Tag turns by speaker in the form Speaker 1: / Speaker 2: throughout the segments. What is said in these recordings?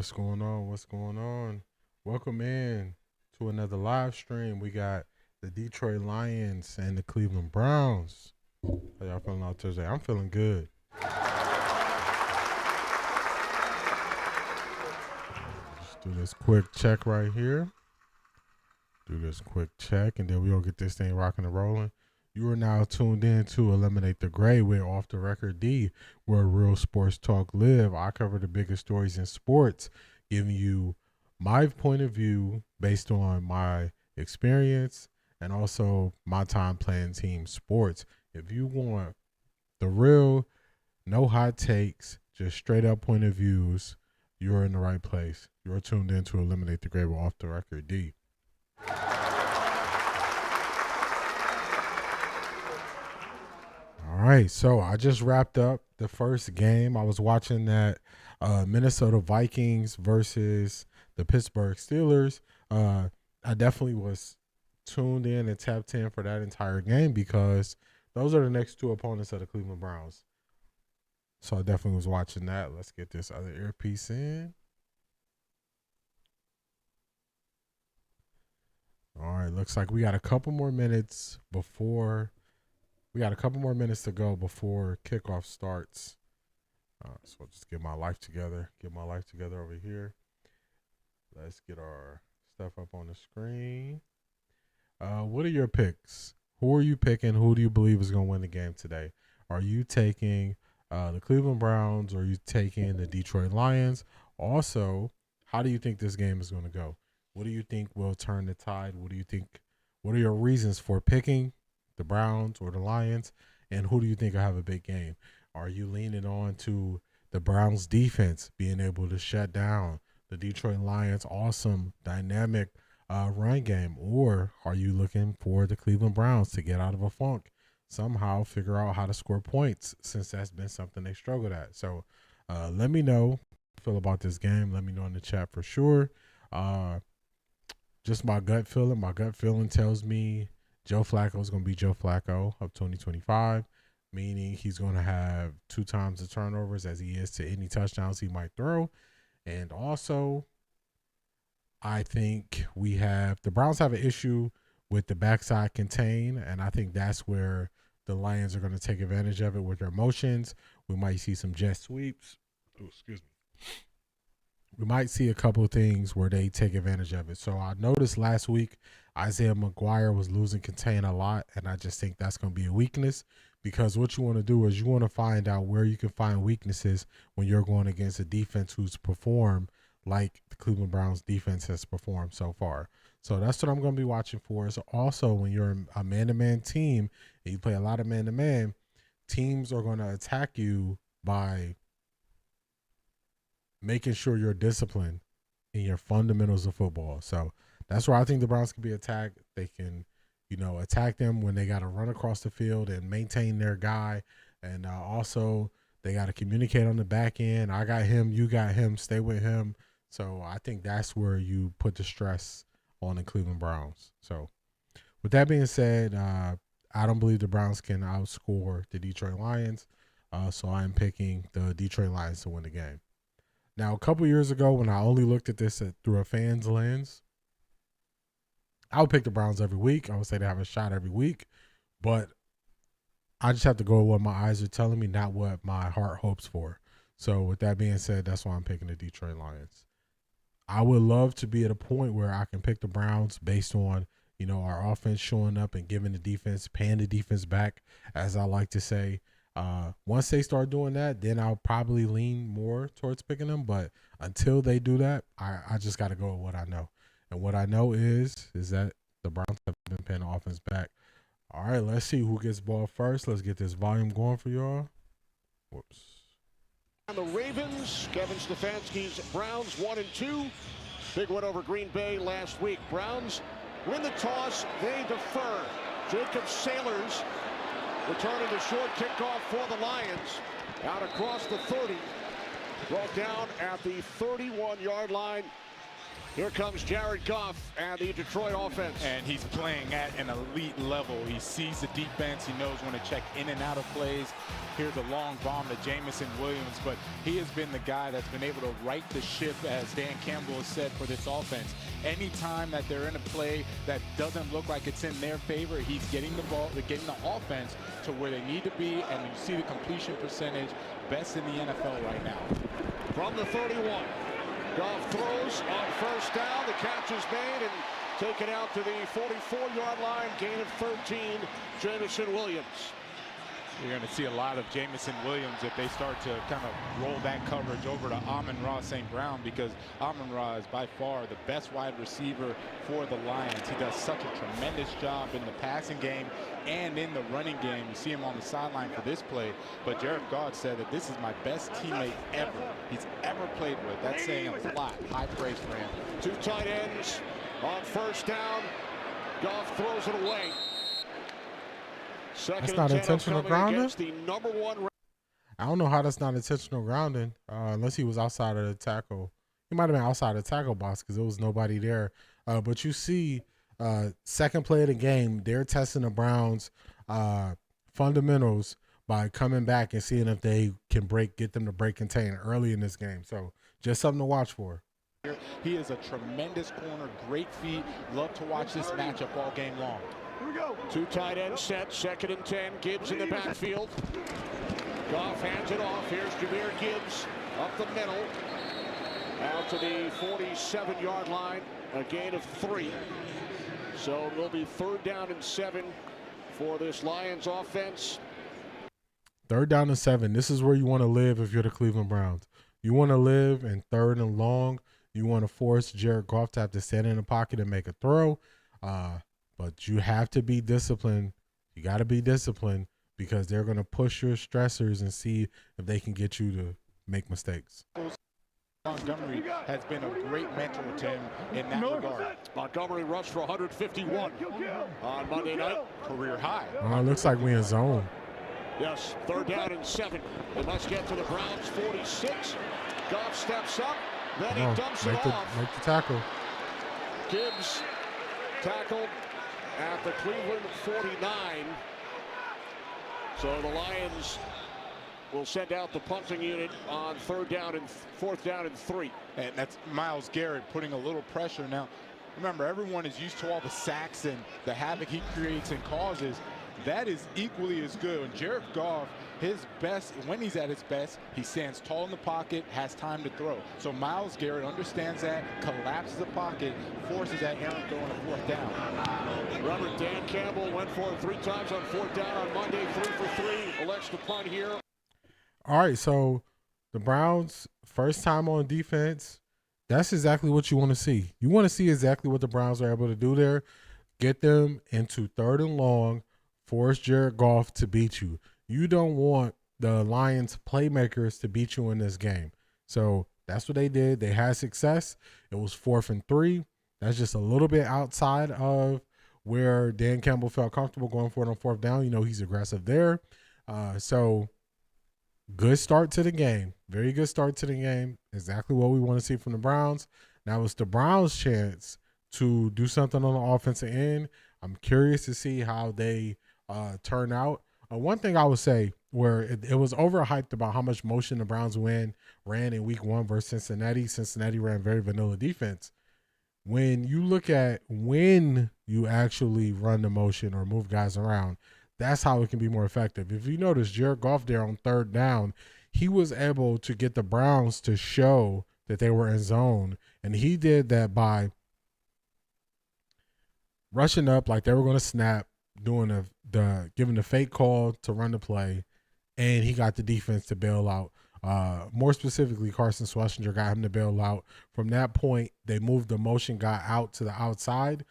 Speaker 1: What's going on? What's going on? Welcome in to another live stream. We got the Detroit Lions and the Cleveland Browns. How y'all feeling out Thursday? I'm feeling good. Just do this quick check right here. Do this quick check, and then we'll get this thing rocking and rolling. You are now tuned in to Eliminate the Gray with Offtharecorddee, where real sports talk live. I cover the biggest stories in sports, giving you my point of view based on my experience and also my time playing team sports. If you want the real, no hot takes, just straight up point of views, you're in the right place. You're tuned in to Eliminate the Gray with Offtharecorddee. All right, so I just wrapped up the first game. I was watching that Minnesota Vikings versus the Pittsburgh Steelers. I definitely was tuned in and tapped in for that entire game because those are the next two opponents of the Cleveland Browns. So I definitely was watching that. Let's get this other earpiece in. All right, looks like we got a couple more minutes before... We got a couple more minutes to go before kickoff starts. So I'll just get my life together. Get my life together over here. Let's get our stuff up on the screen. What are your picks? Who are you picking? Who do you believe is going to win the game today? Are you taking the Cleveland Browns or are you taking the Detroit Lions? Also, how do you think this game is going to go? What do you think will turn the tide? What do you think? What are your reasons for picking the Browns or the Lions, and who do you think will have a big game? Are you leaning on to the Browns defense being able to shut down the Detroit Lions' awesome dynamic run game, or are you looking for the Cleveland Browns to get out of a funk, somehow figure out how to score points, since that's been something they struggled at? So let me know how you feel about this game. Let me know in the chat for sure. Just my gut feeling. My gut feeling tells me Joe Flacco is going to be Joe Flacco of 2025, meaning he's going to have 2 times the turnovers as he is to any touchdowns he might throw. And also, I think the Browns have an issue with the backside contain, and I think that's where the Lions are going to take advantage of it with their motions. We might see some jet sweeps. Oh, excuse me. We might see a couple of things where they take advantage of it. So I noticed last week Isaiah McGuire was losing contain a lot, and I just think that's going to be a weakness, because what you want to do is you want to find out where you can find weaknesses when you're going against a defense who's performed like the Cleveland Browns defense has performed so far. So that's what I'm going to be watching for. So also, when you're a man-to-man team and you play a lot of man-to-man, teams are going to attack you by making sure you're disciplined in your fundamentals of football. So that's where I think the Browns can be attacked. They can, attack them when they got to run across the field and maintain their guy. And also, they got to communicate on the back end. I got him, you got him, stay with him. So I think that's where you put the stress on the Cleveland Browns. So with that being said, I don't believe the Browns can outscore the Detroit Lions. So I'm picking the Detroit Lions to win the game. Now, a couple years ago, when I only looked at this through a fan's lens, I would pick the Browns every week. I would say they have a shot every week. But I just have to go with what my eyes are telling me, not what my heart hopes for. So with that being said, that's why I'm picking the Detroit Lions. I would love to be at a point where I can pick the Browns based on, our offense showing up and giving the defense, paying the defense back, as I like to say. Once they start doing that, then I'll probably lean more towards picking them. But until they do that, I just got to go with what I know. And what I know is that the Browns have been paying the offense back. All right, let's see who gets ball first. Let's get this volume going for y'all. Whoops.
Speaker 2: And the Ravens, Kevin Stefanski's Browns 1-2. Big win over Green Bay last week. Browns win the toss. They defer. Jacob Sailors returning the short kickoff for the Lions. Out across the 30. Brought down at the 31-yard line. Here comes Jared Goff and the Detroit offense.
Speaker 3: And he's playing at an elite level. He sees the defense. He knows when to check in and out of plays. Here's a long bomb to Jameson Williams, but he has been the guy that's been able to right the ship, as Dan Campbell has said, for this offense. Anytime that they're in a play that doesn't look like it's in their favor, he's getting the ball, getting the offense to where they need to be, and you see the completion percentage best in the NFL right now.
Speaker 2: From the 31. Goff throws on first down. The catch is made and taken out to the 44-yard line. Gain of 13. Jameson Williams.
Speaker 3: You're going to see a lot of Jameson Williams if they start to kind of roll that coverage over to Amon-Ra St. because Amon-Ra is by far the best wide receiver for the Lions. He does such a tremendous job in the passing game and in the running game. You see him on the sideline for this play, but Jared Goff said that this is my best teammate ever he's ever played with. That's saying a lot. High praise for him.
Speaker 2: Two tight ends on first down. Goff throws it away.
Speaker 1: That's not intentional grounding.
Speaker 2: I
Speaker 1: don't know how that's not intentional grounding, unless he was outside of the tackle. He might have been outside of the tackle box because there was nobody there. But you see, second play of the game, they're testing the Browns' fundamentals by coming back and seeing if they can get them to break contain early in this game. So just something to watch for.
Speaker 3: He is a tremendous corner, great feet. Love to watch this matchup all game long.
Speaker 2: Here we go. Two tight ends set, 2nd and 10. Gibbs in the backfield. Goff hands it off. Here's Jahmyr Gibbs up the middle. Out to the 47-yard line. A gain of 3. So it'll be 3rd down and 7 for this Lions offense.
Speaker 1: 3rd down and 7. This is where you want to live if you're the Cleveland Browns. You want to live in 3rd and long. You want to force Jared Goff to have to stand in the pocket and make a throw. But you have to be disciplined. You got to be disciplined because they're going to push your stressors and see if they can get you to make mistakes.
Speaker 3: Montgomery has been a great mentor to him in that regard.
Speaker 2: Montgomery rushed for 151 on Monday night.
Speaker 3: Career high.
Speaker 1: It looks like we're in zone.
Speaker 2: Yes, 3rd down and 7. They must get to the Browns 46. Goff steps up, then he dumps it off.
Speaker 1: Make the tackle.
Speaker 2: Gibbs tackled at the Cleveland 49. So the Lions will send out the punting unit on 4th down and 3.
Speaker 3: And that's Myles Garrett putting a little pressure. Now, remember, everyone is used to all the sacks and the havoc he creates and causes. That is equally as good. And Jared Goff, his best, when he's at his best, he stands tall in the pocket, has time to throw. So Myles Garrett understands that, collapses the pocket, forces that errant throw on a 4th down.
Speaker 2: Remember, Dan Campbell went for it 3 times on 4th down on Monday, 3 for 3. Elects to punt here.
Speaker 1: All right, so the Browns, first time on defense, that's exactly what you want to see. You want to see exactly what the Browns are able to do there. Get them into 3rd and long, force Jared Goff to beat you. You don't want the Lions playmakers to beat you in this game. So that's what they did. They had success. It was 4th and 3. That's just a little bit outside of where Dan Campbell felt comfortable going for it on 4th down. You know, he's aggressive there. So good start to the game. Very good start to the game. Exactly what we want to see from the Browns. Now it's the Browns' chance to do something on the offensive end. I'm curious to see how they turn out. One thing I would say, where it was overhyped about how much motion the Browns ran in week 1 versus Cincinnati. Cincinnati ran very vanilla defense. When you look at when you actually run the motion or move guys around, that's how it can be more effective. If you notice, Jared Goff there on 3rd down, he was able to get the Browns to show that they were in zone, and he did that by rushing up like they were going to snap, doing giving the fake call to run the play, and he got the defense to bail out. More specifically, Carson Schlesinger got him to bail out. From that point, they moved the motion guy out to the outside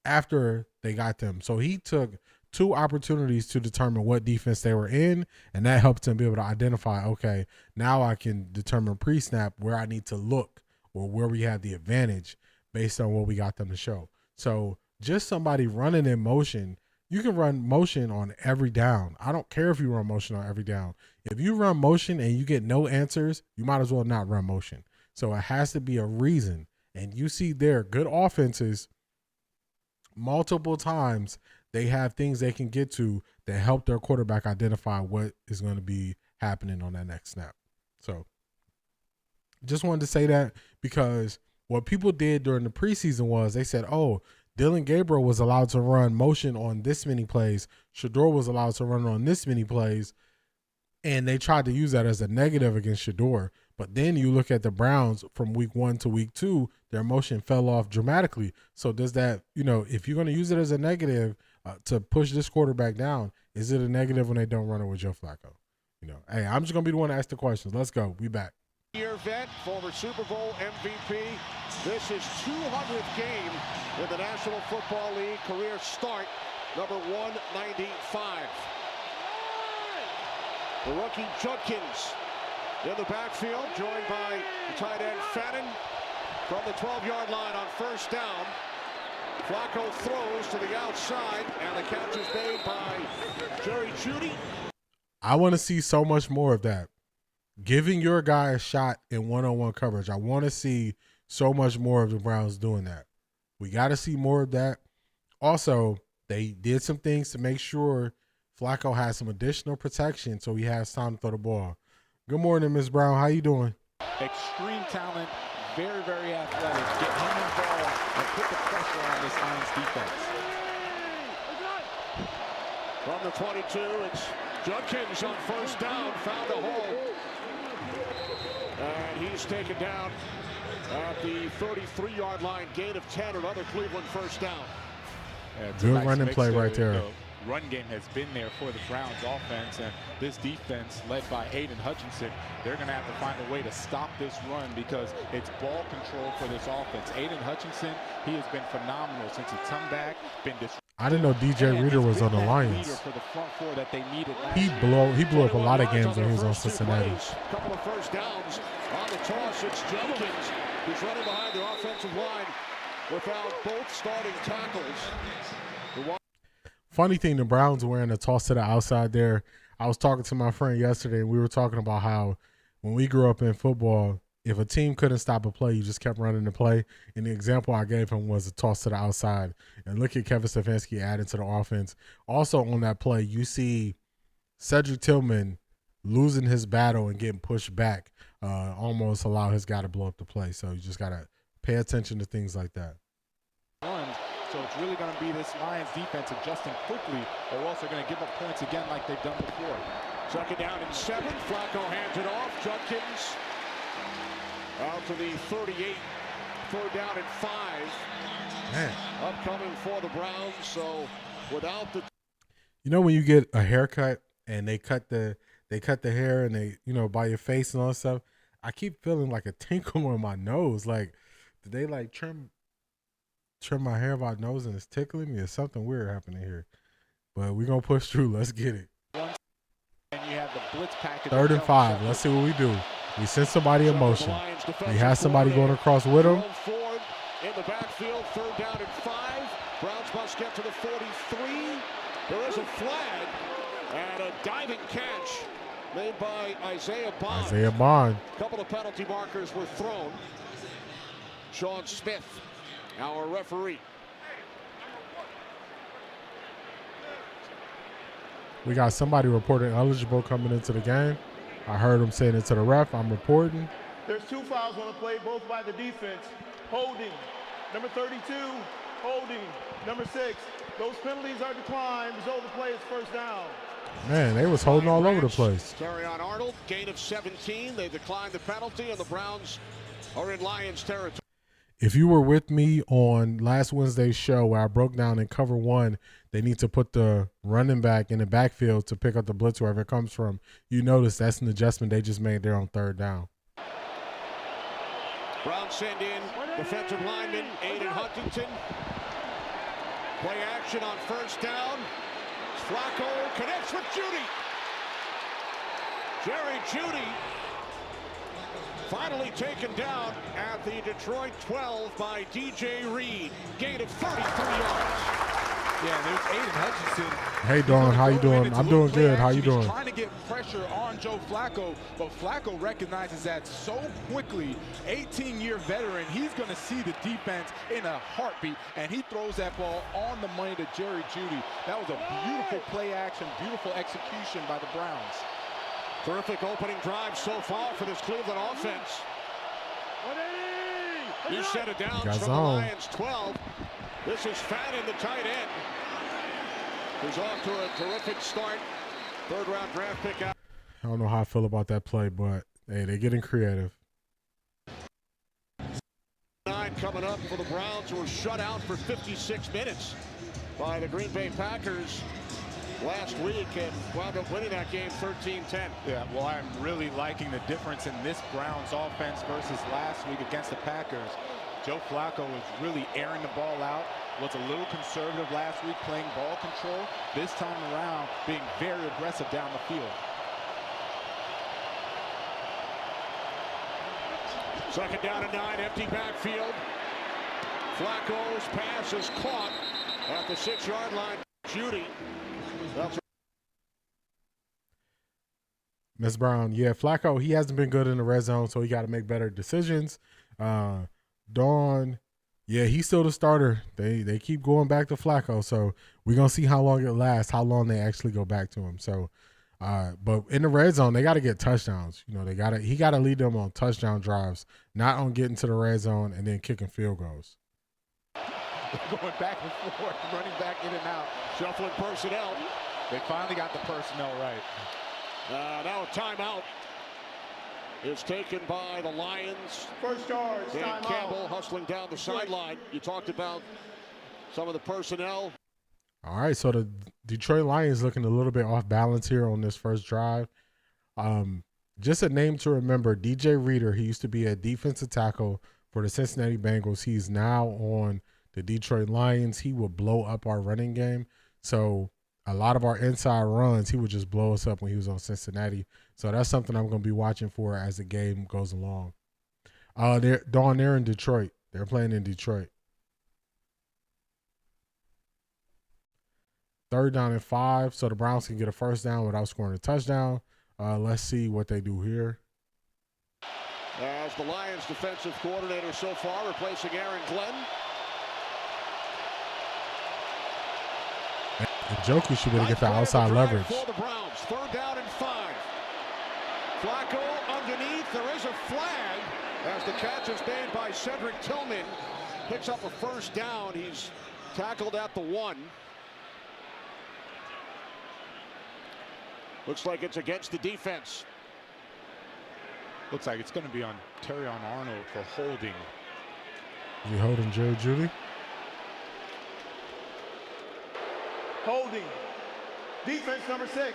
Speaker 1: after they got them. So he took 2 opportunities to determine what defense they were in, and that helped him be able to identify, okay, now I can determine pre-snap where I need to look or where we have the advantage based on what we got them to show. So just somebody running in motion, you can run motion on every down. I don't care if you run motion on every down. If you run motion and you get no answers, you might as well not run motion. So it has to be a reason. And you see their good offenses multiple times, they have things they can get to that help their quarterback identify what is going to be happening on that next snap. So just wanted to say that, because what people did during the preseason was they said, oh, Dillon Gabriel was allowed to run motion on this many plays. Shedeur was allowed to run on this many plays. And they tried to use that as a negative against Shedeur. But then you look at the Browns from week 1 to week 2, their motion fell off dramatically. So does that, if you're going to use it as a negative to push this quarterback down, is it a negative when they don't run it with Joe Flacco? Hey, I'm just going to be the one to ask the questions. Let's go. We back.
Speaker 2: Year vet, former Super Bowl MVP. This is 200th game in the National Football League. Career start, number 195. The rookie Judkins in the backfield, joined by the tight end Fannin from the 12-yard line on first down. Flacco throws to the outside, and the catch is made by Jerry Jeudy.
Speaker 1: I want to see so much more of that. Giving your guy a shot in one-on-one coverage. I want to see so much more of the Browns doing that. We got to see more of that. Also, they did some things to make sure Flacco has some additional protection so he has time to throw the ball. Good morning, Ms. Brown. How you doing?
Speaker 3: Extreme talent, very, very athletic. Get him involved and put the pressure on this Lions defense.
Speaker 2: From the 22, it's Judkins on first down, found a hole. And he's taken down at the 33-yard line, gain of 10, another Cleveland first down.
Speaker 3: Yeah,
Speaker 1: good
Speaker 3: nice
Speaker 1: running play right there.
Speaker 3: The run game has been there for the Browns offense, and this defense led by Aiden Hutchinson, they're going to have to find a way to stop this run because it's ball control for this offense. Aiden Hutchinson, he has been phenomenal since he's come back, been
Speaker 1: I didn't know DJ Reader was on the Lions. He blew up a lot of games when he was on Cincinnati.
Speaker 2: A couple of first downs on the toss. It's Judkins who's running behind the offensive line without both starting tackles.
Speaker 1: Funny thing, the Browns wearing a toss to the outside there. I was talking to my friend yesterday, and we were talking about how when we grew up in football, if a team couldn't stop a play, you just kept running the play. And the example I gave him was a toss to the outside. And look at Kevin Stefanski adding to the offense. Also on that play, you see Cedric Tillman losing his battle and getting pushed back, almost allow his guy to blow up the play. So you just got to pay attention to things like that.
Speaker 3: So it's really going to be this Lions defense adjusting quickly, or else they're going to give up points again like they've done before.
Speaker 2: Second down and 7. Flacco hands it off. Judkins out to the 38. Third down and 5.
Speaker 1: Man.
Speaker 2: Upcoming for the Browns. So without the,
Speaker 1: when you get a haircut and they cut the hair and they by your face and all that stuff, I keep feeling like a tinkle in my nose. Like, did they like trim my hair by my nose and it's tickling me? Or something weird happening here. But we're gonna push through. Let's get it.
Speaker 3: And you have the blitz package.
Speaker 1: 3rd and 5. Let's see what we do. We send somebody in motion. We have somebody going across with them.
Speaker 2: Forward in the backfield, 3rd down and 5. Browns must get to the 43. There is a flag and a diving catch made by Isaiah Bond. A couple of penalty markers were thrown. Sean Smith, our referee.
Speaker 1: We got somebody reported eligible coming into the game. I heard him saying it to the ref. I'm reporting.
Speaker 4: There's 2 fouls on the play, both by the defense. Holding. Number 32, holding. Number 6. Those penalties are declined. Result of the play is first down.
Speaker 1: Man, they was holding all over the place.
Speaker 2: Carry on Arnold, gain of 17. They declined the penalty, and the Browns are in Lions territory.
Speaker 1: If you were with me on last Wednesday's show where I broke down in cover 1, they need to put the running back in the backfield to pick up the blitz wherever it comes from. You notice that's an adjustment they just made there on 3rd down.
Speaker 2: Browns send in defensive lineman Aiden Hutchinson. Play action on first down. Flacco connects with Jeudy. Jerry Jeudy finally taken down at the Detroit 12 by DJ Reed. Gain of 33 yards.
Speaker 3: Yeah, there's Aiden Hutchinson.
Speaker 1: Hey, Dawn, how you doing? I'm doing good. How you doing?
Speaker 3: He's trying to get pressure on Joe Flacco, but Flacco recognizes that so quickly. 18-year veteran, he's going to see the defense in a heartbeat, and he throws that ball on the money to Jerry Jeudy. That was a beautiful play action, beautiful execution by the Browns.
Speaker 2: Terrific opening drive so far for this Cleveland offense. You set it down from the Lions 12. This is Fannin, the tight end, who's off to a terrific start. Third-round draft pick out.
Speaker 1: I don't know how I feel about that play, but hey, they're getting creative.
Speaker 2: 9 coming up for the Browns, who were shut out for 56 minutes by the Green Bay Packers last week and wound up winning that game 13-10.
Speaker 3: Yeah, well, I'm really liking the difference in this Browns offense versus last week against the Packers. Joe Flacco was really airing the ball out, was a little conservative last week playing ball control. This time around, being very aggressive down the field.
Speaker 2: Second down and 9, empty backfield. Flacco's pass is caught at the 6-yard line. Jeudy.
Speaker 1: Ms. Brown, yeah, Flacco, he hasn't been good in the red zone, so he got to make better decisions. Dawn, yeah, he's still the starter. They keep going back to Flacco, so we're gonna see how long it lasts, how long they actually go back to him. So, but in the red zone, they got to get touchdowns. You know, he got to lead them on touchdown drives, not on getting to the red zone and then kicking field goals.
Speaker 3: Going back and forth, running back in and out,
Speaker 2: Shuffling personnel.
Speaker 3: They finally got the personnel right.
Speaker 2: Now a timeout is taken by the Lions.
Speaker 4: First charge,
Speaker 2: Dan Campbell hustling down the sideline. You talked about some of the personnel.
Speaker 1: All right, so the Detroit Lions looking a little bit off balance here on this first drive. Just a name to remember, DJ Reader. He used to be a defensive tackle for the Cincinnati Bengals. He's now on the Detroit Lions. He will blow up our running game. So a lot of our inside runs, he would just blow us up when he was on Cincinnati. So that's something I'm going to be watching for as the game goes along. They're in Detroit. They're playing in Detroit. 3rd down and 5, so the Browns can get a first down without scoring a touchdown. Let's see what they do here.
Speaker 2: As the Lions defensive coordinator so far, replacing Aaron Glenn.
Speaker 1: And Joku should be able to get that outside leverage.
Speaker 2: For the Browns, 3rd down and 5. Flacco underneath. There is a flag as the catch is made by Cedric Tillman. Picks up a first down. He's tackled at the 1. Looks like it's against the defense.
Speaker 3: Looks like it's going to be on Terrion Arnold for holding.
Speaker 1: Is he holding Jerry Jeudy?
Speaker 4: Holding. Defense number 6.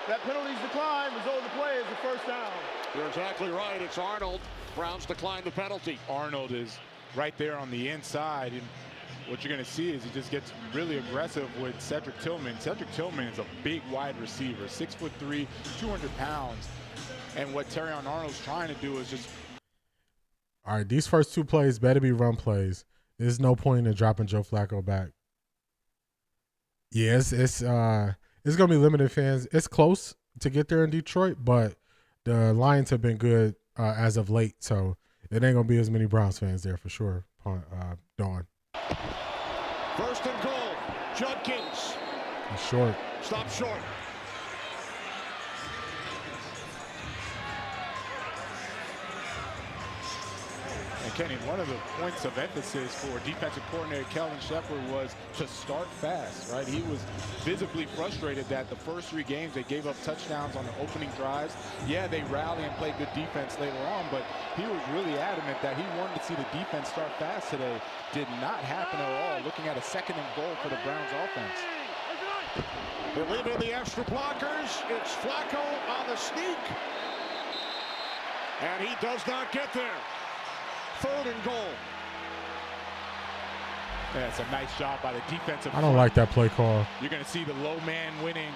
Speaker 4: That penalty's declined. Result of the play is the first down.
Speaker 2: You're exactly right. It's Arnold. Browns decline the penalty.
Speaker 3: Arnold is right there on the inside, and what you're going to see is he just gets really aggressive with Cedric Tillman. Cedric Tillman is a big wide receiver, 6'3", 200 pounds. And what Terrion Arnold's trying to do is just...
Speaker 1: All right, these first 2 plays better be run plays. There's no point in dropping Joe Flacco back. Yeah, it's going to be limited fans. It's close to get there in Detroit, but the Lions have been good as of late, so it ain't going to be as many Browns fans there for sure, Dawn.
Speaker 2: 1st and goal. Judkins.
Speaker 1: He's short.
Speaker 2: Stop short.
Speaker 3: And Kenny, one of the points of emphasis for defensive coordinator Kelvin Shepherd was to start fast, right? He was visibly frustrated that the first 3 games they gave up touchdowns on the opening drives. Yeah, they rally and play good defense later on, but he was really adamant that he wanted to see the defense start fast today. Did not happen at all. Looking at a 2nd and goal for the Browns offense.
Speaker 2: They're leaving the extra blockers. It's Flacco on the sneak. And he does not get there. 3rd and goal.
Speaker 3: That's a nice job by the defensive.
Speaker 1: I don't like that play call.
Speaker 3: You're going to see the low man winning.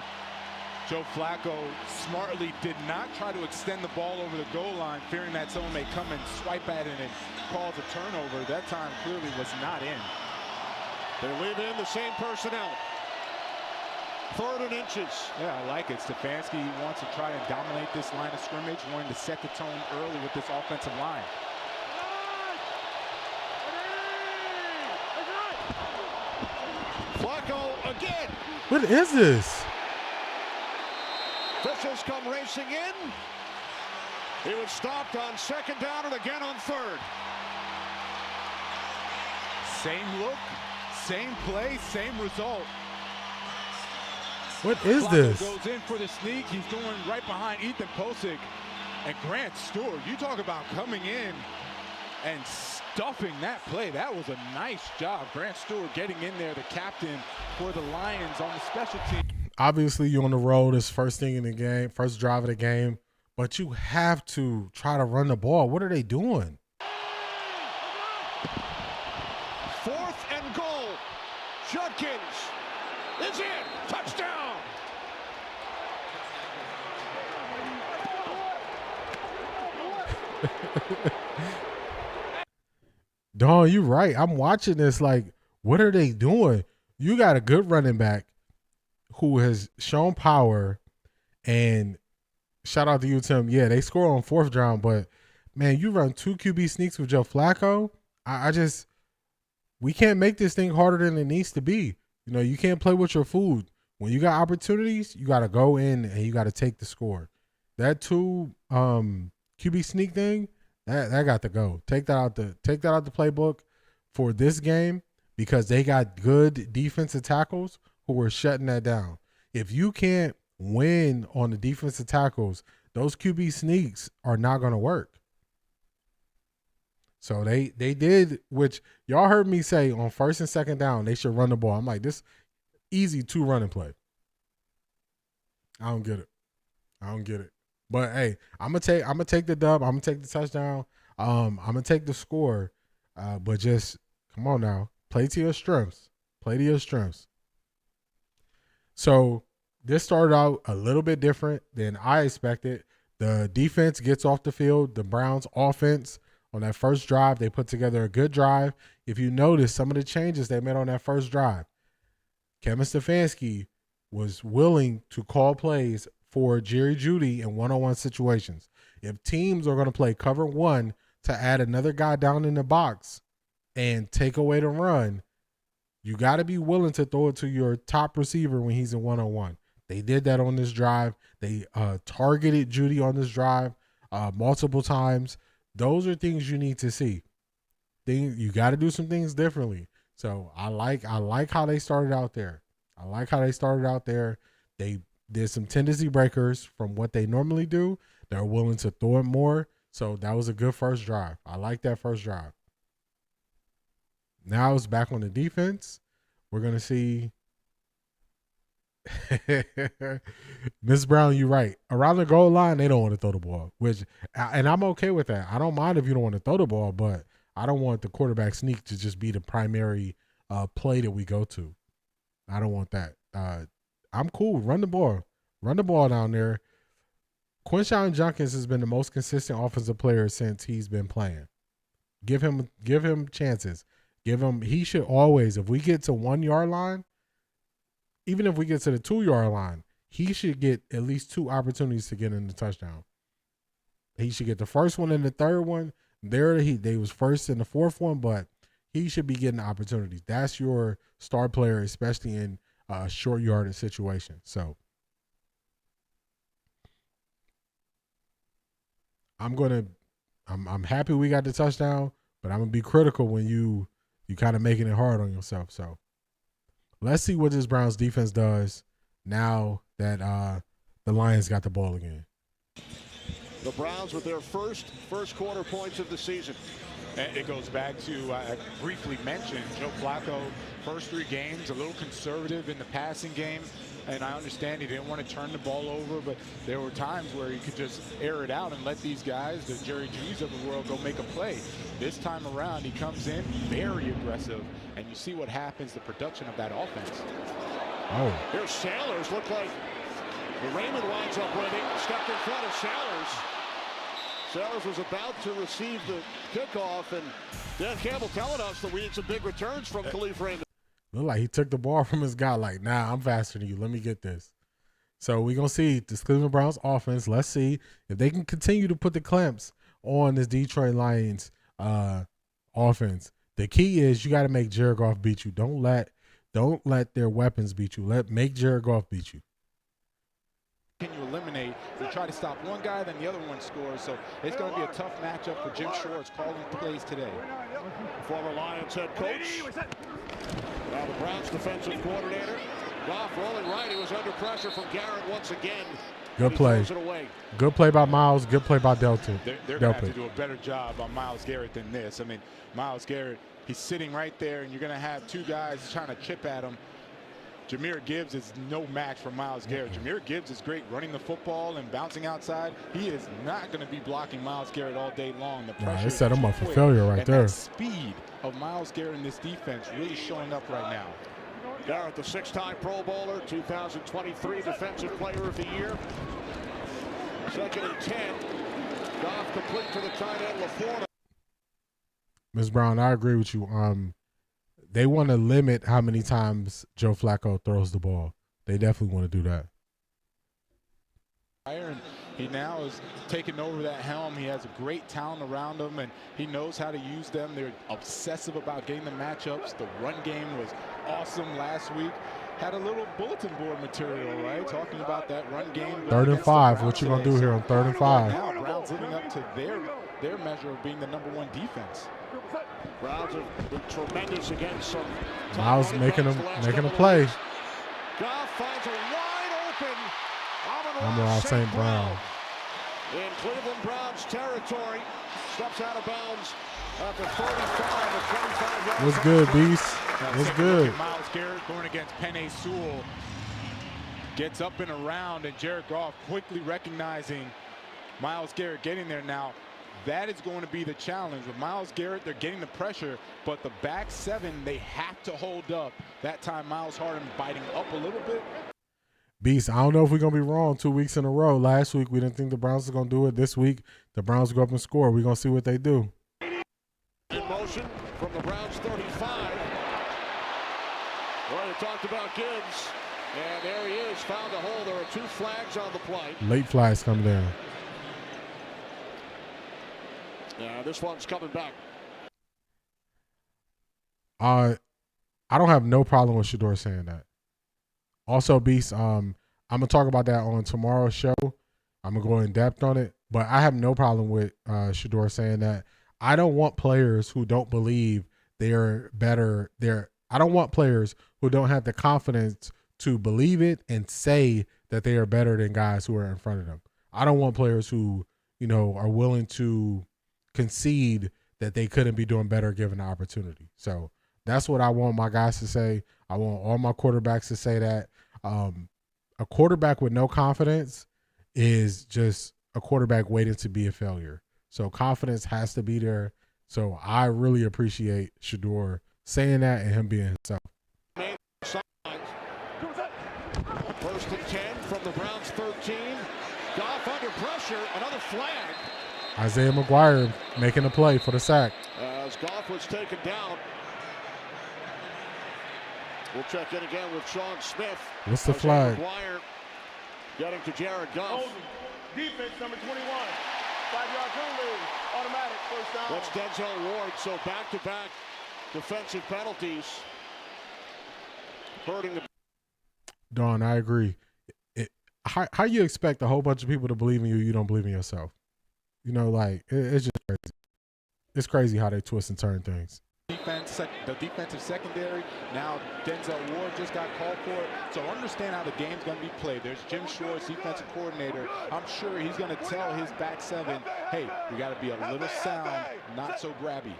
Speaker 3: Joe Flacco smartly did not try to extend the ball over the goal line, fearing that someone may come and swipe at it and cause a turnover. That time clearly was not in.
Speaker 2: They leave in the same personnel. 3rd and inches.
Speaker 3: Yeah, I like it. Stefanski wants to try and dominate this line of scrimmage, wanting to set the tone early with this offensive line.
Speaker 2: Flacco again.
Speaker 1: What is this?
Speaker 2: Officials come racing in. He was stopped on 2nd down and again on 3rd.
Speaker 3: Same look, same play, same result.
Speaker 1: What is
Speaker 3: Flacco
Speaker 1: this?
Speaker 3: goes in for the sneak. He's going right behind Ethan Posick and Grant Stewart. You talk about coming in and stuffing that play. That was a nice job. Grant Stewart getting in there, the captain for the Lions on the special team.
Speaker 1: Obviously, you're on the road. It's first thing in the game, first drive of the game, but you have to try to run the ball. What are they doing?
Speaker 2: 4th and goal. Judkins is in. Touchdown.
Speaker 1: Dawn, you're right. I'm watching this like, what are they doing? You got a good running back who has shown power, and shout out to you, Tim. Yeah, they score on 4th down, but man, you run 2 QB sneaks with Joe Flacco. We can't make this thing harder than it needs to be. You know, you can't play with your food. When you got opportunities, you got to go in and you got to take the score. That 2 QB sneak thing, that got to go. Take that out the playbook for this game, because they got good defensive tackles who were shutting that down. If you can't win on the defensive tackles, those QB sneaks are not going to work. So they did, which y'all heard me say on 1st and 2nd down, they should run the ball. I'm like, this easy 2 running play. I don't get it. But hey, I'm gonna take the dub. I'm gonna take the touchdown. I'm gonna take the score. But just come on now, play to your strengths. Play to your strengths. So this started out a little bit different than I expected. The defense gets off the field. The Browns offense on that first drive, they put together a good drive. If you notice some of the changes they made on that first drive, Kevin Stefanski was willing to call plays for Jerry Jeudy in one-on-one situations. If teams are going to play cover 1 to add another guy down in the box and take away the run, you got to be willing to throw it to your top receiver when he's in one-on-one. They did that on this drive. They targeted Jeudy on this drive multiple times. Those are things you need to see. You got to do some things differently. So I like how they started out there. They did some tendency breakers from what they normally do. They're willing to throw it more. So that was a good first drive. I like that first drive. Now it's back on the defense. We're going to see. Miss Brown, you're right. Around the goal line, they don't want to throw the ball, and I'm okay with that. I don't mind if you don't want to throw the ball, but I don't want the quarterback sneak to just be the primary play that we go to. I don't want that. I'm cool. Run the ball. Run the ball down there. Quinshon Judkins has been the most consistent offensive player since he's been playing. Give him chances. He should always, if we get to 1 yard line, even if we get to the 2 yard line, he should get at least 2 opportunities to get in the touchdown. He should get the first one and the third one. They was first in the 4th one, but he should be getting opportunities. That's your star player, especially in short yardage situation. So I'm happy we got the touchdown, but I'm gonna be critical when you kind of making it hard on yourself. So let's see what this Browns defense does now that the Lions got the ball again.
Speaker 2: The Browns with their first quarter points of the season.
Speaker 3: And it goes back to, I briefly mentioned, Joe Flacco, first 3 games, a little conservative in the passing game. And I understand he didn't want to turn the ball over, but there were times where he could just air it out and let these guys, the Jerry Judy's of the world, go make a play. This time around, he comes in very aggressive, and you see what happens, the production of that offense.
Speaker 1: Oh.
Speaker 2: Here's Sanders. Looked like Raymond winds up winning. Stepped in front of Sanders. Sanders was about to receive the kickoff, and Dan Campbell telling us that we need some big returns from Khalif Raymond.
Speaker 1: Looked like he took the ball from his guy. Like, nah, I'm faster than you. Let me get this. So we're going to see this Cleveland Browns offense. Let's see if they can continue to put the clamps on this Detroit Lions offense. The key is you got to make Jared Goff beat you. Don't let their weapons beat you. Make Jared Goff beat you.
Speaker 3: Can you eliminate? They try to stop one guy, then the other one scores. So it's going to be a tough matchup for Jim Schwartz calling plays today.
Speaker 2: Former Lions head coach. Now the Browns defensive coordinator. Goff rolling right. He was under pressure from Garrett once again.
Speaker 1: Good play. Good play by Miles. Good play by Delta.
Speaker 3: They're going to have to do a better job on Myles Garrett than this. I mean, Myles Garrett, he's sitting right there, and you're going to have two guys trying to chip at him. Jahmyr Gibbs is no match for Myles Garrett. Jahmyr Gibbs is great running the football and bouncing outside. He is not going to be blocking Myles Garrett all day long. The pressure
Speaker 1: they set him up for failure right there.
Speaker 3: The speed of Myles Garrett in this defense really showing up right now.
Speaker 2: Garrett, the 6-time Pro Bowler, 2023 Defensive Player of the Year. 2nd and 10. Goff complete to the tight end, LaPorta.
Speaker 1: Ms. Brown, I agree with you. They want to limit how many times Joe Flacco throws the ball. They definitely want to do that.
Speaker 3: He now is taking over that helm. He has a great talent around him, and he knows how to use them. They're obsessive about getting the matchups. The run game was awesome last week. Had a little bulletin board material, right? Talking about that run game.
Speaker 1: 3rd and 5. What you going to do here on 3rd and 5?
Speaker 3: Now Browns living up to their measure of being the #1 defense.
Speaker 2: Browns have been tremendous against some.
Speaker 1: Miles making a play.
Speaker 2: Goff finds a wide open
Speaker 1: Amon-Ra St. Brown.
Speaker 2: In Cleveland Browns territory. Steps out of bounds at the 35 or 25 yards.
Speaker 1: What's good, Beast? What's good?
Speaker 3: Myles Garrett going against Penei Sewell. Gets up and around, and Jared Goff quickly recognizing Myles Garrett getting there now. That is going to be the challenge. With Myles Garrett, they're getting the pressure, but the back 7, they have to hold up. That time, Miles Harden biting up a little bit.
Speaker 1: Beast, I don't know if we're going to be wrong 2 weeks in a row. Last week, we didn't think the Browns were going to do it. This week, the Browns go up and score. We're going to see what they do.
Speaker 2: In motion from the Browns 35. Well, you talked about Gibbs, and there he is. Found a hole. There are 2 flags on the play.
Speaker 1: Late flags come down.
Speaker 2: Yeah, this one's coming back.
Speaker 1: I don't have no problem with Shedeur saying that. Also, Beast, I'm gonna talk about that on tomorrow's show. I'm gonna go in depth on it, but I have no problem with Shedeur saying that. I don't want players who don't believe they're better. I don't want players who don't have the confidence to believe it and say that they are better than guys who are in front of them. I don't want players who, are willing to concede that they couldn't be doing better given the opportunity. So that's what I want my guys to say. I want all my quarterbacks to say that. A quarterback with no confidence is just a quarterback waiting to be a failure. So confidence has to be there. So I really appreciate Shedeur saying that and him being himself.
Speaker 2: 1st and 10 from the Browns 13. Goff under pressure. Another flag.
Speaker 1: Isaiah McGuire making a play for the sack.
Speaker 2: As Goff was taken down. We'll check in again with Sean Smith.
Speaker 1: What's the flag?
Speaker 2: McGuire getting to Jared Goff.
Speaker 4: Defense number 21. 5-yard penalty. Automatic first down.
Speaker 2: That's Denzel Ward. So back-to-back defensive penalties. Hurting the.
Speaker 1: Don, I agree. How you expect a whole bunch of people to believe in you, you don't believe in yourself? It's just crazy. It's crazy how they twist and turn things.
Speaker 3: The defensive secondary, now Denzel Ward just got called for it. So understand how the game's going to be played. There's Jim Schwartz, defensive coordinator. I'm sure he's going to tell his back 7, hey, we got to be a little sound, not so grabby.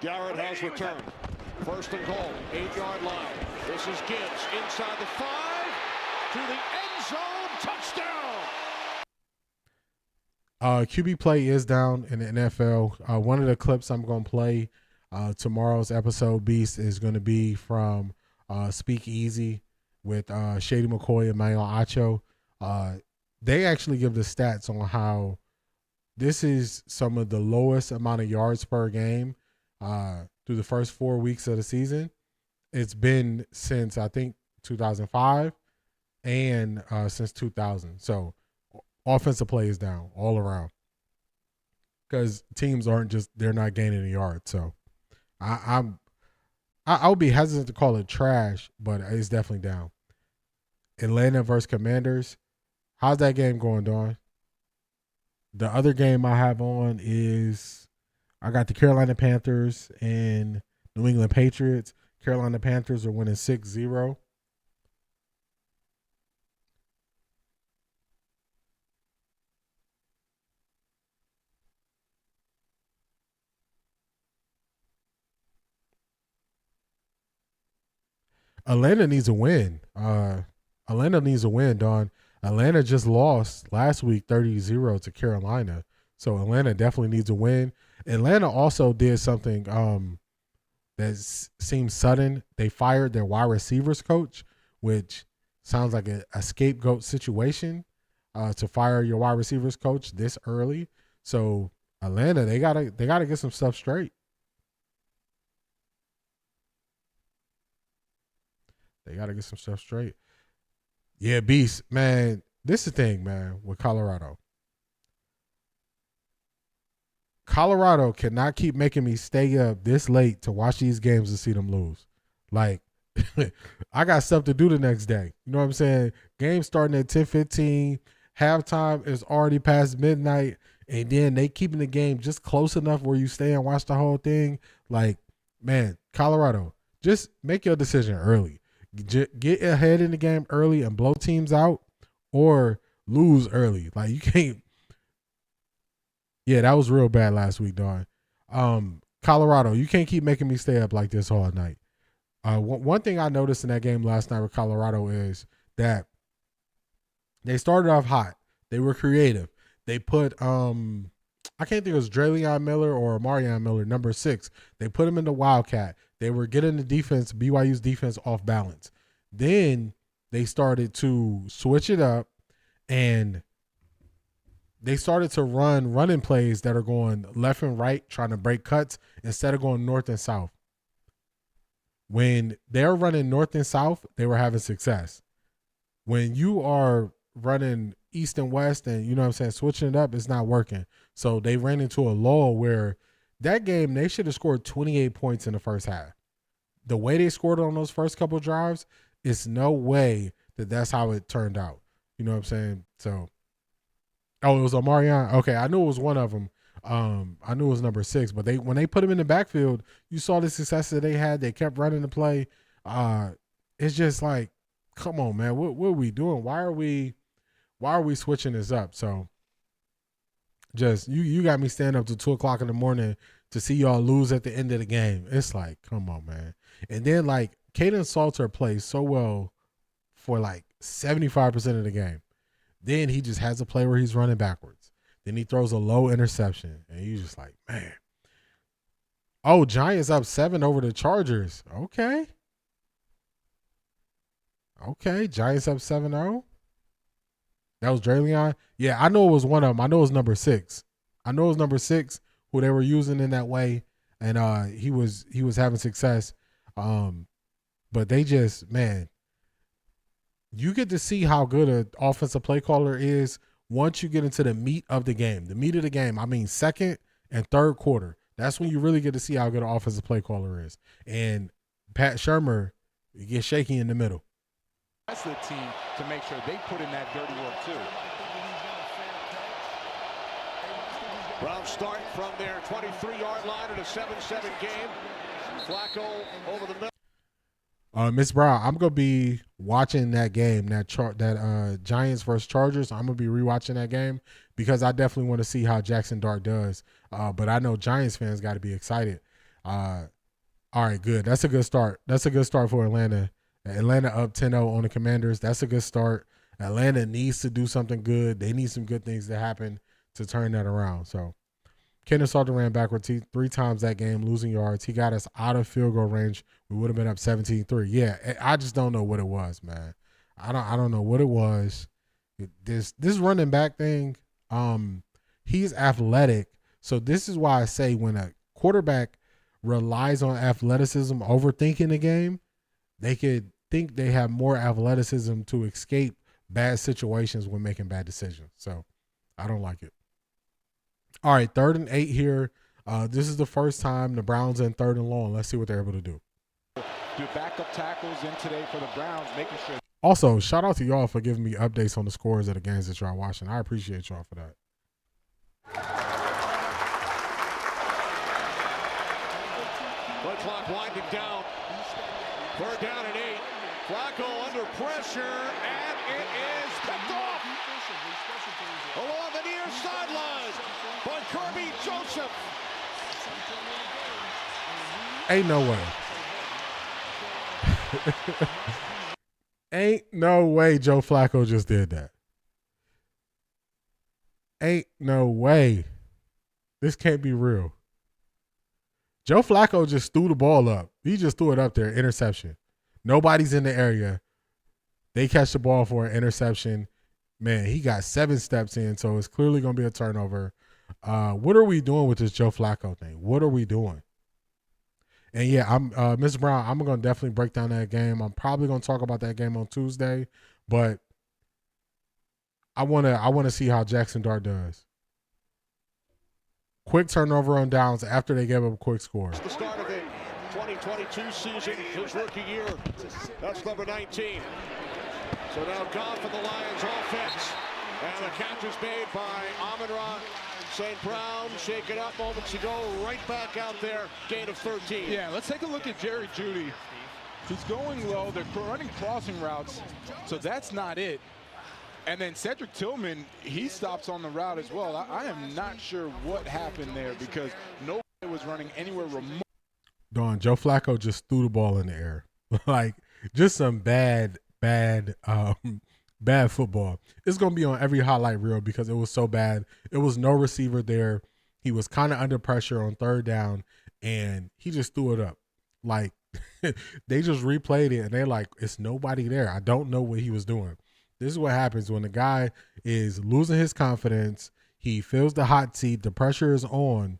Speaker 2: Garrett has returned. 1st and goal, 8-yard line. This is Gibbs inside the 5 to the end zone. Touchdown!
Speaker 1: QB play is down in the NFL. One of the clips I'm going to play tomorrow's episode, Beast, is going to be from Speak Easy with Shady McCoy and Mayo Acho. They actually give the stats on how this is some of the lowest amount of yards per game through the first 4 weeks of the season. it's been since I think 2005 and since 2000. So offensive play is down all around because teams they're not gaining a yard. So I would be hesitant to call it trash, but it's definitely down. Atlanta versus Commanders. How's that game going, Dawn? The other game I have on is I got the Carolina Panthers and New England Patriots. Carolina Panthers are winning 6-0. Atlanta needs a win. Atlanta needs a win, Dawn. Atlanta just lost last week 30-0 to Carolina. So Atlanta definitely needs a win. Atlanta also did something that seems sudden. They fired their wide receivers coach, which sounds like a scapegoat situation to fire your wide receivers coach this early. So Atlanta, they gotta get some stuff straight. They got to get some stuff straight. Yeah, Beast, man, this is the thing, man, with Colorado. Colorado cannot keep making me stay up this late to watch these games and see them lose. Like, I got stuff to do the next day. You know what I'm saying? Game starting at 10:15. Halftime is already past midnight. And then they keeping the game just close enough where you stay and watch the whole thing. Like, man, Colorado, just make your decision early. Get ahead in the game early and blow teams out, or lose early. Like, you can't. Yeah, that was real bad last week, Dawn. Colorado, you can't keep making me stay up like this all night. One thing I noticed in that game last night with Colorado is that they started off hot. They were creative. They put I can't think it was Draylion Miller or Amon-Ra Miller, number 6. They put him in the Wildcat. They were getting the defense, BYU's defense, off balance. Then they started to switch it up, and they started to run running plays that are going left and right, trying to break cuts instead of going north and south. When they're running north and south, they were having success. When you are running east and west and, you know what I'm saying, switching it up, it's not working. So they ran into a lull where that game, they should have scored 28 points in the first half. The way they scored on those first couple of drives, it's no way that that's how it turned out. You know what I'm saying? So, oh, it was Amon-Ra. Okay, I knew it was one of them. I knew it was number 6, but when they put him in the backfield, you saw the success that they had. They kept running the play. It's just like, come on, man, what are we doing? Why are we switching this up? So, just you got me standing up to 2:00 in the morning to see y'all lose at the end of the game. It's like, come on, man. And then, like, Caden Salter plays so well for like 75% of the game. Then he just has a play where he's running backwards. Then he throws a low interception, and you're just like, man. Oh, Giants up 7 over the Chargers. Okay, Giants up 7-0. That was Draylion. Yeah, I know it was one of them. I know it was number 6. Who they were using in that way, and he was having success. But they just, man, you get to see how good an offensive play caller is once you get into the meat of the game. The meat of the game, I mean, second and third quarter. That's when you really get to see how good an offensive play caller is. And Pat Shurmur, you get shaky in the middle.
Speaker 3: That's the team to make sure they put in that dirty work too.
Speaker 2: Browns start from their 23-yard line in a 7-7 game. Flacco over the middle.
Speaker 1: Miss Brown, I'm gonna be watching that game, that Giants versus Chargers. I'm gonna be rewatching that game because I definitely want to see how Jackson Dart does. But I know Giants fans got to be excited. All right, good. That's a good start. That's a good start for Atlanta. Atlanta up 10-0 on the Commanders. That's a good start. Atlanta needs to do something good. They need some good things to happen to turn that around. So, Kenneth Salter ran backwards 3 times that game, losing yards. He got us out of field goal range. We would have been up 17-3. Yeah, I just don't know what it was, man. I don't know what it was. This running back thing, he's athletic. So this is why I say when a quarterback relies on athleticism, overthinking the game, they could think they have more athleticism to escape bad situations when making bad decisions. So I don't like it. All right, 3rd and 8 here. This is the first time the Browns in 3rd and long. Let's see what they're able to do.
Speaker 3: Do backup tackles in today for the Browns, making sure.
Speaker 1: Also, shout out to y'all for giving me updates on the scores of the games that y'all watching. I appreciate y'all for that.
Speaker 2: Play clock winding down. 3rd down and 8. Flacco under pressure, and it is picked off along the near sideline by Kirby Joseph.
Speaker 1: Ain't no way. Ain't no way Joe Flacco just did that. Ain't no way. This can't be real. Joe Flacco just threw the ball up. He just threw it up there, interception. Nobody's in the area. They catch the ball for an interception. Man, he got 7 steps in, so it's clearly going to be a turnover. What are we doing with this Joe Flacco thing? What are we doing? And yeah, I'm Mr. Brown, I'm going to definitely break down that game. I'm probably going to talk about that game on Tuesday, but I want to see how Jackson Dart does. Quick turnover on downs after they gave up a quick score.
Speaker 2: The start of the 2022 season, his rookie year. That's number 19. So now Goff and the Lions offense. And the catch is made by Amon-Ra St. Brown. Shake it up moments ago. Right back out there. Gain of 13.
Speaker 3: Yeah, let's take a look at Jerry Jeudy. He's going low. They're running crossing routes. So that's not it. And then Cedric Tillman, he stops on the route as well. I am not sure what happened there because nobody was running anywhere remote.
Speaker 1: Dawn, Joe Flacco just threw the ball in the air. Like, just some bad football. It's going to be on every highlight reel because it was so bad. It was no receiver there. He was kind of under pressure on 3rd down, and he just threw it up. Like, they just replayed it, and they're like, it's nobody there. I don't know what he was doing. This is what happens when the guy is losing his confidence. He feels the hot seat. The pressure is on.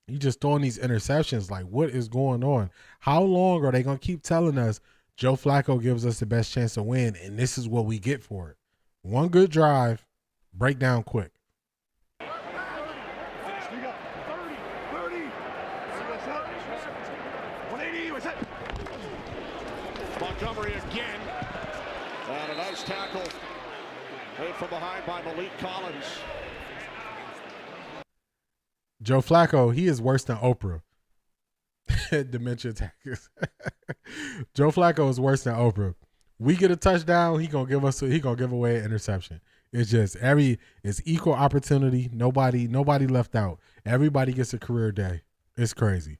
Speaker 1: He just throwing these interceptions. Like, what is going on? How long are they going to keep telling us Joe Flacco gives us the best chance to win, and this is what we get for it? One good drive, break down quick.
Speaker 2: Montgomery again. And a nice tackle made from behind by Malik Collins.
Speaker 1: Joe Flacco, he is worse than Oprah. Dementia attackers. Joe Flacco is worse than Oprah. We get a touchdown, he gonna give away an interception. It's just it's equal opportunity. Nobody left out. Everybody gets a career day. It's crazy.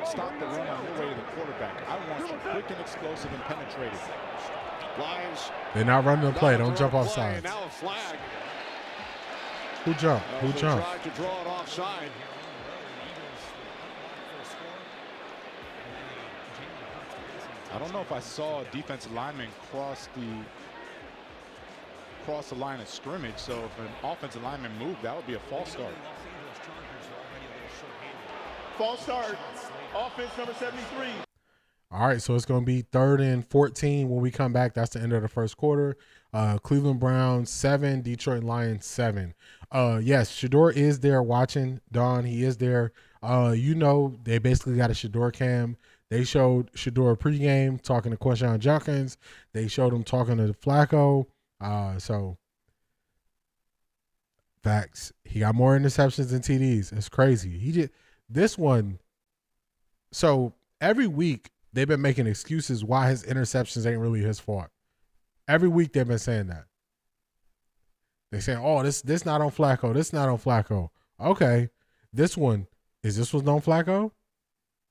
Speaker 3: Stop the run on the way to the quarterback. I want you quick and explosive and penetrating.
Speaker 2: Lions.
Speaker 1: They're not running the play. Don't jump off sides.
Speaker 2: Now a flag.
Speaker 1: Who jumped? Who jumped?
Speaker 2: Tried to draw it offside.
Speaker 3: I don't know if I saw a defensive lineman cross the line of scrimmage. So if an offensive lineman moved, that would be a false start.
Speaker 4: False start. Offense number 73.
Speaker 1: All right, so it's going to be 3rd and 14 when we come back. That's the end of the first quarter. Cleveland Browns 7, Detroit Lions 7. Yes, Shedeur is there watching. Don, he is there. They basically got a Shedeur cam. They showed Shedeur pregame talking to Quinshon Judkins. They showed him talking to Flacco. So, facts. He got more interceptions than TDs. It's crazy. This one. So, every week, they've been making excuses why his interceptions ain't really his fault. Every week they've been saying that. They saying, "Oh, this not on Flacco. This not on Flacco." Okay, this one on Flacco?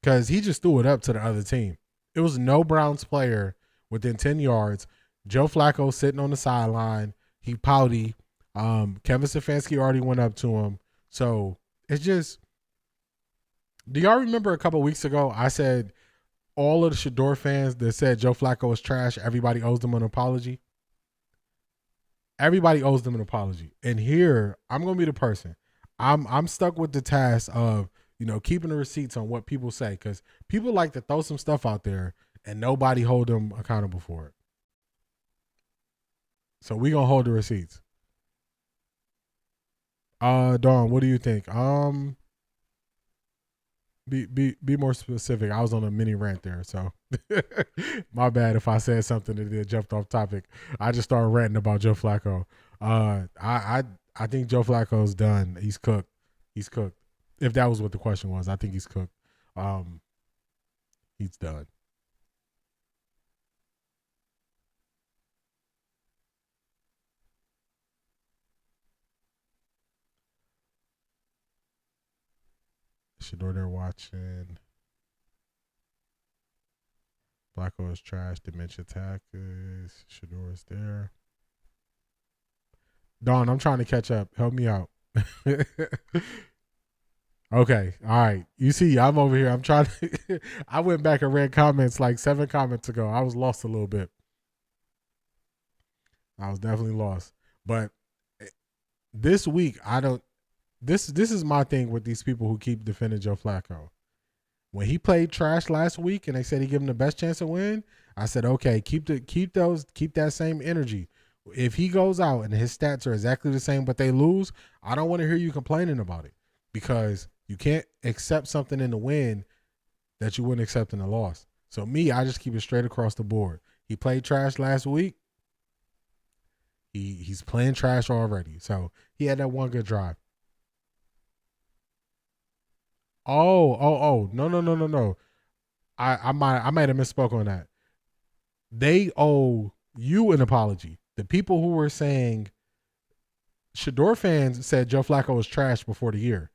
Speaker 1: Because he just threw it up to the other team. It was no Browns player within 10 yards. Joe Flacco sitting on the sideline. He pouty. Kevin Stefanski already went up to him. So it's just. Do y'all remember a couple weeks ago I said all of the Shedeur fans that said Joe Flacco was trash, everybody owes them an apology? Everybody owes them an apology. And here, I'm going to be the person. I'm stuck with the task of, keeping the receipts on what people say, because people like to throw some stuff out there and nobody hold them accountable for it. So we gonna hold the receipts. Dawn, what do you think? Be more specific. I was on a mini rant there, so my bad if I said something that jumped off topic. I just started ranting about Joe Flacco. I think Joe Flacco's done. He's cooked. He's cooked. If that was what the question was, I think he's cooked. He's done. Shedeur there watching. Flacco is trash. Dementia attackers. Shedeur is there. Dawn, I'm trying to catch up. Help me out. Okay. All right. You see, I'm over here. I'm trying to. I went back and read comments like 7 comments ago. I was lost a little bit. I was definitely lost. But this week, I don't. This is my thing with these people who keep defending Joe Flacco. When he played trash last week and they said he gave him the best chance to win, I said, okay, keep that same energy. If he goes out and his stats are exactly the same but they lose, I don't want to hear you complaining about it, because you can't accept something in the win that you wouldn't accept in the loss. So I just keep it straight across the board. He played trash last week. He's playing trash already. So he had that one good drive. Oh, no. I might have misspoke on that. They owe you an apology. The people who were saying Shedeur fans said Joe Flacco was trash before the year.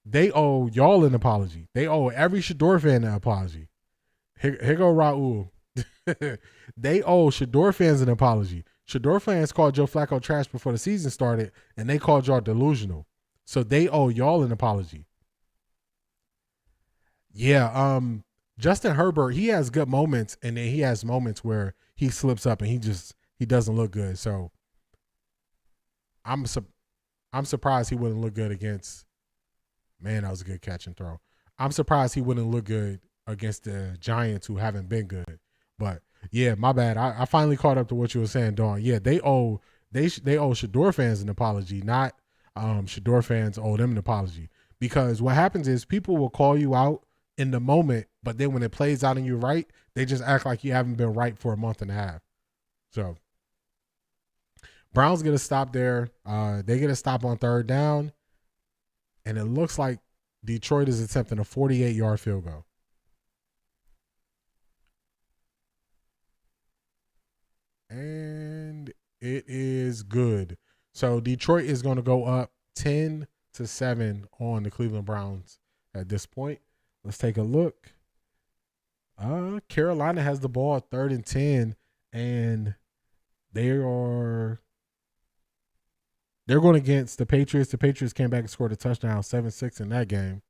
Speaker 1: They owe y'all an apology. They owe every Shedeur fan an apology. Here go Raul. They owe Shedeur fans an apology. Shedeur fans called Joe Flacco trash before the season started, and they called y'all delusional. So they owe y'all an apology. Yeah, Justin Herbert, he has good moments, and then he has moments where he slips up and he doesn't look good. So I'm surprised he wouldn't look good against. Man, that was a good catch and throw. I'm surprised he wouldn't look good against the Giants, who haven't been good. But yeah, my bad. I finally caught up to what you were saying, Dawn. Yeah, they owe Shedeur fans an apology, not Shedeur fans owe them an apology. Because what happens is people will call you out in the moment, but then when it plays out and you're right, they just act like you haven't been right for a month and a half. So Browns get a stop there. They get a stop on 3rd down. And it looks like Detroit is attempting a 48-yard field goal. And it is good. So Detroit is going to go up 10-7 on the Cleveland Browns at this point. Let's take a look. Carolina has the ball at 3rd and 10, and they're going against the Patriots. The Patriots came back and scored a touchdown, 7-6 in that game.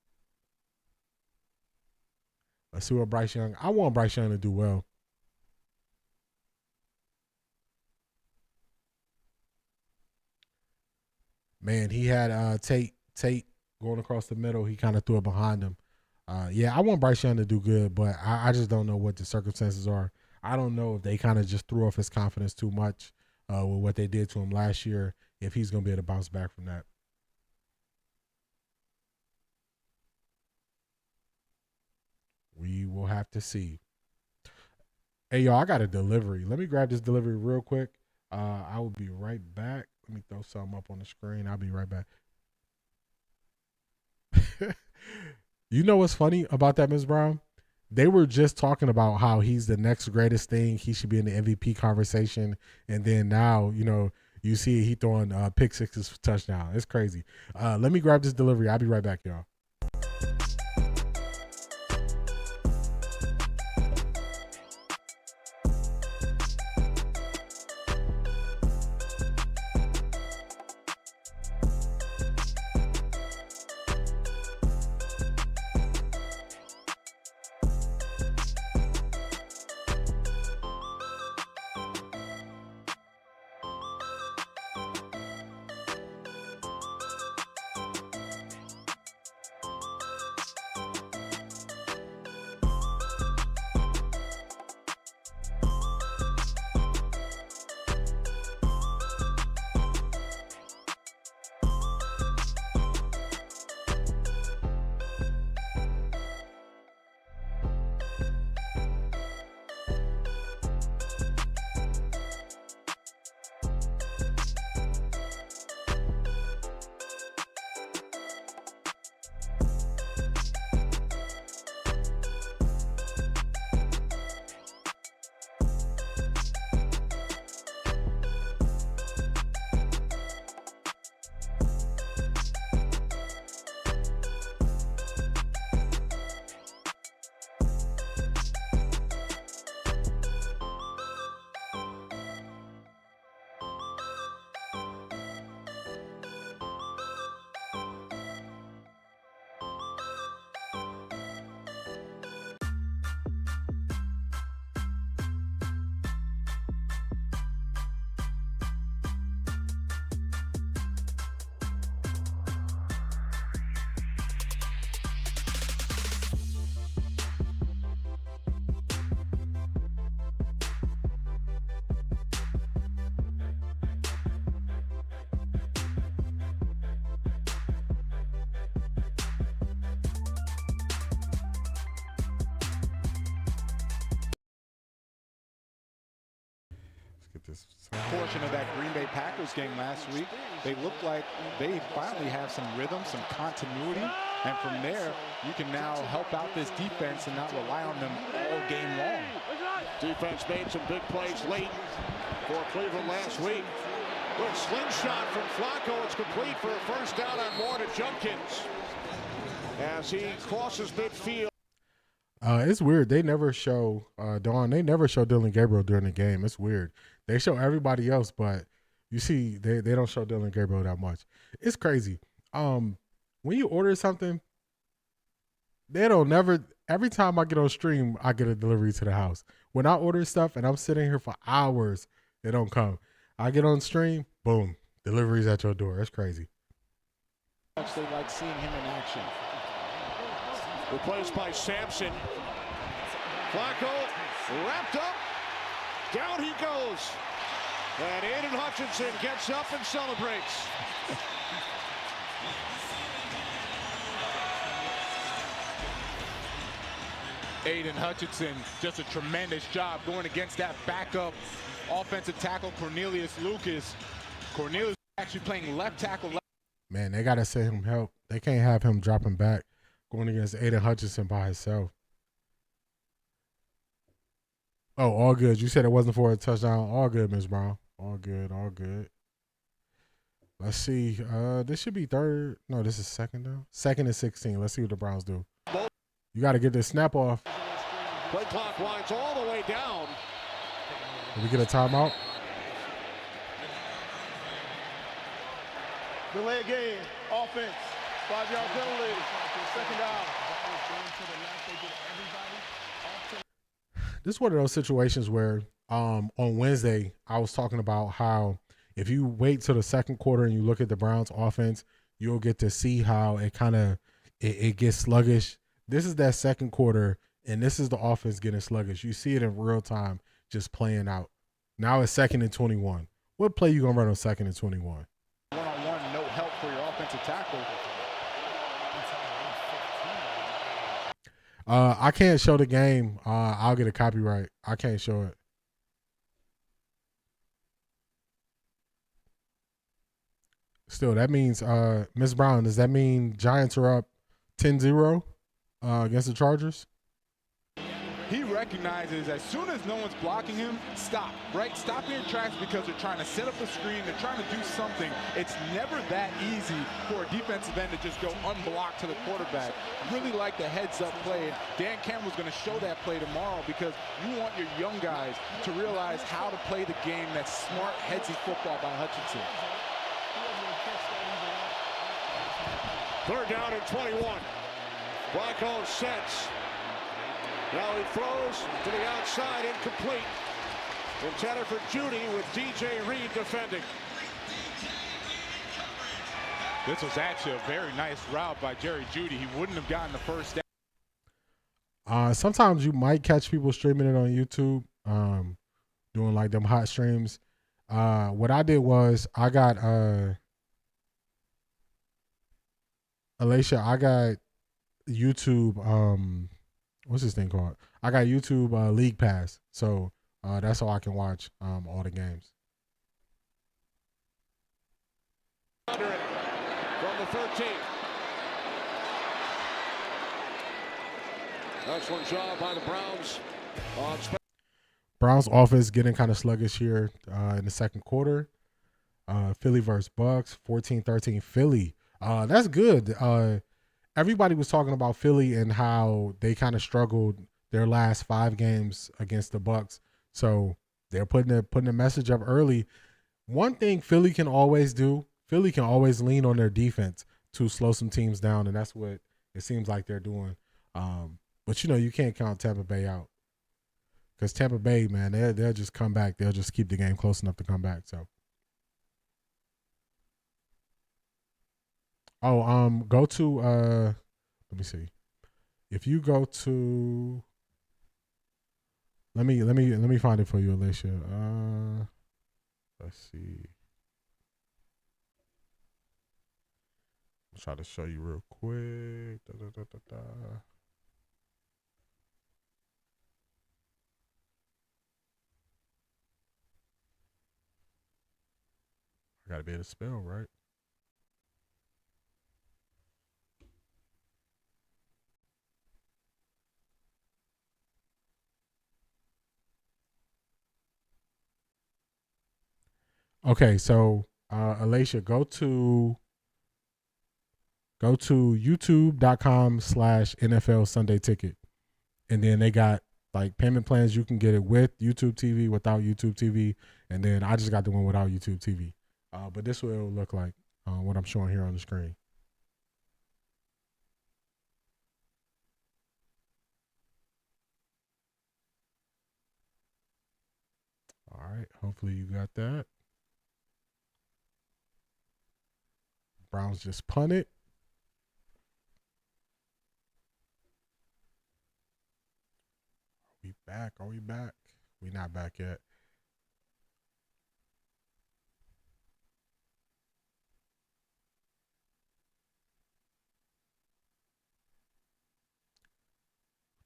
Speaker 1: Let's see what Bryce Young. I want Bryce Young to do well. Man, he had Tate going across the middle. He kind of threw it behind him. Yeah, I want Bryce Young to do good, but I just don't know what the circumstances are. I don't know if they kind of just threw off his confidence too much with what they did to him last year, if he's going to be able to bounce back from that. We will have to see. Hey, y'all, I got a delivery. Let me grab this delivery real quick. I will be right back. Let me throw something up on the screen. I'll be right back. You know what's funny about that, Ms. Brown? They were just talking about how he's the next greatest thing. He should be in the MVP conversation. And then now, you see he throwing pick sixes for touchdown. It's crazy. Let me grab this delivery. I'll be right back, y'all. at this.
Speaker 3: Portion of that Green Bay Packers game last week, they look like they finally have some rhythm, some continuity, and from there, you can now help out this defense and not rely on them all game long.
Speaker 2: Defense made some big plays late for Cleveland last week. Good slingshot from Flacco. It's complete for a first down on Moore to Jumpkins as he crosses midfield.
Speaker 1: It's weird. They never show Dawn. They never show Dillon Gabriel during the game. It's weird. They show everybody else, but you see, they don't show Dillon Gabriel that much. It's crazy. When you order something, they don't never. Every time I get on stream, I get a delivery to the house. When I order stuff and I'm sitting here for hours, they don't come. I get on stream, boom, deliveries at your door. It's crazy.
Speaker 3: They like seeing him in action.
Speaker 2: Replaced by Sampson. Flacco wrapped up. Down he goes. And Aiden Hutchinson gets up and celebrates.
Speaker 3: Aiden Hutchinson, just a tremendous job going against that backup offensive tackle, Cornelius Lucas. Cornelius actually playing left tackle.
Speaker 1: Man, they got to send him help. They can't have him dropping back, going against Aiden Hutchinson by himself. Oh, all good. You said it wasn't for a touchdown. All good, Ms. Brown. All good, all good. Let's see. This should be third. No, this is second down. Second and 16. Let's see what the Browns do. You got to get this snap off.
Speaker 2: Play clock winds all the way down.
Speaker 1: Did we get a timeout?
Speaker 4: Delay game, offense, 5-yard penalty, second down.
Speaker 1: This is one of those situations where on Wednesday I was talking about how if you wait till the second quarter and you look at the Browns offense, you'll get to see how it gets sluggish. This is that second quarter, and this is the offense getting sluggish. You see it in real time just playing out. Now it's 2nd and 21. What play you going to run on 2nd and 21?
Speaker 3: One-on-one, no help for your offensive tackle.
Speaker 1: I can't show the game. I'll get a copyright. I can't show it. Still, that means, Ms. Brown, does that mean Giants are up 10-0 against the Chargers?
Speaker 3: He recognizes as soon as no one's blocking him, stop, right? Stop in your tracks because they're trying to set up a screen. They're trying to do something. It's never that easy for a defensive end to just go unblocked to the quarterback. Really like the heads-up play. And Dan Campbell's going to show that play tomorrow because you want your young guys to realize how to play the game. That's smart, headsy football by Hutchinson.
Speaker 2: 3rd down and 21. Flacco sets. Now he throws to the outside, incomplete. Intended for Judy with DJ Reed defending.
Speaker 3: This was actually a very nice route by Jerry Jeudy. He wouldn't have gotten the first down.
Speaker 1: Sometimes you might catch people streaming it on YouTube, doing like them hot streams. What I did was I got Alicia, I got YouTube, what's this thing called? I got YouTube League Pass. So that's how I can watch all the games.
Speaker 2: Under it from the 13. Excellent job by the Browns.
Speaker 1: Browns offense getting kind of sluggish here in the second quarter. Philly versus Bucks, 14-13 Philly. That's good. Everybody was talking about Philly and how they kind of struggled their last 5 games against the Bucks. So they're putting the message up early. One thing Philly can always do, Philly can always lean on their defense to slow some teams down, and that's what it seems like they're doing. But, you can't count Tampa Bay out. Because Tampa Bay, man, they'll just come back. They'll just keep the game close enough to come back. So. Go to let me see. If you go to let me find it for you, Alicia. Let's see. I'll try to show you real quick. Got to be able to spell, right? Okay, so Alicia, go to youtube.com/NFL Sunday Ticket. And then they got like payment plans. You can get it with YouTube TV, without YouTube TV. And then I just got the one without YouTube TV. But this is what it'll look like, what I'm showing here on the screen. All right, hopefully you got that. Browns just punted. Are we back? Are we back? We not back yet.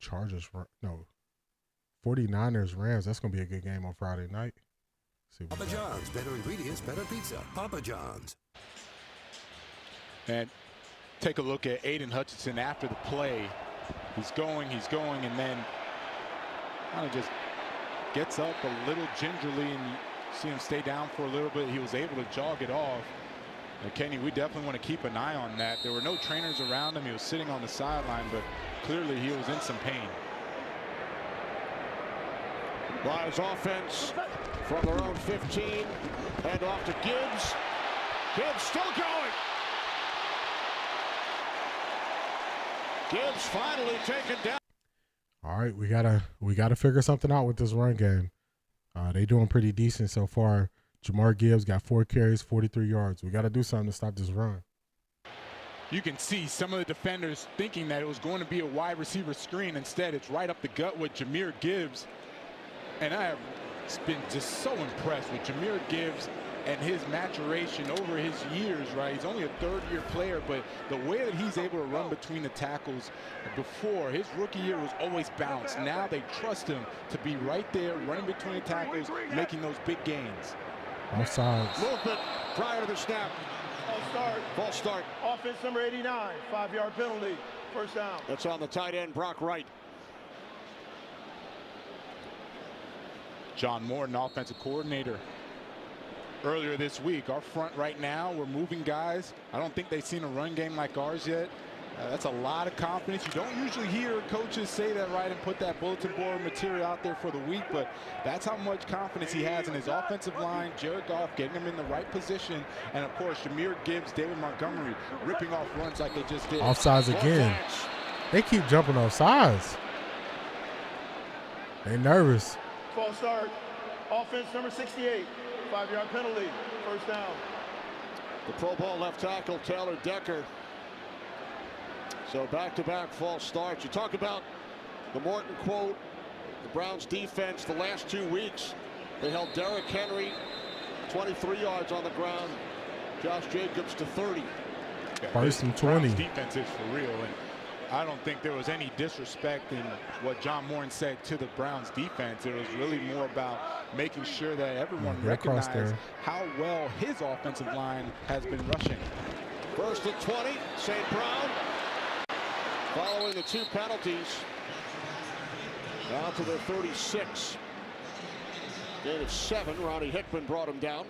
Speaker 1: Chargers, no. 49ers, Rams. That's going to be a good game on Friday night. See
Speaker 5: Papa John's, better ingredients, better pizza. Papa John's.
Speaker 3: And take a look at Aiden Hutchinson after the play. He's going, and then kind of just gets up a little gingerly, and you see him stay down for a little bit. He was able to jog it off. And Kenny, we definitely want to keep an eye on that. There were no trainers around him. He was sitting on the sideline, but clearly he was in some pain.
Speaker 2: Lions offense from their own 15. Hand off to Gibbs. Gibbs still going. Gibbs finally taken down.
Speaker 1: All right, we gotta figure something out with this run game. They doing pretty decent so far. Jamar Gibbs got 4 carries, 43 yards. We got to do something to stop this run.
Speaker 3: You can see some of the defenders thinking that it was going to be a wide receiver screen. Instead, it's right up the gut with Jahmyr Gibbs. And I have been just so impressed with Jahmyr Gibbs and his maturation over his years, right? He's only a third-year player, but the way that he's able to run between the tackles before, his rookie year was always balanced. Now they trust him to be right there, running between the tackles, making those big gains.
Speaker 1: Offsides.
Speaker 2: Movement prior to the snap. False start.
Speaker 4: Offense number 89, 5-yard penalty. First down.
Speaker 2: That's on the tight end, Brock Wright.
Speaker 3: John Morton, offensive coordinator. Earlier this week, our front right now, we're moving guys. I don't think they've seen a run game like ours yet. That's a lot of confidence. You don't usually hear coaches say that, right, and put that bulletin board material out there for the week, but that's how much confidence he has in his offensive line. Jared Goff getting him in the right position, and of course, Jahmyr Gibbs, David Montgomery ripping off runs like they just did.
Speaker 1: Offsides again. They keep jumping off sides. They nervous.
Speaker 4: False start. Offense number 68, 5-yard penalty. First down.
Speaker 2: The Pro Bowl left tackle, Taylor Decker. So back-to-back false starts. You talk about the Morton quote, the Browns defense the last 2 weeks. They held Derrick Henry 23 yards on the ground. Josh Jacobs to 30.
Speaker 1: First and 20.
Speaker 3: Defense is for real, and I don't think there was any disrespect in what John Morton said to the Browns defense. It was really more about making sure that everyone recognized how well his offensive line has been rushing.
Speaker 2: First and 20, St. Brown. Following the 2 penalties, down to their 36. Gain of 7. Ronnie Hickman brought him down.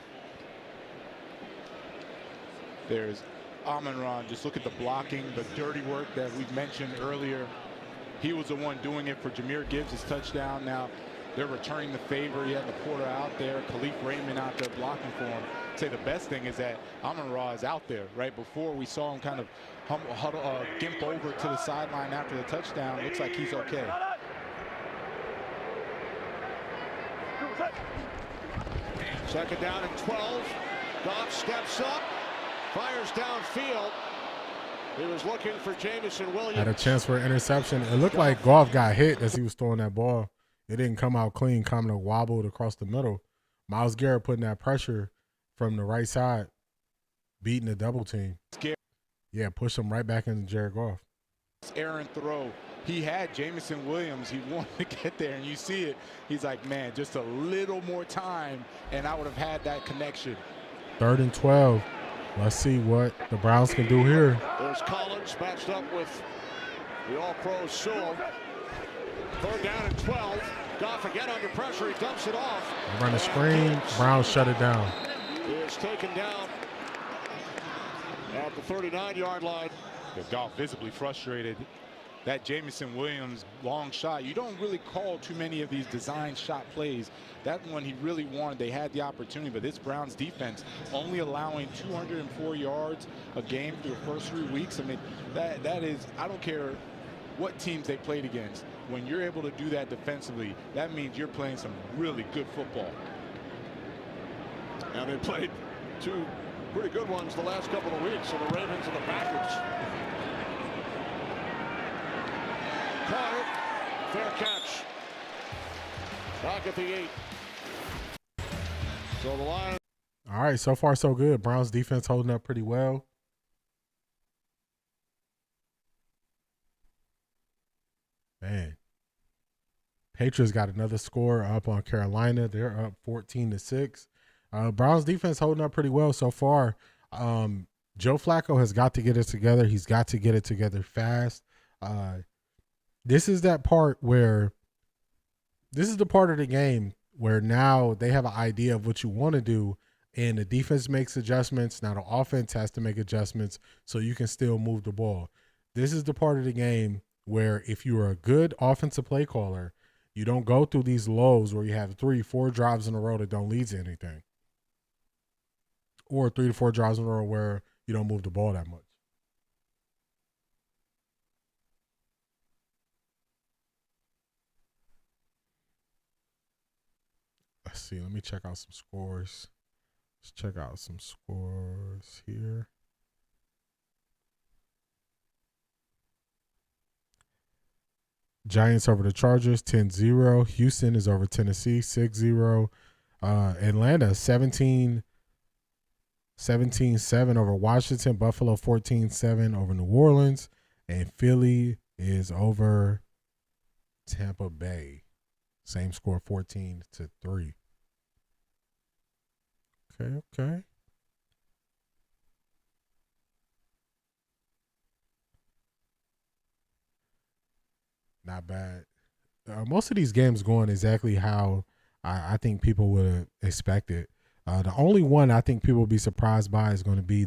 Speaker 3: There's Amon-Ra. Just look at the blocking, the dirty work that we've mentioned earlier. He was the one doing it for Jahmyr Gibbs' touchdown. Now they're returning the favor. You have the Porter out there, Khalif Raymond out there blocking for him. I'd say the best thing is that Amon-Ra is out there. Right before we saw him kind of gimp over to the sideline after the touchdown. Looks like he's okay.
Speaker 2: Second down and 12. Goff steps up, fires downfield. He was looking for Jameson Williams.
Speaker 1: Had a chance for an interception. It looked like Goff got hit as he was throwing that ball. It didn't come out clean, kind of wobbled across the middle. Myles Garrett putting that pressure from the right side, beating the double team. Yeah, push him right back into Jared Goff.
Speaker 3: Aaron throw. He had Jameson Williams. He wanted to get there, and you see it. He's like, man, just a little more time, and I would have had that connection.
Speaker 1: 3rd and 12. Let's see what the Browns can do here.
Speaker 2: There's Collins matched up with the All-Pro Sewell. 3rd down and 12. Goff again under pressure. He dumps it off.
Speaker 1: They run a screen. Browns shut it down.
Speaker 2: He is taken down at the 39-yard line.
Speaker 3: Goff visibly frustrated. That Jameson Williams long shot, you don't really call too many of these design shot plays. That one he really wanted. They had the opportunity, but this Browns defense only allowing 204 yards a game through the first 3 weeks. I mean, that is, I don't care what teams they played against. When you're able to do that defensively, that means you're playing some really good football.
Speaker 2: And they played 2 pretty good ones the last couple of weeks, so the Ravens and the Packers. Caught it. Fair catch. Back at the 8. So the Lions.
Speaker 1: All right, so far so good. Browns defense holding up pretty well. Man. Patriots got another score up on Carolina. They're up 14-6. Browns defense holding up pretty well so far. Joe Flacco has got to get it together. He's got to get it together fast. This is that part where this is the part of the game where now they have an idea of what you want to do, and the defense makes adjustments. Now the offense has to make adjustments so you can still move the ball. This is the part of the game where if you are a good offensive play caller, you don't go through these lows where you have 3-4 drives in a row that don't lead to anything, or 3 to 4 drives in a row where you don't move the ball that much. Let's see. Let me check out some scores. Let's check out some scores here. Giants over the Chargers, 10-0. Houston is over Tennessee, 6-0. Atlanta, 17-7 over Washington. Buffalo, 14-7 over New Orleans. And Philly is over Tampa Bay. Same score, 14-3. Okay. Not bad. Most of these games going exactly how I think people would expect it. The only one I think people will be surprised by is going to be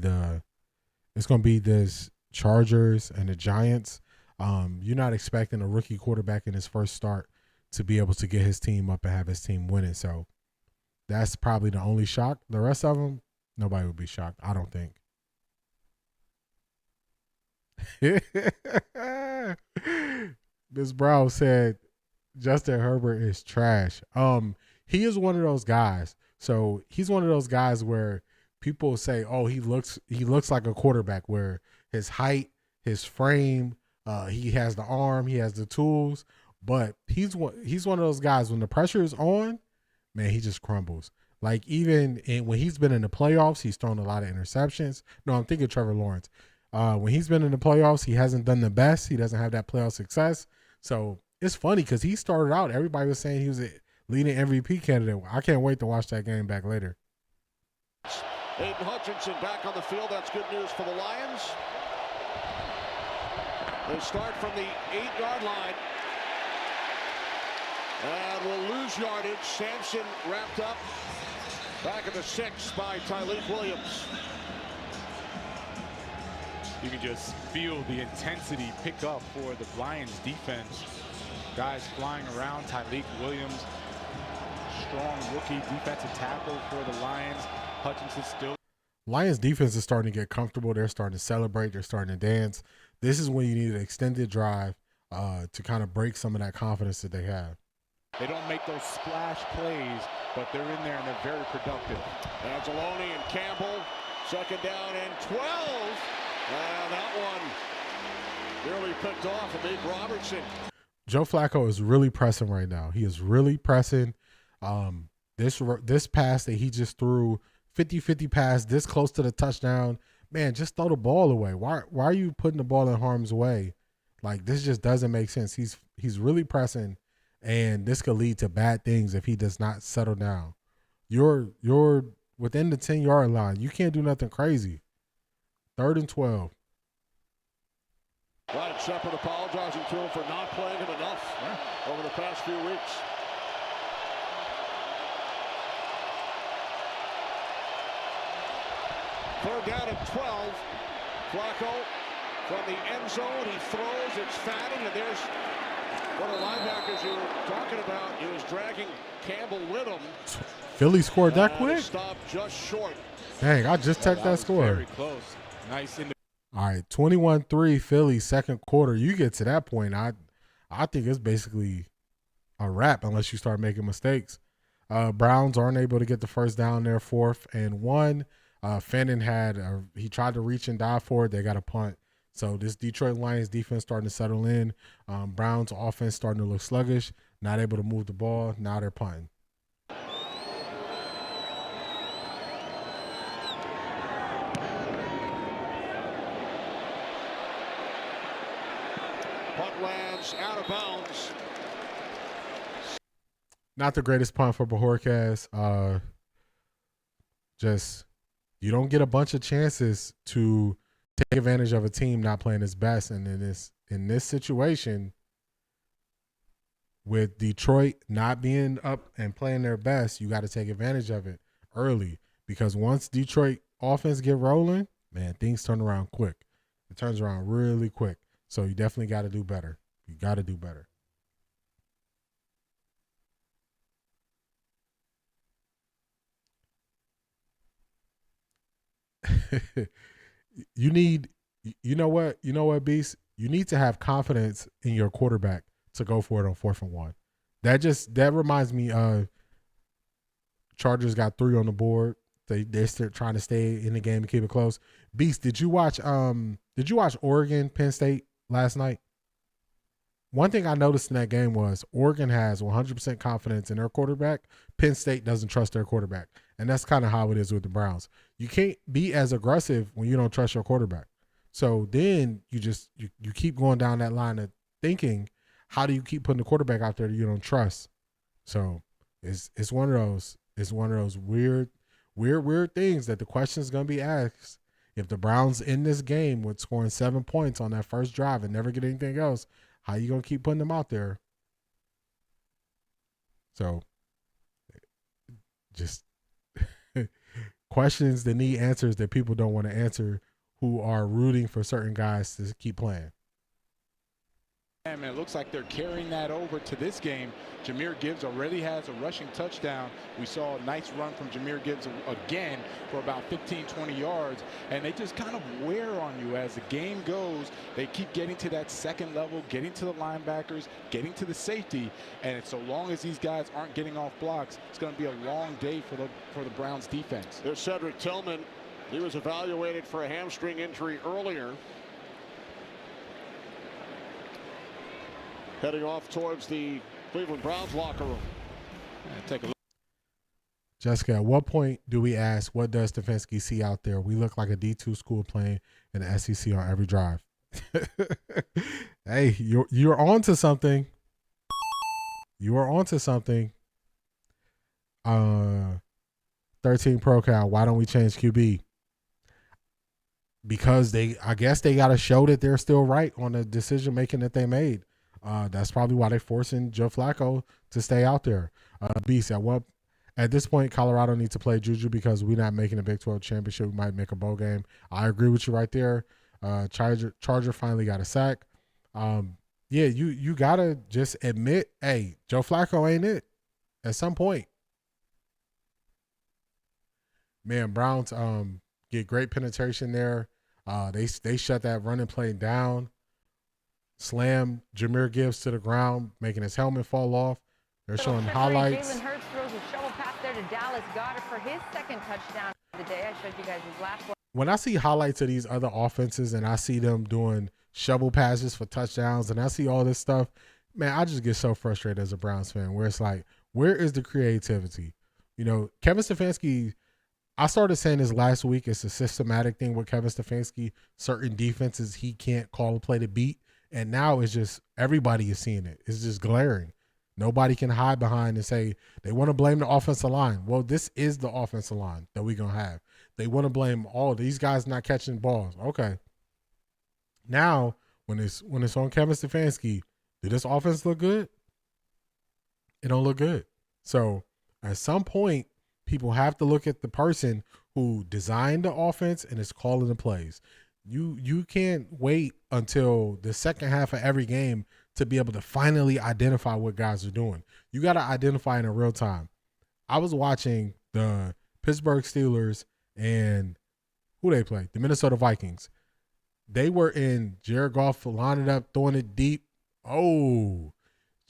Speaker 1: this Chargers and the Giants. You're not expecting a rookie quarterback in his first start to be able to get his team up and have his team winning. So that's probably the only shock. The rest of them, nobody would be shocked, I don't think. This Brown said Justin Herbert is trash. He is one of those guys. So he's one of those guys where people say, "Oh, he looks like a quarterback." Where his height, his frame, he has the arm, he has the tools, but he's one of those guys when the pressure is on, man, he just crumbles. Like even when he's been in the playoffs, he's thrown a lot of interceptions. No, I'm thinking Trevor Lawrence. When he's been in the playoffs, he hasn't done the best. He doesn't have that playoff success. So it's funny because he started out, everybody was saying he was a leading MVP candidate. I can't wait to watch that game back later.
Speaker 2: Aiden Hutchinson back on the field. That's good news for the Lions. They start from the 8-yard line. And will lose yardage. Sampson wrapped up back at the 6 by Tyleik Williams.
Speaker 3: You can just feel the intensity pick up for the Lions defense. Guys flying around. Tyleik Williams, strong rookie defensive tackle for the Lions. Hutchinson still.
Speaker 1: Lions defense is starting to get comfortable. They're starting to celebrate. They're starting to dance. This is when you need an extended drive to kind of break some of that confidence that they have.
Speaker 3: They don't make those splash plays, but they're in there and they're very productive.
Speaker 2: Anzalone and Campbell, 2nd down and 12. And that one nearly picked off of Nate Robertson.
Speaker 1: Joe Flacco is really pressing right now. He is really pressing. This pass that he just threw, 50-50 pass, this close to the touchdown. Man, just throw the ball away. Why are you putting the ball in harm's way? Like, this just doesn't make sense. He's really pressing, and this could lead to bad things if he does not settle down. Your within the 10-yard line. You can't do nothing crazy. 3rd and 12.
Speaker 2: Ryan Shepard apologizing to him for not playing him enough over the past few weeks. Third down at 12. Flacco from the end zone. He throws. It's Fadden, and there's one of the linebackers you were talking about. He was dragging Campbell with him.
Speaker 1: Philly scored that quick?
Speaker 2: Stopped just short.
Speaker 1: Dang, I just checked that score.
Speaker 3: Very close. Nice.
Speaker 1: All right, 21-3 Philly, second quarter. You get to that point, I think it's basically a wrap unless you start making mistakes. Browns aren't able to get the first down there, 4th and 1. Fenton he tried to reach and dive for it. They got a punt. So this Detroit Lions defense starting to settle in. Browns offense starting to look sluggish, not able to move the ball. Now they're punting.
Speaker 2: Punt lands out of bounds.
Speaker 1: Not the greatest punt for Bajorquez. Just you don't get a bunch of chances to take advantage of a team not playing its best, and in this situation with Detroit not being up and playing their best, you got to take advantage of it early, because once Detroit offense get rolling, man, things turn around quick. It turns around really quick. So you definitely got to do better. You got to do better. You know what, Beast? You need to have confidence in your quarterback to go for it on 4th and 1. That reminds me of Chargers got 3 on the board. They're still trying to stay in the game and keep it close. Beast, did you watch Oregon Penn State last night? One thing I noticed in that game was Oregon has 100% confidence in their quarterback. Penn State doesn't trust their quarterback. And that's kind of how it is with the Browns. You can't be as aggressive when you don't trust your quarterback. So then you keep going down that line of thinking, how do you keep putting the quarterback out there that you don't trust? So it's one of those weird things that the question is going to be asked. If the Browns in this game with scoring 7 points on that first drive and never get anything else, how you going to keep putting them out there? So just questions that need answers that people don't want to answer, who are rooting for certain guys to keep playing.
Speaker 3: Man, it looks like they're carrying that over to this game. Jahmyr Gibbs already has a rushing touchdown. We saw a nice run from Jahmyr Gibbs again for about 15, 20 yards. And they just kind of wear on you as the game goes. They keep getting to that second level, getting to the linebackers, getting to the safety. And so long as these guys aren't getting off blocks, it's going to be a long day for the Browns defense.
Speaker 2: There's Cedric Tillman. He was evaluated for a hamstring injury earlier. Heading off towards the Cleveland Browns locker room.
Speaker 3: Take a look.
Speaker 1: Jessica, at what point do we ask, what does Stefanski see out there? We look like a D2 school playing in the SEC on every drive. Hey, you're on to something. You are on to something. 13 Pro Cal, why don't we change QB? Because I guess they got to show that they're still right on the decision making that they made. That's probably why they're forcing Joe Flacco to stay out there. Beast, at this point, Colorado needs to play Juju because we're not making a Big 12 championship. We might make a bowl game. I agree with you right there. Charger finally got a sack. Yeah, you got to just admit, hey, Joe Flacco ain't it at some point. Man, Browns get great penetration there. They shut that running play down. Slam Jahmyr Gibbs to the ground, making his helmet fall off. They're showing highlights.
Speaker 6: Jalen Hurts throws a shovel pass there to Dallas Goedert for his second touchdown of the day. I showed you guys his last one.
Speaker 1: When I see highlights of these other offenses and I see them doing shovel passes for touchdowns and I see all this stuff, man, I just get so frustrated as a Browns fan where it's like, where is the creativity? You know, Kevin Stefanski, I started saying this last week. It's a systematic thing with Kevin Stefanski. Certain defenses he can't call a play to beat. And now it's just everybody is seeing it. It's just glaring. Nobody can hide behind and say they want to blame the offensive line. Well, this is the offensive line that we're going to have. They want to blame all these guys not catching balls. Okay. Now, when it's on Kevin Stefanski, did this offense look good? It don't look good. So at some point, people have to look at the person who designed the offense and is calling the plays. You can't wait until the second half of every game to be able to finally identify what guys are doing. You got to identify in real time. I was watching the Pittsburgh Steelers and who they play, the Minnesota Vikings. They were in Jared Goff lining up, throwing it deep. Oh,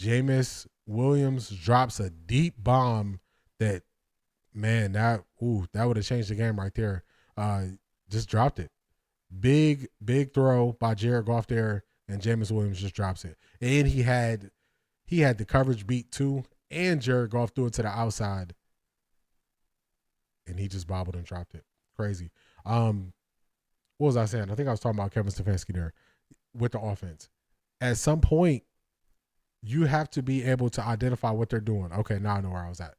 Speaker 1: Jameis Williams drops a deep bomb that, man, that would have changed the game right there. Just dropped it. Big throw by Jared Goff there, and Jameis Williams just drops it. And he had the coverage beat too, and Jared Goff threw it to the outside, and he just bobbled and dropped it. Crazy. What was I saying? I think I was talking about Kevin Stefanski there with the offense. At some point, you have to be able to identify what they're doing. Okay, now I know where I was at.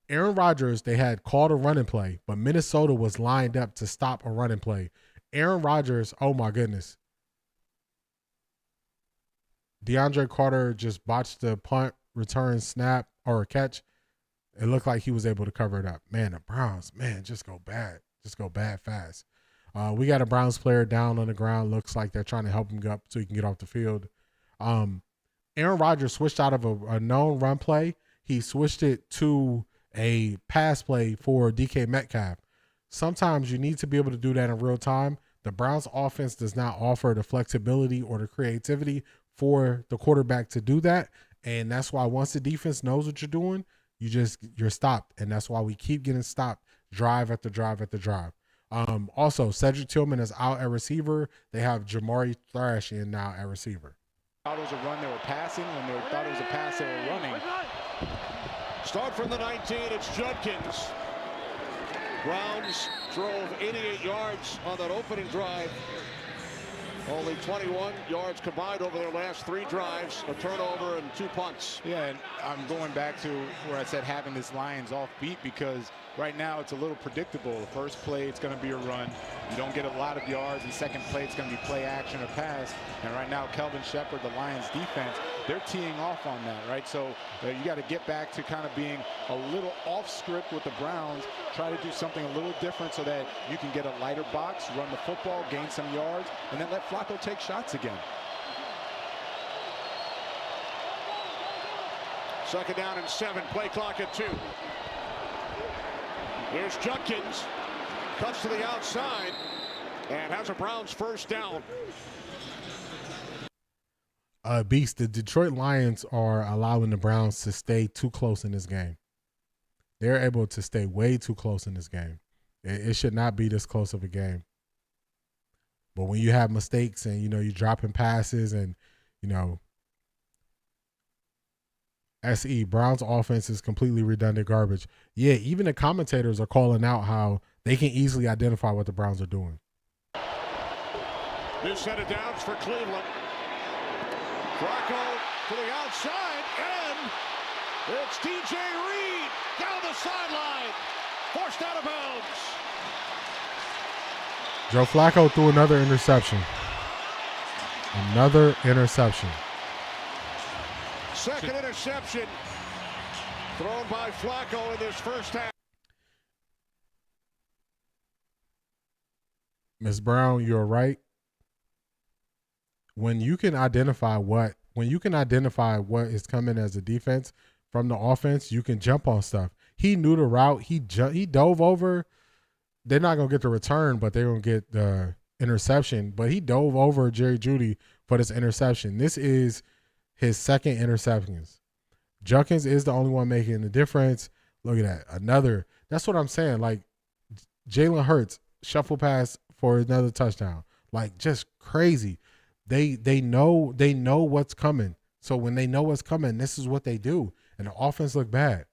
Speaker 1: Aaron Rodgers, they had called a running play, but Minnesota was lined up to stop a running play. Aaron Rodgers, oh my goodness. DeAndre Carter just botched the punt, return, snap, or a catch. It looked like he was able to cover it up. Man, the Browns, just go bad. Just go bad fast. We got a Browns player down on the ground. Looks like they're trying to help him up so he can get off the field. Aaron Rodgers switched out of a known run play. He switched it to a pass play for DK Metcalf. Sometimes you need to be able to do that in real time. The Browns offense does not offer the flexibility or the creativity for the quarterback to do that. And that's why once the defense knows what you're doing, you're stopped. And that's why we keep getting stopped drive after drive after drive. Also, Cedric Tillman is out at receiver. They have Jamari Thrash in now at receiver.
Speaker 3: Thought it was a run, they were passing. When they thought it was a pass, they were running.
Speaker 2: Start from the 19, it's Judkins. Browns drove 88 yards on that opening drive. Only 21 yards combined over their last 3 drives, a turnover and 2 punts.
Speaker 3: Yeah, and I'm going back to where I said having this Lions off beat, because right now it's a little predictable. The first play, it's going to be a run. You don't get a lot of yards. The second play, it's going to be play action or pass. And right now, Kelvin Shepard, the Lions defense, they're teeing off on that, right? So you got to get back to kind of being a little off script with the Browns. Try to do something a little different so that you can get a lighter box, run the football, gain some yards, and then let Flacco take shots again.
Speaker 2: Second down and 7, play clock at 2. Here's Judkins, cuts to the outside, and has a Browns first down.
Speaker 1: Beast, the Detroit Lions are allowing the Browns to stay too close in this game. They're able to stay way too close in this game. It should not be this close of a game. But when you have mistakes and, you're dropping passes and, SE, Browns offense is completely redundant garbage. Yeah, even the commentators are calling out how they can easily identify what the Browns are doing.
Speaker 2: New set of downs for Cleveland. Flacco to the outside, and it's DJ Reed down the sideline, forced out of bounds.
Speaker 1: Joe Flacco threw another interception. Another interception.
Speaker 2: Second interception thrown by Flacco in this first half.
Speaker 1: Ms. Brown, you're right. When you can identify what is coming as a defense from the offense, you can jump on stuff. He knew the route. He dove over. They're not going to get the return, but they're going to get the interception. But he dove over Jerry Jeudy for this interception. This is his second interceptions. Judkins is the only one making the difference. Look at that. Another. That's what I'm saying. Like, Jalen Hurts, shuffle pass for another touchdown. Like, just crazy. They know what's coming. So when they know what's coming, this is what they do. And the offense look bad.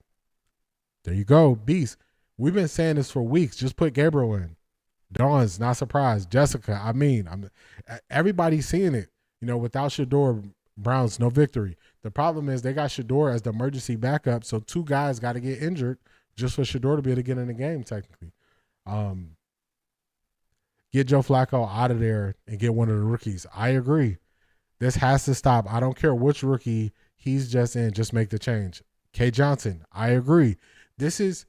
Speaker 1: There you go, Beast. We've been saying this for weeks. Just put Gabriel in. Dawn's not surprised. Jessica, everybody's seeing it. Without Shedeur, Browns, no victory. The problem is they got Shedeur as the emergency backup, so 2 guys got to get injured just for Shedeur to be able to get in the game, technically. Get Joe Flacco out of there and get one of the rookies. I agree. This has to stop. I don't care which rookie he's just in, just make the change. K. Johnson, I agree. The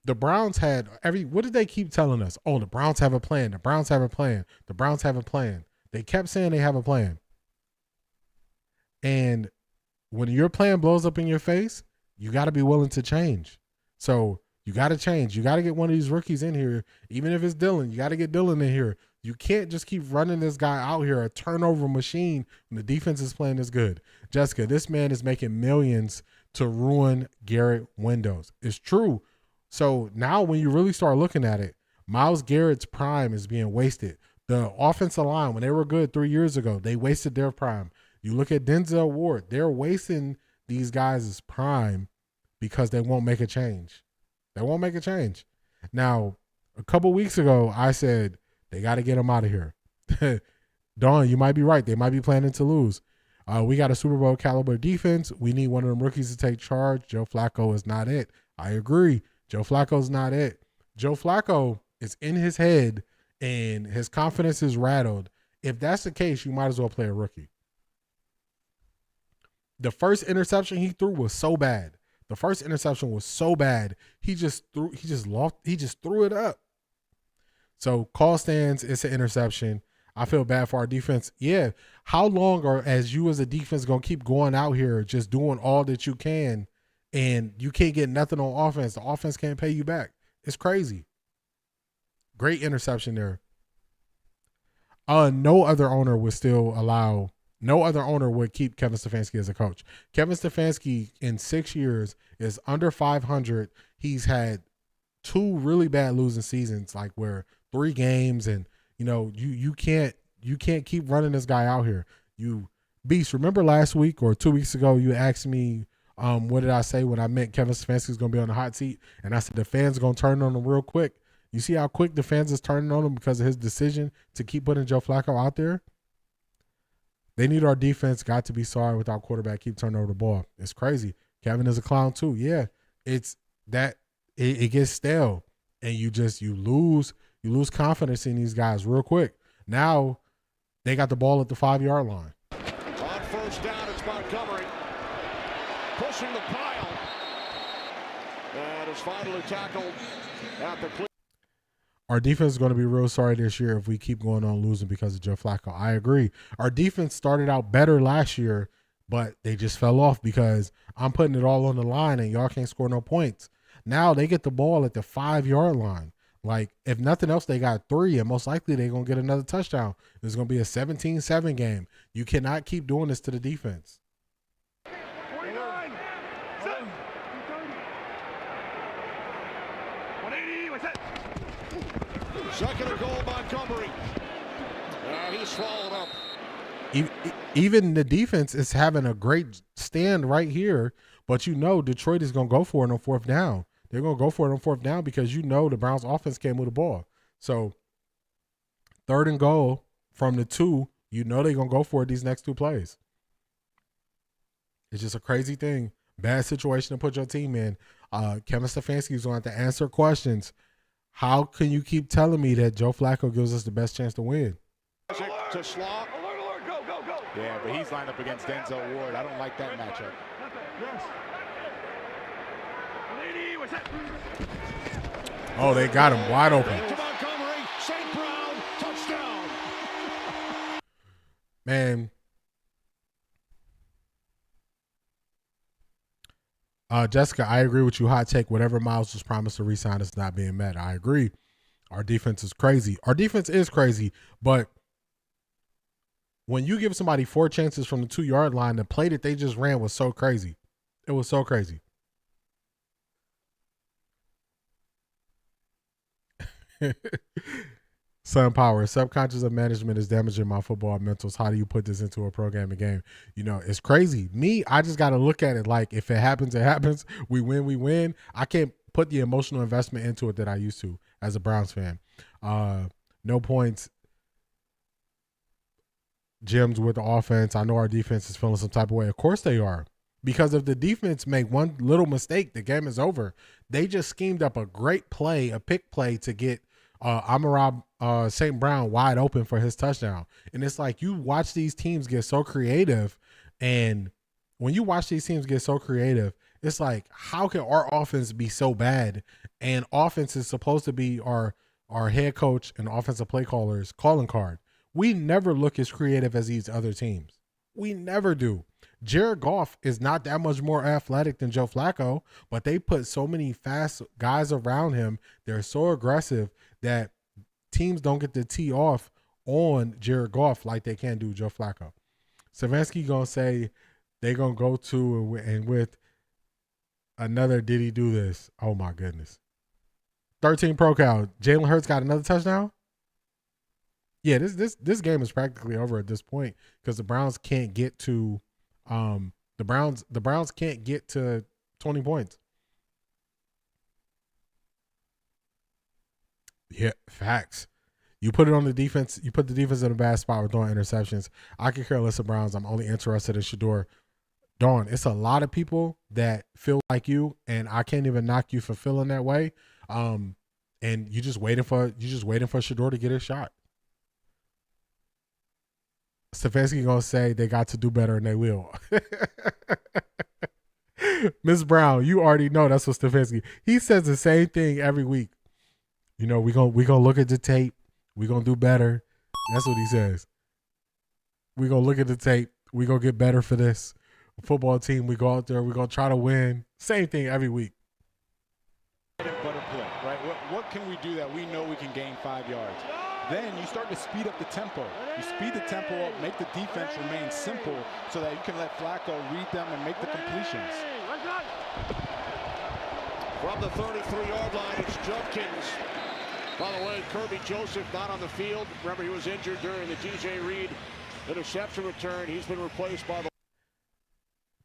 Speaker 1: Browns had what did they keep telling us? Oh, the Browns have a plan. The Browns have a plan. The Browns have a plan. They kept saying they have a plan. And when your plan blows up in your face, you got to be willing to change. So you got to change. You got to get one of these rookies in here. Even if it's Dillon, you got to get Dillon in here. You can't just keep running this guy out here, a turnover machine, when the defense is playing this good. Jessica, this man is making millions to ruin Garrett windows. It's true. So now when you really start looking at it, Myles Garrett's prime is being wasted. The offensive line, when they were good 3 years ago, they wasted their prime. You look at Denzel Ward, they're wasting these guys' prime because they won't make a change. They won't make a change. Now, a couple weeks ago, I said, they got to get him out of here. Dawn, you might be right. They might be planning to lose. We got a Super Bowl caliber defense. We need one of them rookies to take charge. Joe Flacco is not it. I agree. Joe Flacco's not it. Joe Flacco is in his head and his confidence is rattled. If that's the case, you might as well play a rookie. The first interception he threw was so bad. He just threw it up. So call stands, it's an interception. I feel bad for our defense. Yeah. How long are as you as a defense gonna keep going out here just doing all that you can and you can't get nothing on offense? The offense can't pay you back. It's crazy. Great interception there. No other owner would keep Kevin Stefanski as a coach. Kevin Stefanski in 6 years is under 500. He's had 2 really bad losing seasons, like where 3 games, and you can't keep running this guy out here. Beast, remember last week or 2 weeks ago you asked me what did I say when I meant Kevin Stefanski is going to be on the hot seat, and I said the fans are going to turn on him real quick. You see how quick the fans is turning on him because of his decision to keep putting Joe Flacco out there? They need our defense got to be sorry without quarterback keep turning over the ball. It's crazy. Kevin is a clown too. Yeah, it's that it gets stale, and you lose confidence in these guys real quick. Now they got the ball at the 5-yard line.
Speaker 2: On first down, it's Montgomery pushing the pile, and is finally tackled at the clear.
Speaker 1: Our defense is going to be real sorry this year if we keep going on losing because of Joe Flacco. I agree. Our defense started out better last year, but they just fell off because I'm putting it all on the line and y'all can't score no points. Now they get the ball at the 5-yard line. Like, if nothing else, they got 3, and most likely they're going to get another touchdown. It's going to be a 17-7 game. You cannot keep doing this to the defense.
Speaker 4: 49, 7, 180, what's that?
Speaker 2: Second and goal, Montgomery. He's swallowed up.
Speaker 1: Even the defense is having a great stand right here, but Detroit is going to go for it on 4th down. They're going to go for it on 4th down because the Browns offense can't move the ball. So 3rd and goal from the 2, they're going to go for it these next 2 plays. It's just a crazy thing. Bad situation to put your team in. Kevin Stefanski is going to have to answer questions. How can you keep telling me that Joe Flacco gives us the best chance to win?
Speaker 2: To Slaw.
Speaker 4: Alert, go.
Speaker 3: Yeah, but he's lined up against Denzel Ward. I don't like that matchup.
Speaker 4: Yes. 180, what's that?
Speaker 1: Oh, they got him wide open.
Speaker 2: To Montgomery, St. Brown, touchdown.
Speaker 1: Man. Jessica, I agree with you. Hot take. Whatever Myles was promised to re-sign is not being met. I agree. Our defense is crazy. But when you give somebody 4 chances from the 2-yard line, the play that they just ran was so crazy. It was so crazy. Sun Power, subconscious of management is damaging my football mentals. How do you put this into a programming game? It's crazy. I just got to look at it like if it happens, it happens. We win. I can't put the emotional investment into it that I used to as a Browns fan. No points. gems with the offense. I know our defense is feeling some type of way. Of course they are. Because if the defense make one little mistake, the game is over. They just schemed up a great play, a pick play to get Amon-Ra St. Brown wide open for his touchdown. And it's like you watch these teams get so creative, and when you watch these teams get so creative, it's like, how can our offense be so bad? And offense is supposed to be our head coach and offensive play callers calling card. We never look as creative as these other teams. We never do. Jared Goff is not that much more athletic than Joe Flacco, but they put so many fast guys around him. They're so aggressive that teams don't get to tee off on Jared Goff like they can do Joe Flacco. Stefanski going to say they're going to go to and with another did he do this? Oh, my goodness. 13 Pro Cal. Jalen Hurts got another touchdown? Yeah, this game is practically over at this point because the Browns can't get to the Browns can't get to 20 points. Yeah, facts. You put it on the defense. You put the defense in a bad spot with throwing interceptions. I can care less of Browns. I'm only interested in Shedeur. Dawn, it's a lot of people that feel like you, and I can't even knock you for feeling that way. And you just waiting for Shedeur to get his shot. Stefanski gonna say they got to do better, and they will. Miss Brown, you already know that's what Stefanski. He says the same thing every week. You know, we gonna look at the tape. We gonna do better. That's what he says. We gonna look at the tape. We gonna get better for this football team. We go out there. We gonna try to win. Same thing every week.
Speaker 3: Butter play, right? What can we do that we know we can gain 5 yards? Then you start to speed up the tempo. You speed the tempo up, make the defense remain simple so that you can let Flacco read them and make the completions.
Speaker 2: From the 33-yard line, it's Judkins. By the way, Kirby Joseph not on the field. Remember, he was injured during the DJ Reed interception return. He's been replaced by the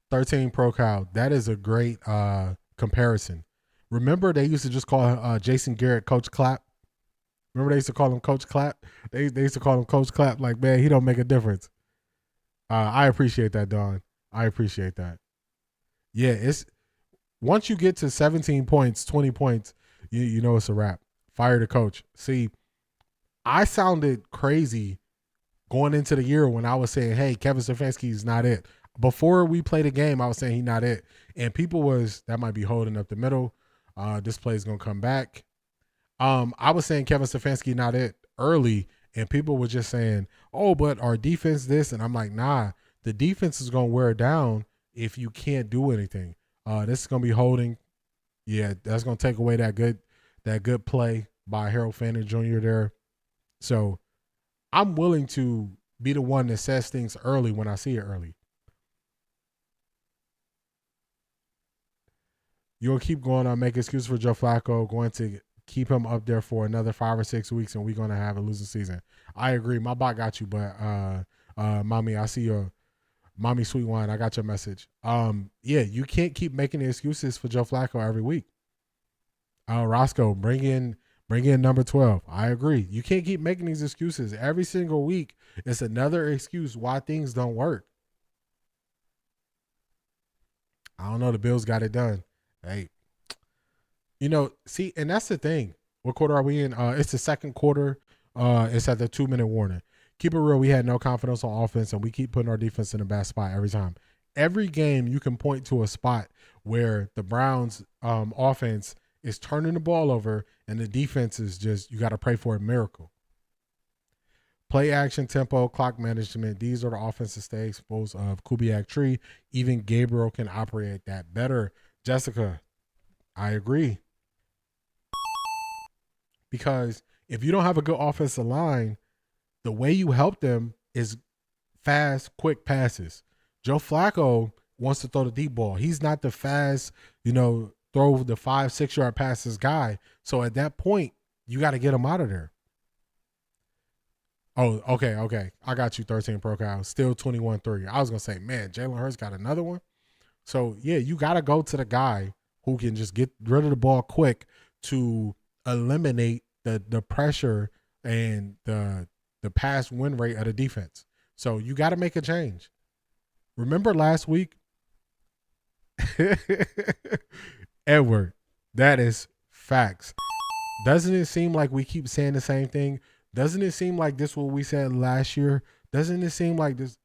Speaker 1: 13 Pro Cal. That is a great comparison. Remember, they used to just call Jason Garrett Coach Clap. Remember they used to call him Coach Clap? They used to call him Coach Clap. Like, man, he don't make a difference. I appreciate that, Don. I appreciate that. Yeah, it's once you get to 17 points, 20 points, you know it's a wrap. Fire the coach. See, I sounded crazy going into the year when I was saying, hey, Kevin Stefanski is not it. Before we played the game, I was saying he's not it. And people that might be holding up the middle. This play is going to come back. I was saying Kevin Stefanski not it early, and people were just saying, oh, but our defense this, and I'm like, nah, the defense is going to wear it down if you can't do anything. This is going to be holding. Yeah, that's going to take away that good play by Harold Fannin Jr. there. So I'm willing to be the one that says things early when I see it early. You'll keep going on, make excuses for Joe Flacco, going to keep him up there for another 5 or 6 weeks, and we're going to have a losing season. I agree. My bot got you, but Mommy, I see your Mommy Sweet Wine. I got your message. Yeah, you can't keep making the excuses for Joe Flacco every week. Roscoe, bring in number 12. I agree. You can't keep making these excuses every single week. It's another excuse why things don't work. I don't know. The Bills got it done. Hey, see, and that's the thing. What quarter are we in? It's the second quarter. It's at the 2-minute warning. Keep it real. We had no confidence on offense, and we keep putting our defense in a bad spot every time. Every game you can point to a spot where the Browns offense is turning the ball over and the defense is just, you got to pray for a miracle. Play action, tempo, clock management. These are the offensive staples of Kubiak Tree. Even Gabriel can operate that better. Jessica, I agree. Because if you don't have a good offensive line, the way you help them is fast, quick passes. Joe Flacco wants to throw the deep ball. He's not the fast, throw the 5-6 yard passes guy. So at that point, you got to get him out of there. Oh, okay. I got you, 13 Pro Cal. Still 21-3. I was going to say, man, Jalen Hurts got another one. So, yeah, you got to go to the guy who can just get rid of the ball quick to eliminate the pressure and the pass win rate of the defense. So you got to make a change. Remember last week? Edward, that is facts. Doesn't it seem like we keep saying the same thing? Doesn't it seem like this what we said last year? Doesn't it seem like this,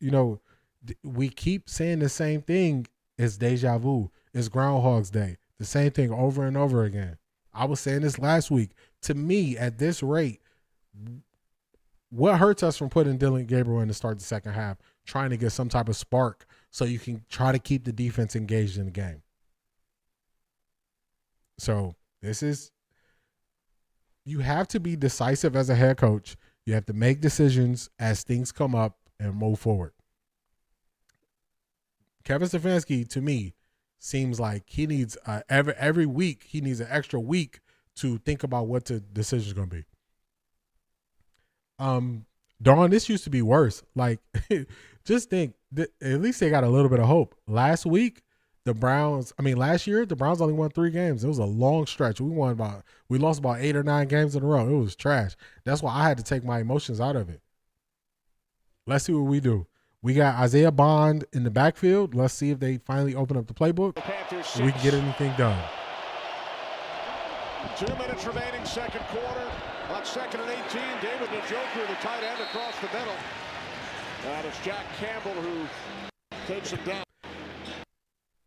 Speaker 1: we keep saying the same thing. It's deja vu. It's Groundhog's Day. The same thing over and over again. I was saying this last week. To me, at this rate, what hurts us from putting Dillon Gabriel in to start the second half, trying to get some type of spark so you can try to keep the defense engaged in the game? So you have to be decisive as a head coach. You have to make decisions as things come up and move forward. Kevin Stefanski, to me, seems like he needs every week, he needs an extra week to think about what the decision is going to be. Dawn, this used to be worse. Like, just think, at least they got a little bit of hope. Last year, the Browns only won 3 games. It was a long stretch. We lost about 8 or 9 games in a row. It was trash. That's why I had to take my emotions out of it. Let's see what we do. We got Isaiah Bond in the backfield. Let's see if they finally open up the playbook and we can get anything done.
Speaker 2: 2 minutes remaining, second quarter. On 2nd and 18, David Njoku, the tight end, across the middle. And it's Jack Campbell who takes him down.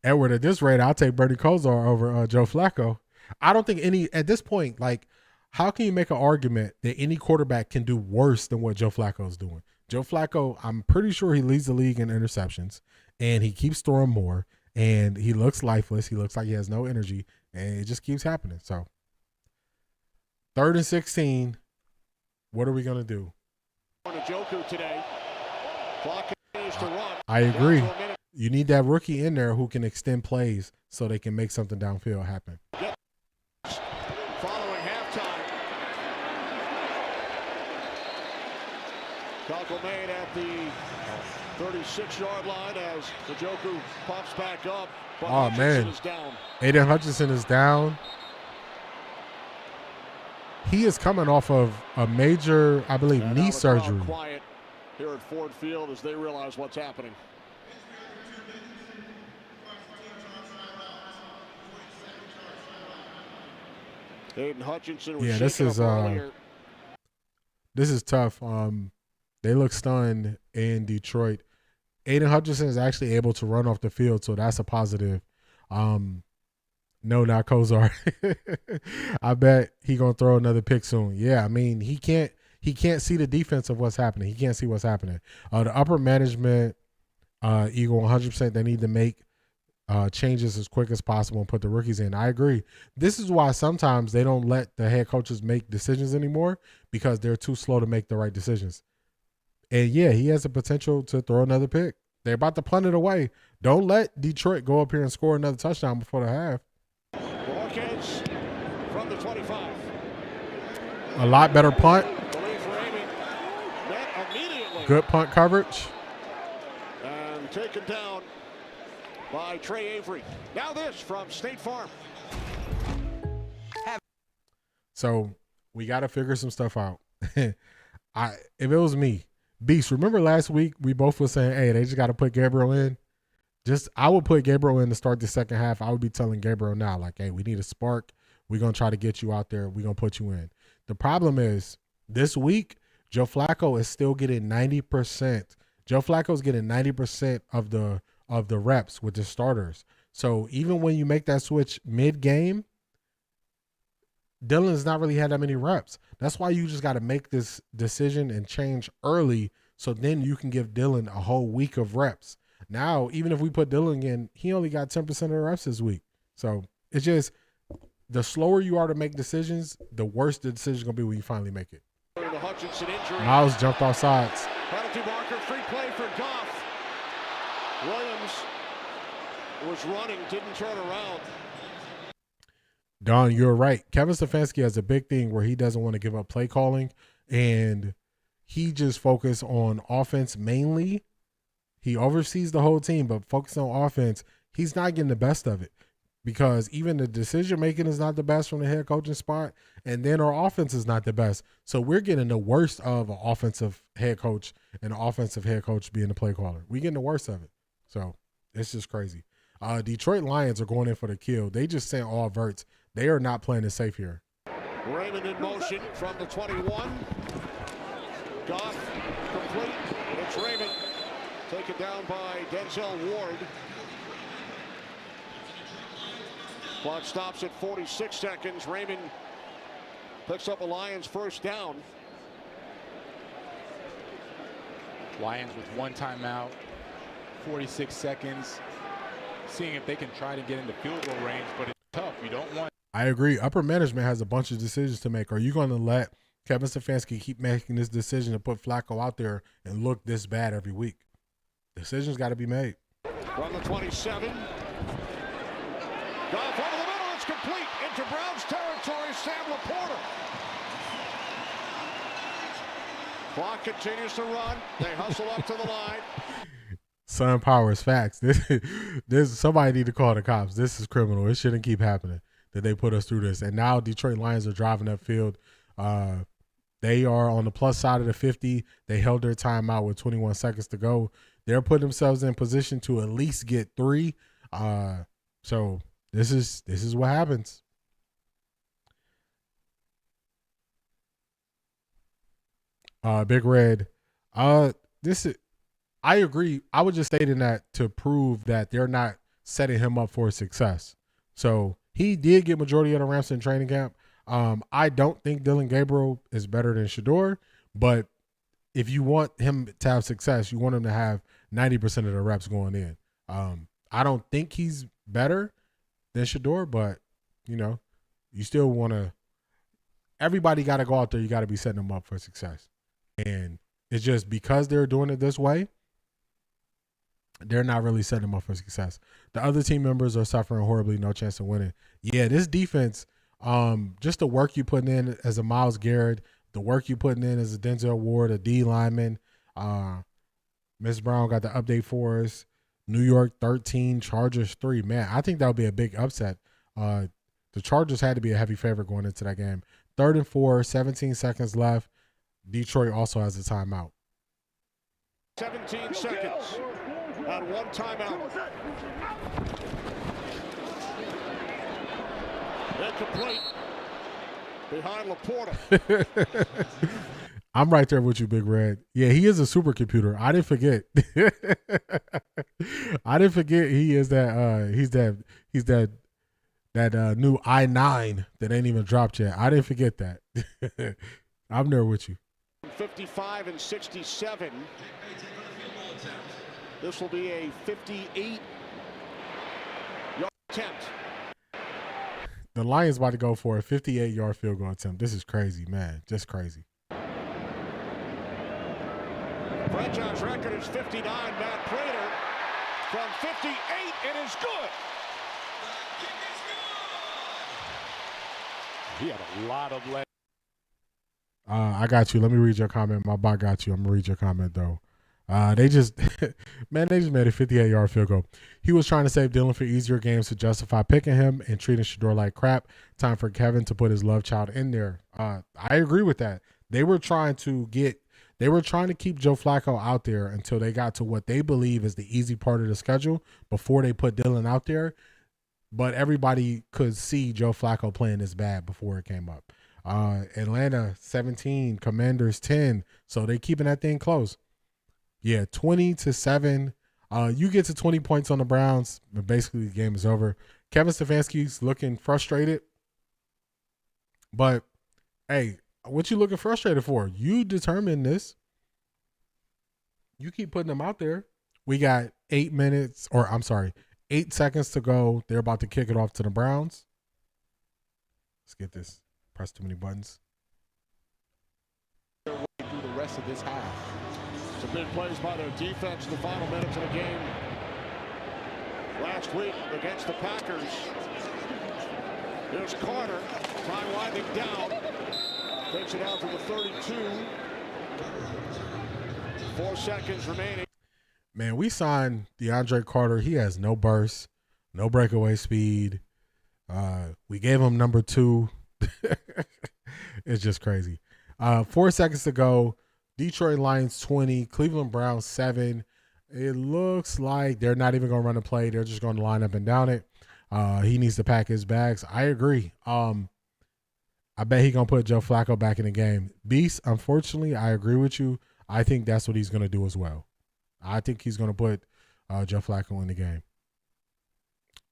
Speaker 1: Edward, at this rate, I'll take Bernie Kosar over Joe Flacco. I don't think at this point, like, how can you make an argument that any quarterback can do worse than what Joe Flacco is doing? Joe Flacco, I'm pretty sure he leads the league in interceptions, and he keeps throwing more, and he looks lifeless. He looks like he has no energy, and it just keeps happening. So, 3rd and 16, what are we going to do?
Speaker 2: Today. Clock is to run.
Speaker 1: I agree. You need that rookie in there who can extend plays so they can make something downfield happen.
Speaker 2: Following halftime. Tackle made at the 36-yard line as Njoku pops back up. But
Speaker 1: Hutchinson
Speaker 2: is down.
Speaker 1: Aiden Hutchinson is down. He is coming off of a major, I believe, knee surgery.
Speaker 2: Quiet here at Ford Field as they realize what's happening. Aiden Hutchinson was
Speaker 1: this is tough. They look stunned in Detroit. Aiden Hutchinson is actually able to run off the field, so that's a positive. No, not Kosar. I bet he gonna throw another pick soon. Yeah, I mean he can't see the defense of what's happening. He can't see what's happening. The upper management, Eagle 100%. They need to make changes as quick as possible and put the rookies in. I agree. This is why sometimes they don't let the head coaches make decisions anymore because they're too slow to make the right decisions. And yeah, he has the potential to throw another pick. They're about to punt it away. Don't let Detroit go up here and score another touchdown before the half.
Speaker 2: Marquez from the 25.
Speaker 1: A lot better punt. Good punt coverage.
Speaker 2: And taken down by Trey Avery. Now this from State Farm.
Speaker 1: So we got to figure some stuff out. If it was me, Beast, remember last week we both were saying, hey, they just got to put Gabriel in. I would put Gabriel in to start the second half. I would be telling Gabriel now, like, hey, we need a spark. We're going to try to get you out there. We're going to put you in. The problem is this week, Joe Flacco is still getting 90%. Joe Flacco is getting 90% of the reps with the starters. So even when you make that switch mid-game, Dillon's not really had that many reps. That's why you just got to make this decision and change early so then you can give Dillon a whole week of reps. Now, even if we put Dillon in, he only got 10% of the reps this week. So it's just the slower you are to make decisions, the worse the decision is going to be when you finally make it. Miles jumped off sides.
Speaker 2: Penalty marker, free play for Goff. Williams was running, didn't turn around.
Speaker 1: Don, you're right. Kevin Stefanski has a big thing where he doesn't want to give up play calling, and he just focuses on offense mainly. He oversees the whole team, but focusing on offense, he's not getting the best of it. because even the decision making is not the best from the head coaching spot, and then our offense is not the best. So we're getting the worst of an offensive head coach and an offensive head coach being the play caller. We're getting the worst of it. So it's just crazy. Detroit Lions are going in for the kill. They just sent all verts. They are not playing it safe here.
Speaker 2: Raymond in motion from the 21. Goff complete. It's Raymond. Taken down by Denzel Ward. Clock stops at 46 seconds. Raymond picks up a Lions first down.
Speaker 3: Lions with one timeout, 46 seconds. Seeing if they can try to get into field goal range, but it's tough. You don't want.
Speaker 1: I agree. Upper management has a bunch of decisions to make. Are you going to let Kevin Stefanski keep making this decision to put Flacco out there and look this bad every week? Decisions got to be made.
Speaker 2: From the 27. Goff over the middle. It's complete into Browns territory. Sam Laporta. Clock continues to run. They hustle up to the line.
Speaker 1: Sun Powers facts. This somebody need to call the cops. This is criminal. It shouldn't keep happening that they put us through this. And now Detroit Lions are driving upfield. They are on the plus side of the 50. They held their timeout with 21 seconds to go. They're putting themselves in position to at least get 3. So this is what happens. Big Red. I agree. I was just stating that to prove that they're not setting him up for success. So he did get majority of the reps in training camp. I don't think Dillon Gabriel is better than Shedeur, but if you want him to have success, you want him to have 90% of the reps going in. I don't think he's better than Shedeur, but you still want to. Everybody got to go out there. You got to be setting them up for success, and it's just because they're doing it this way. They're not really setting them up for success. The other team members are suffering horribly, no chance of winning. Yeah, this defense, just the work you putting in as a Myles Garrett, the work you putting in as a Denzel Ward, a D lineman. Miss Brown got the update for us. New York 13, Chargers 3. Man, I think that would be a big upset. The Chargers had to be a heavy favorite going into that game. 3rd and 4, 17 seconds left. Detroit also has a timeout.
Speaker 2: 17 seconds. On one timeout. Incomplete. Behind Laporta.
Speaker 1: I'm right there with you, Big Red. Yeah, he is a supercomputer. I didn't forget. I didn't forget he is that he's that new i9 that ain't even dropped yet. I didn't forget that. I'm there with you.
Speaker 2: 55 and 67. This will be a 58-yard attempt.
Speaker 1: The Lions about to go for a 58-yard field goal attempt. This is crazy, man. Just crazy.
Speaker 2: Franchise record is 59. Matt Prater from 58. It is good.
Speaker 3: He had a lot of legs.
Speaker 1: I got you. Let me read your comment. My bot got you. I'm gonna read your comment though. They just made a 58-yard field goal. He was trying to save Dillon for easier games to justify picking him and treating Shedeur like crap. Time for Kevin to put his love child in there. I agree with that. They were trying to keep Joe Flacco out there until they got to what they believe is the easy part of the schedule before they put Dillon out there. But everybody could see Joe Flacco playing this bad before it came up. Atlanta 17, Commanders 10. So they keeping that thing close. Yeah, 20-7. You get to 20 points on the Browns, but basically the game is over. Kevin Stefanski's looking frustrated. But, hey, what you looking frustrated for? You determine this. You keep putting them out there. We got 8 seconds to go. They're about to kick it off to the Browns. Let's get this. Press too many buttons.
Speaker 3: Through the rest of this half.
Speaker 2: Some big plays by their defense in the final minutes of the game. Last week against the Packers. Here's Carter. Time winding down. Takes it out to the 32. 4 seconds remaining.
Speaker 1: Man, we signed DeAndre Carter. He has no burst, no breakaway speed. We gave him number 2. It's just crazy. 4 seconds to go. Detroit Lions 20, Cleveland Browns 7. It looks like they're not even going to run a play. They're just going to line up and down it. He needs to pack his bags. I agree. I bet he's going to put Joe Flacco back in the game. Beast, unfortunately, I agree with you. I think that's what he's going to do as well. I think he's going to put Joe Flacco in the game.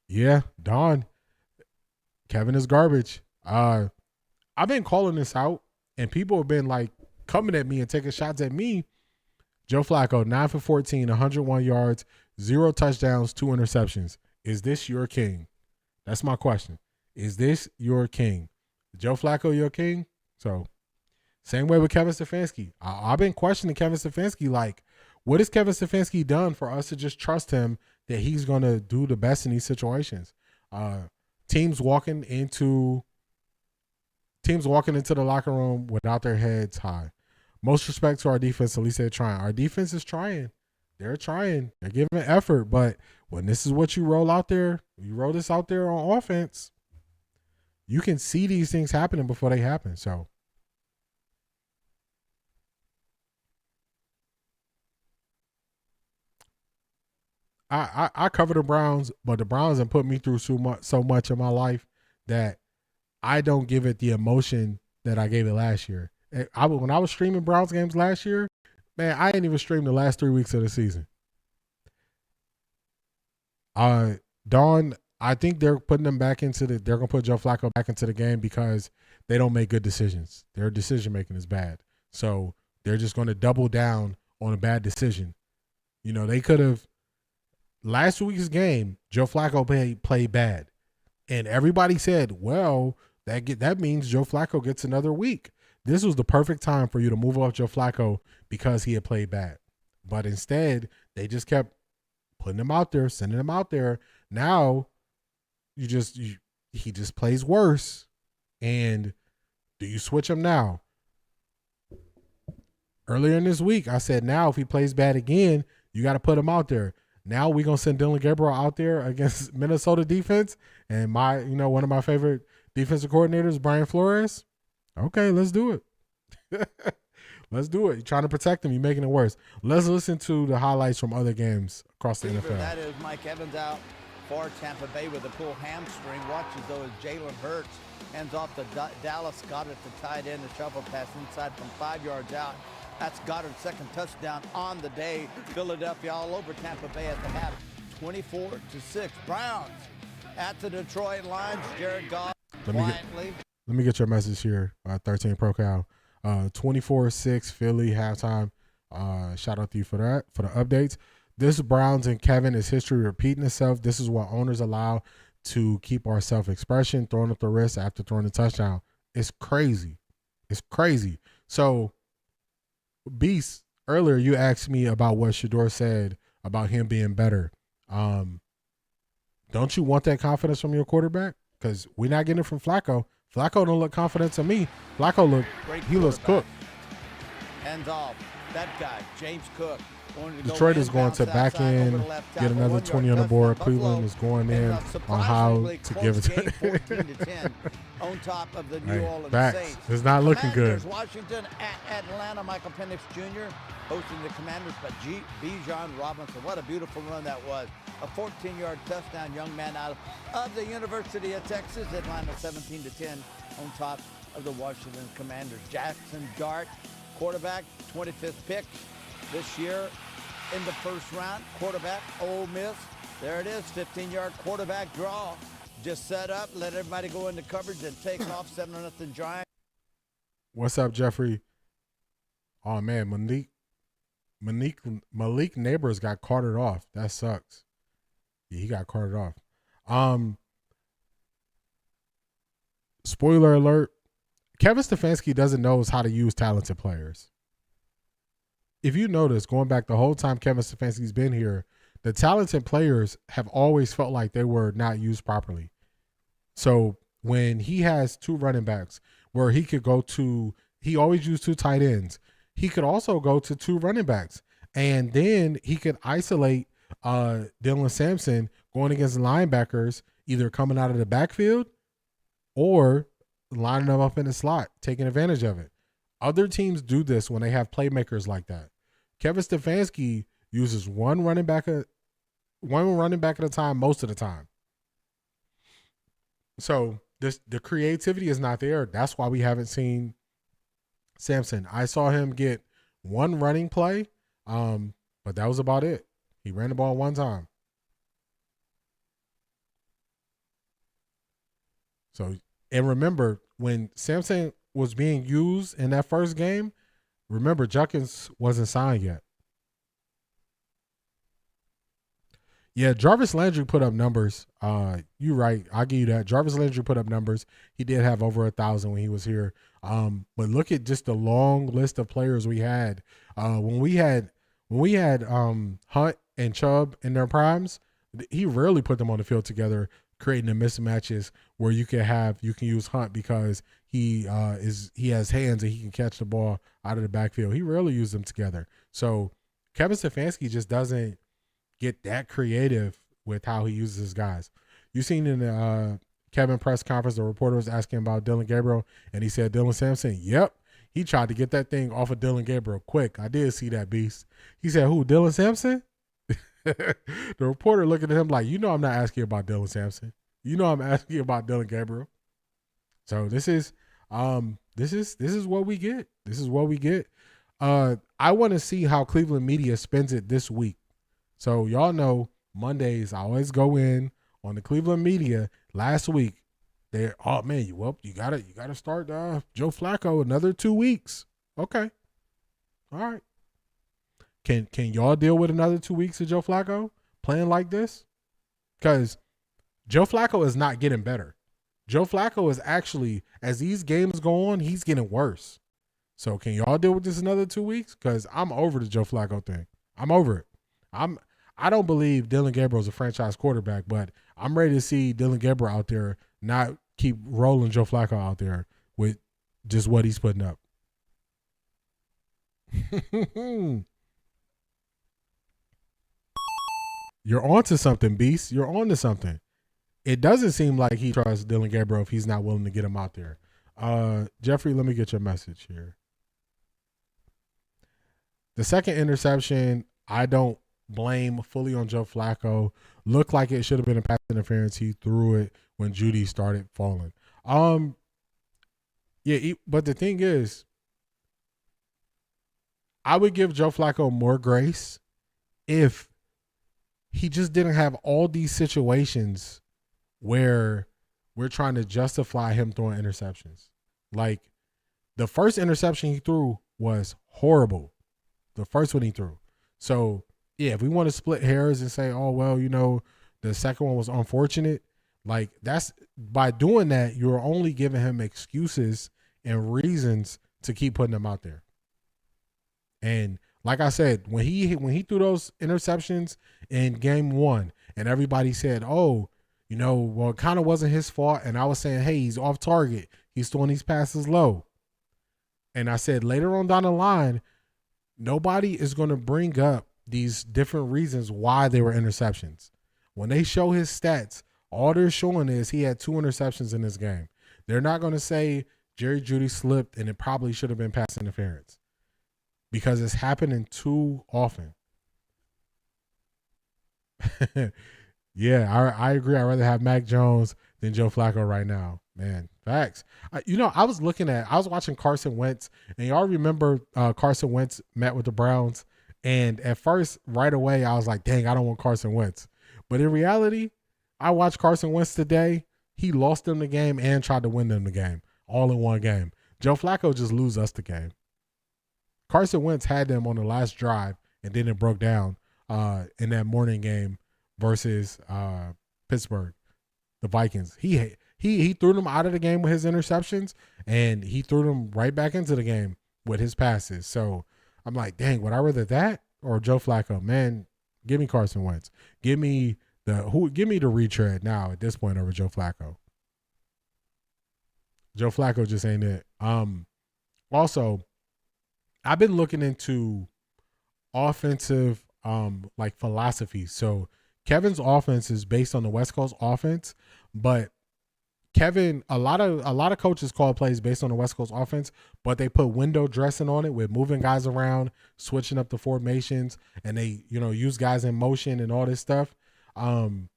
Speaker 1: Yeah, Don, Kevin is garbage. I've been calling this out, and people have been like coming at me and taking shots at me. Joe Flacco, 9 for 14, 101 yards, 0 touchdowns, 2 interceptions. Is this your king? That's my question. Is this your king? Joe Flacco, your king? So, same way with Kevin Stefanski. I've been questioning Kevin Stefanski, like, what has Kevin Stefanski done for us to just trust him that he's going to do the best in these situations? Teams walking into the locker room without their heads high. Most respect to our defense. At least they're trying. Our defense is trying. They're trying. They're giving effort. But when this is what you roll out there, you roll this out there on offense, you can see these things happening before they happen. So I cover the Browns, but the Browns have put me through so much in my life that I don't give it the emotion that I gave it last year. When I was streaming Browns games last year, man, I didn't even stream the last 3 weeks of the season. Dawn, I think they're putting them back they're going to put Joe Flacco back into the game because they don't make good decisions. Their decision making is bad. So they're just going to double down on a bad decision. You know, they could have, last week's game, Joe Flacco played bad. And everybody said, well, that means Joe Flacco gets another week. This was the perfect time for you to move off Joe Flacco because he had played bad. But instead, they just kept putting him out there, sending him out there. Now, he just plays worse. And do you switch him now? Earlier in this week, I said, now if he plays bad again, you got to put him out there. Now we're going to send Dillon Gabriel out there against Minnesota defense. And one of my favorite defensive coordinators, Brian Flores. Okay, let's do it. Let's do it. You're trying to protect him. You're making it worse. Let's listen to the highlights from other games across the NFL.
Speaker 7: That is Mike Evans out for Tampa Bay with a pulled hamstring. Watches though as Jalen Hurts hands off to Dallas Goedert, the tight end, the shuffle pass inside from 5 yards out. That's Goddard's second touchdown on the day. Philadelphia all over Tampa Bay at the half, 24-6. Browns at the Detroit Lions. Jared Goff quietly.
Speaker 1: Let me get your message here, 13 Pro Cal. 24-6 Philly halftime. Shout out to you for that, for the updates. This Browns and Kevin is history repeating itself. This is what owners allow to keep our self-expression, throwing up the wrist after throwing a touchdown. It's crazy. It's crazy. So, Beast, earlier you asked me about what Shedeur said about him being better. Don't you want that confidence from your quarterback? Because we're not getting it from Flacco. Flacco don't look confident to me. Flacco looks cooked.
Speaker 7: Hands off. That guy, James Cook.
Speaker 1: Detroit is going to back in, get another 20 on the board. Cleveland is going in on how to give it to
Speaker 7: 14-10 on top of the New Orleans Saints.
Speaker 1: It's not looking good.
Speaker 7: Washington at Atlanta. Michael Penix Jr. hosting the Commanders, but Bijan Robinson. What a beautiful run that was. A 14-yard touchdown, young man out of the University of Texas. Atlanta 17-10 on top of the Washington Commanders. Jackson Dart, quarterback, 25th pick this year in the first round. Quarterback, Ole Miss. There it is, 15-yard quarterback draw. Just set up, let everybody go into coverage and take off 7-0 Giants.
Speaker 1: What's up, Jeffrey? Oh, man, Malik Neighbors got carted off. That sucks. Yeah, he got carted off. Spoiler alert, Kevin Stefanski doesn't know how to use talented players. If you notice, going back the whole time Kevin Stefanski's been here, the talented players have always felt like they were not used properly. So when he has 2 running backs where he could go to, he always used 2 tight ends. He could also go to 2 running backs. And then he could isolate Dylan Sampson going against linebackers, either coming out of the backfield or lining them up in the slot, taking advantage of it. Other teams do this when they have playmakers like that. Kevin Stefanski uses one running back at a time most of the time. So the creativity is not there. That's why we haven't seen Sampson. I saw him get one running play, but that was about it. He ran the ball one time. So, and remember, when Sampson was being used in that first game, remember, Junkins wasn't signed yet. Yeah, Jarvis Landry put up numbers. You're right. I'll give you that. Jarvis Landry put up numbers. He did have over 1,000 when he was here. But look at just the long list of players we had. When we had Hunt and Chubb in their primes, he rarely put them on the field together, creating the mismatches where you can use Hunt because he has hands and he can catch the ball out of the backfield. He rarely used them together. So Kevin Stefanski just doesn't get that creative with how he uses his guys. You seen in the Kevin press conference, the reporter was asking about Dillon Gabriel, and he said Dylan Sampson. Yep, he tried to get that thing off of Dillon Gabriel quick. I did see that beast. He said, "Who? Dylan Sampson?" The reporter looking at him like, I'm not asking about Dylan Sampson. I'm asking about Dillon Gabriel. So this is what we get. This is what we get. I want to see how Cleveland media spends it this week. So y'all know Mondays I always go in on the Cleveland media. Last week you gotta start Joe Flacco another 2 weeks. Okay, all right. Can y'all deal with another 2 weeks of Joe Flacco playing like this? Because Joe Flacco is not getting better. Joe Flacco is actually, as these games go on, he's getting worse. So can y'all deal with this another 2 weeks? Because I'm over the Joe Flacco thing. I'm over it. I don't believe Dillon Gabriel is a franchise quarterback, but I'm ready to see Dillon Gabriel out there not keep rolling Joe Flacco out there with just what he's putting up. You're on to something, Beast. You're on to something. It doesn't seem like he trusts Dillon Gabriel if he's not willing to get him out there. Jeffrey, let me get your message here. The second interception, I don't blame fully on Joe Flacco. Looked like it should have been a pass interference. He threw it when Judy started falling. But the thing is, I would give Joe Flacco more grace if he just didn't have all these situations where we're trying to justify him throwing interceptions. Like the first interception he threw was horrible. The first one he threw. So yeah, if we want to split hairs and say, oh, well, the second one was unfortunate, like that's by doing that, you're only giving him excuses and reasons to keep putting them out there. And like I said, when he threw those interceptions in game one and everybody said, oh, well, it kind of wasn't his fault. And I was saying, hey, he's off target. He's throwing these passes low. And I said later on down the line, nobody is going to bring up these different reasons why they were interceptions. When they show his stats, all they're showing is he had 2 interceptions in this game. They're not going to say Jerry Jeudy slipped and it probably should have been pass interference because it's happening too often. Yeah, I agree. I'd rather have Mac Jones than Joe Flacco right now. Man, facts. I was watching Carson Wentz, and y'all remember Carson Wentz met with the Browns. And at first, right away, I was like, dang, I don't want Carson Wentz. But in reality, I watched Carson Wentz today. He lost them the game and tried to win them the game all in one game. Joe Flacco just lose us the game. Carson Wentz had them on the last drive, and then it broke down in that morning game versus Pittsburgh, the Vikings. He threw them out of the game with his interceptions, and he threw them right back into the game with his passes. So I'm like, dang, would I rather that or Joe Flacco? Man, give me Carson Wentz. Give me the retread now at this point over Joe Flacco. Joe Flacco just ain't it. Also, I've been looking into offensive philosophy. So Kevin's offense is based on the West Coast offense, But Kevin, a lot of coaches call plays based on the West Coast offense, but they put window dressing on it with moving guys around, switching up the formations, and they, use guys in motion and all this stuff. Kevin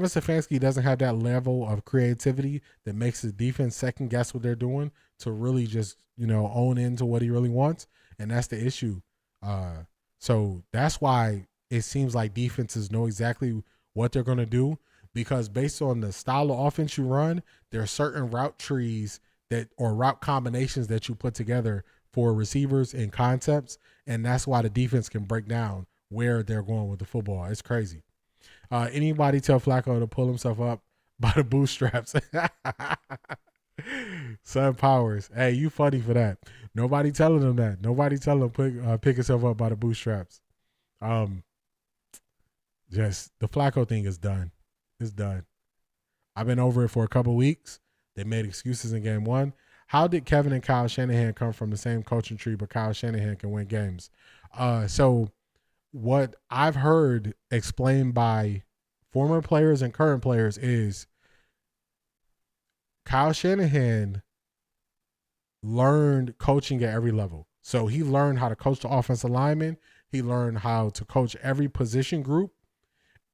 Speaker 1: Stefanski doesn't have that level of creativity that makes the defense second guess what they're doing to really just, own into what he really wants. And that's the issue. So that's why it seems like defenses know exactly what they're going to do, because based on the style of offense you run, there are certain route trees or route combinations that you put together for receivers and concepts. And that's why the defense can break down where they're going with the football. It's crazy. Anybody tell Flacco to pull himself up by the bootstraps? Son Powers. Hey, you funny for that. Nobody telling him that. Nobody telling him pick himself up by the bootstraps. Just the Flacco thing is done. It's done. I've been over it for a couple weeks. They made excuses in game one. How did Kevin and Kyle Shanahan come from the same coaching tree, but Kyle Shanahan can win games? So what I've heard explained by former players and current players is Kyle Shanahan learned coaching at every level. So he learned how to coach the offensive lineman. He learned how to coach every position group.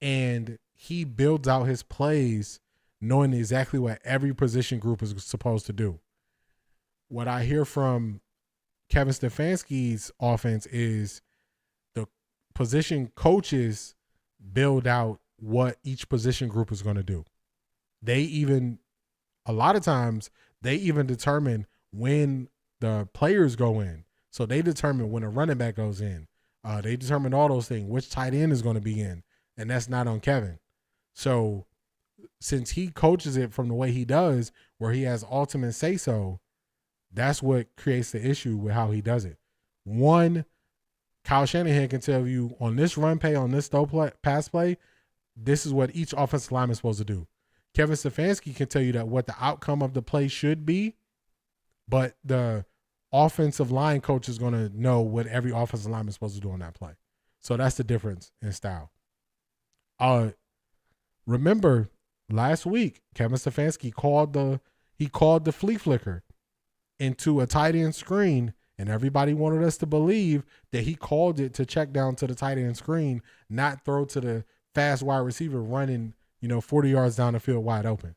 Speaker 1: And he builds out his plays knowing exactly what every position group is supposed to do. What I hear from Kevin Stefanski's offense is the position coaches build out what each position group is going to do. A lot of times, they even determine when the players go in. So they determine when a running back goes in. They determine all those things, which tight end is going to be in. And that's not on Kevin. So since he coaches it from the way he does, where he has ultimate say-so, that's what creates the issue with how he does it. One, Kyle Shanahan can tell you on this run play, on this pass play, this is what each offensive lineman is supposed to do. Kevin Stefanski can tell you that what the outcome of the play should be, but the offensive line coach is going to know what every offensive lineman is supposed to do on that play. So that's the difference in style. Remember last week, Kevin Stefanski called the flea flicker into a tight end screen, and everybody wanted us to believe that he called it to check down to the tight end screen, not throw to the fast wide receiver running, 40 yards down the field wide open.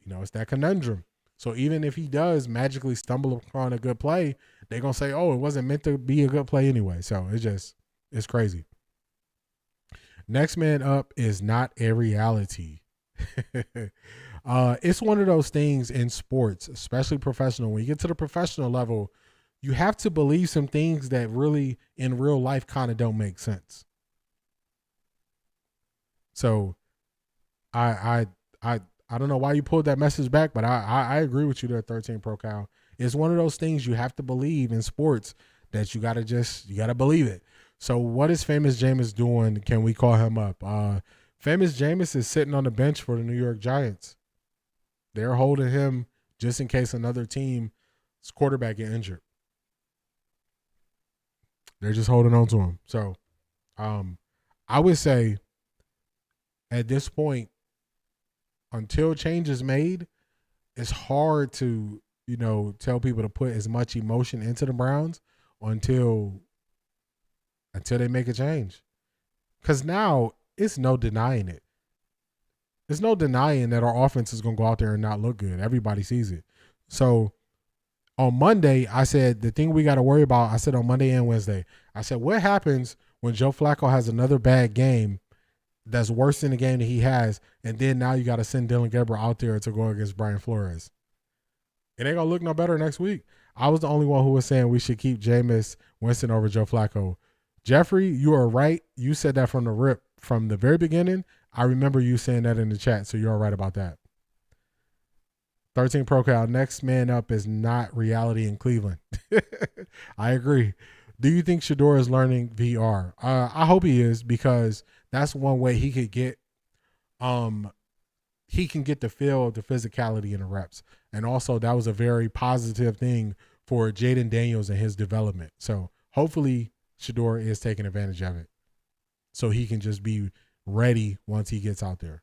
Speaker 1: It's that conundrum. So even if he does magically stumble upon a good play, they're going to say, oh, it wasn't meant to be a good play anyway. So it's crazy. Next man up is not a reality. It's one of those things in sports, especially professional. When you get to the professional level, you have to believe some things that really in real life kind of don't make sense. So I don't know why you pulled that message back, but I agree with you there, 13 Pro Cal. It's one of those things you have to believe in sports that you got to believe it. So what is Famous Jameis doing? Can we call him up? Famous Jameis is sitting on the bench for the New York Giants. They're holding him just in case another team's quarterback get injured. They're just holding on to him. So I would say at this point, until change is made, it's hard to, tell people to put as much emotion into the Browns until they make a change. Because now it's no denying it. There's no denying that our offense is going to go out there and not look good. Everybody sees it. So on Monday, I said the thing we got to worry about, I said on Monday and Wednesday, I said what happens when Joe Flacco has another bad game that's worse than the game that he has, and then now you got to send Dillon Gabriel out there to go against Brian Flores. It ain't going to look no better next week. I was the only one who was saying we should keep Jameis Winston over Joe Flacco. Jeffrey, you are right. You said that from the rip, from the very beginning. I remember you saying that in the chat, so you're right about that. 13 Pro Cal, next man up is not reality in Cleveland. I agree. Do you think Shedeur is learning VR? I hope he is, because that's one way he could get the feel of the physicality in the reps. And also that was a very positive thing for Jaden Daniels and his development. So hopefully Shedeur is taking advantage of it so he can just be ready once he gets out there.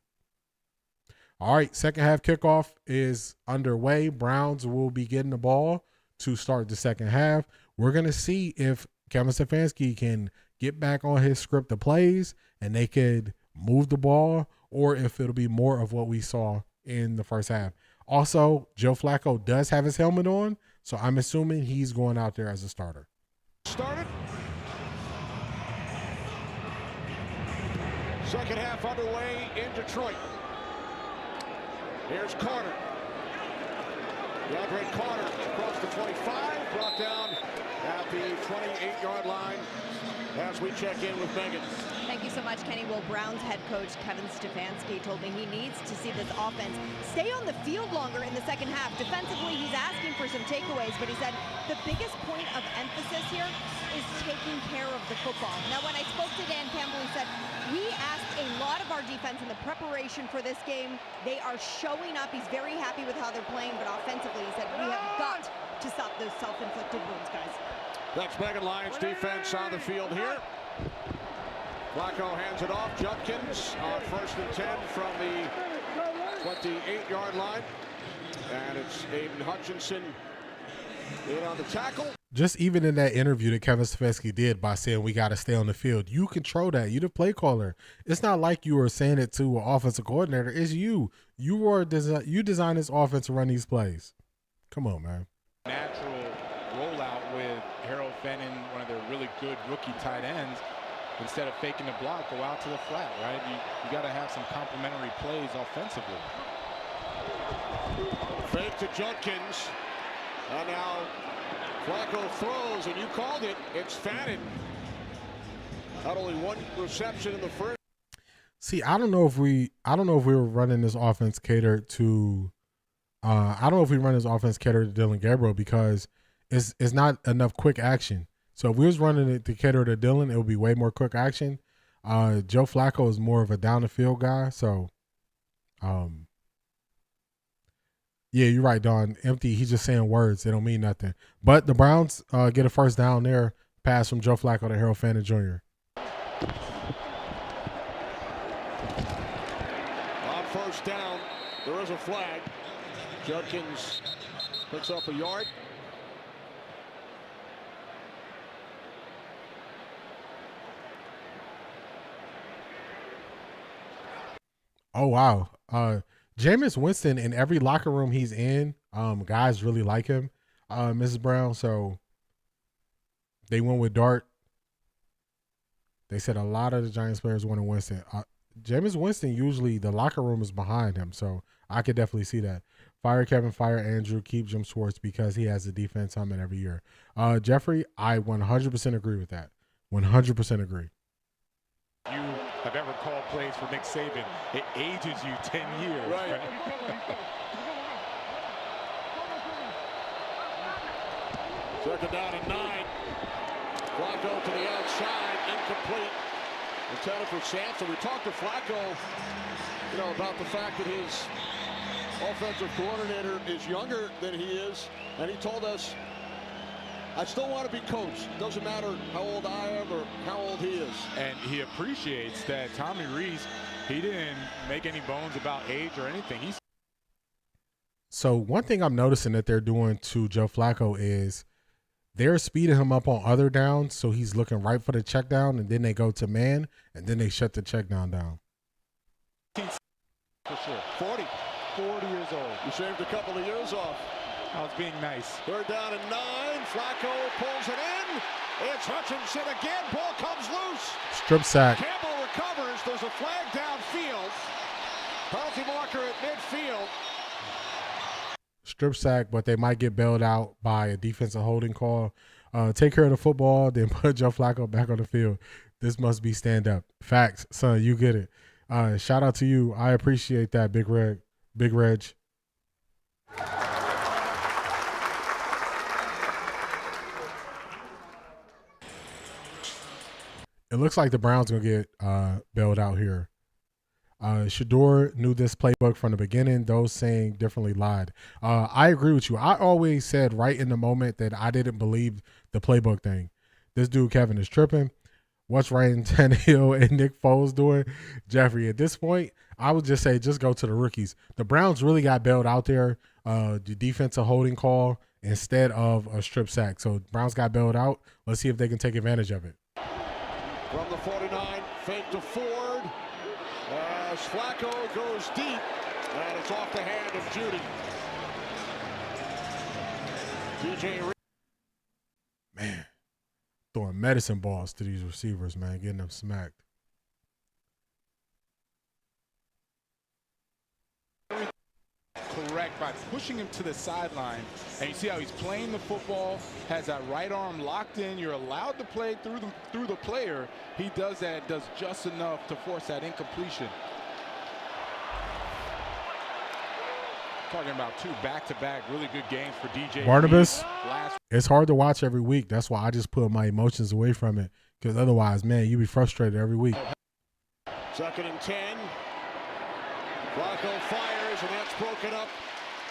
Speaker 1: All right, second half kickoff is underway. Browns will be getting the ball to start the second half. We're going to see if Kevin Stefanski can get back on his script of plays and they could move the ball, or if it'll be more of what we saw in the first half. Also, Joe Flacco does have his helmet on, so I'm assuming he's going out there as a starter.
Speaker 2: Started. Second half underway in Detroit. Here's Carter. DeAndre Carter across the 25, brought down at the 28-yard line as we check in with Megan.
Speaker 8: Thank you so much, Kenny. Well, Browns head coach Kevin Stefanski told me he needs to see this offense stay on the field longer in the second half. Defensively, he's asking for some takeaways, but he said the biggest point of emphasis here is taking care of the football. Now, when I spoke to Dan Campbell, he said, we asked a lot of our defense in the preparation for this game. They are showing up. He's very happy with how they're playing, but offensively, he said, we have got to stop those self-inflicted wounds, guys.
Speaker 2: That's Megan Lyons' defense on the field here. Flacco hands it off. Judkins on 1st and 10 from the 28-yard line. And it's Aiden Hutchinson in on the tackle.
Speaker 1: Just even in that interview that Kevin Stefanski did by saying we got to stay on the field, you control that. You're the play caller. It's not like you were saying it to an offensive coordinator. It's you. You design this offense to run these plays. Come on, man.
Speaker 3: Natural rollout with Harold Fenton, one of their really good rookie tight ends. Instead of faking the block, go out to the flat, right? You got to have some complementary plays offensively.
Speaker 2: Fake to Judkins. And now Flacco throws, and you called it. It's Fenton. Not only one reception in the first.
Speaker 1: See, I don't know if we were running this offense catered to. I don't know if we run this offense catered to Dillon Gabriel because it's not enough quick action. So if we was running it to cater to Dillon, it would be way more quick action. Joe Flacco is more of a down the field guy. So, yeah, you're right, Don. Empty. He's just saying words. They don't mean nothing. But the Browns get a first down there. Pass from Joe Flacco to Harold Fenton Jr.
Speaker 2: On first down, there is a flag. Judkins picks up a yard.
Speaker 1: Oh, wow. Jameis Winston, in every locker room he's in, guys really like him, Mrs. Brown. So they went with Dart. They said a lot of the Giants players wanted Winston. Jameis Winston, usually the locker room is behind him. So I could definitely see that. Fire Kevin, fire Andrew, keep Jim Schwartz because he has the defense helmet every year. Jeffrey, I 100% agree with that. 100% agree.
Speaker 3: You have ever called plays for Nick Saban, it ages you 10 years.
Speaker 2: Right. Second down and 9. Flacco to the outside, incomplete. Intended for Sampson. We talked to Flacco, about the fact that his offensive coordinator is younger than he is, and he told us, I still want to be coached. Doesn't matter how old I am or how old he is.
Speaker 3: And he appreciates that Tommy Rees, he didn't make any bones about age or anything.
Speaker 1: So one thing I'm noticing that they're doing to Joe Flacco is they're speeding him up on other downs, so he's looking right for the check down, and then they go to man, and then they shut the check down.
Speaker 3: For sure.
Speaker 2: 40
Speaker 3: years old.
Speaker 2: You shaved a couple of years off.
Speaker 3: I was being nice.
Speaker 2: Third down and 9. Flacco pulls it in. It's Hutchinson again. Ball comes loose.
Speaker 1: Strip sack.
Speaker 2: Campbell recovers. There's a flag downfield. Penalty marker at midfield.
Speaker 1: Strip sack, but they might get bailed out by a defensive holding call. Take care of the football, then put Joe Flacco back on the field. This must be stand up. Facts, son. You get it. Shout out to you. I appreciate that, Big Reg. Big Reg. It looks like the Browns going to get bailed out here. Shedeur knew this playbook from the beginning. Those saying differently lied. I agree with you. I always said right in the moment that I didn't believe the playbook thing. This dude, Kevin, is tripping. what's Ryan Tannehill and Nick Foles doing? Jeffrey, at this point, I would just say just go to the rookies. The Browns really got bailed out there. The defensive holding call instead of a strip sack. So Browns got bailed out. Let's see if they can take advantage of it.
Speaker 2: From the 49, fake to Ford. As Flacco goes deep, and it's off the hand of Judy. DJ.
Speaker 1: Man, throwing medicine balls to these receivers, man, getting them smacked.
Speaker 3: Correct, by pushing him to the sideline, and you see how he's playing the football, has that right arm locked in. You're allowed to play through the player. He does that, does just enough to force that incompletion. Talking about two back-to-back really good games for DJ
Speaker 1: Barnabas. It's hard to watch every week. That's why I just put my emotions away from it, because otherwise, man, you'd be frustrated every week.
Speaker 2: 2nd and 10. Flacco fires, and that's broken up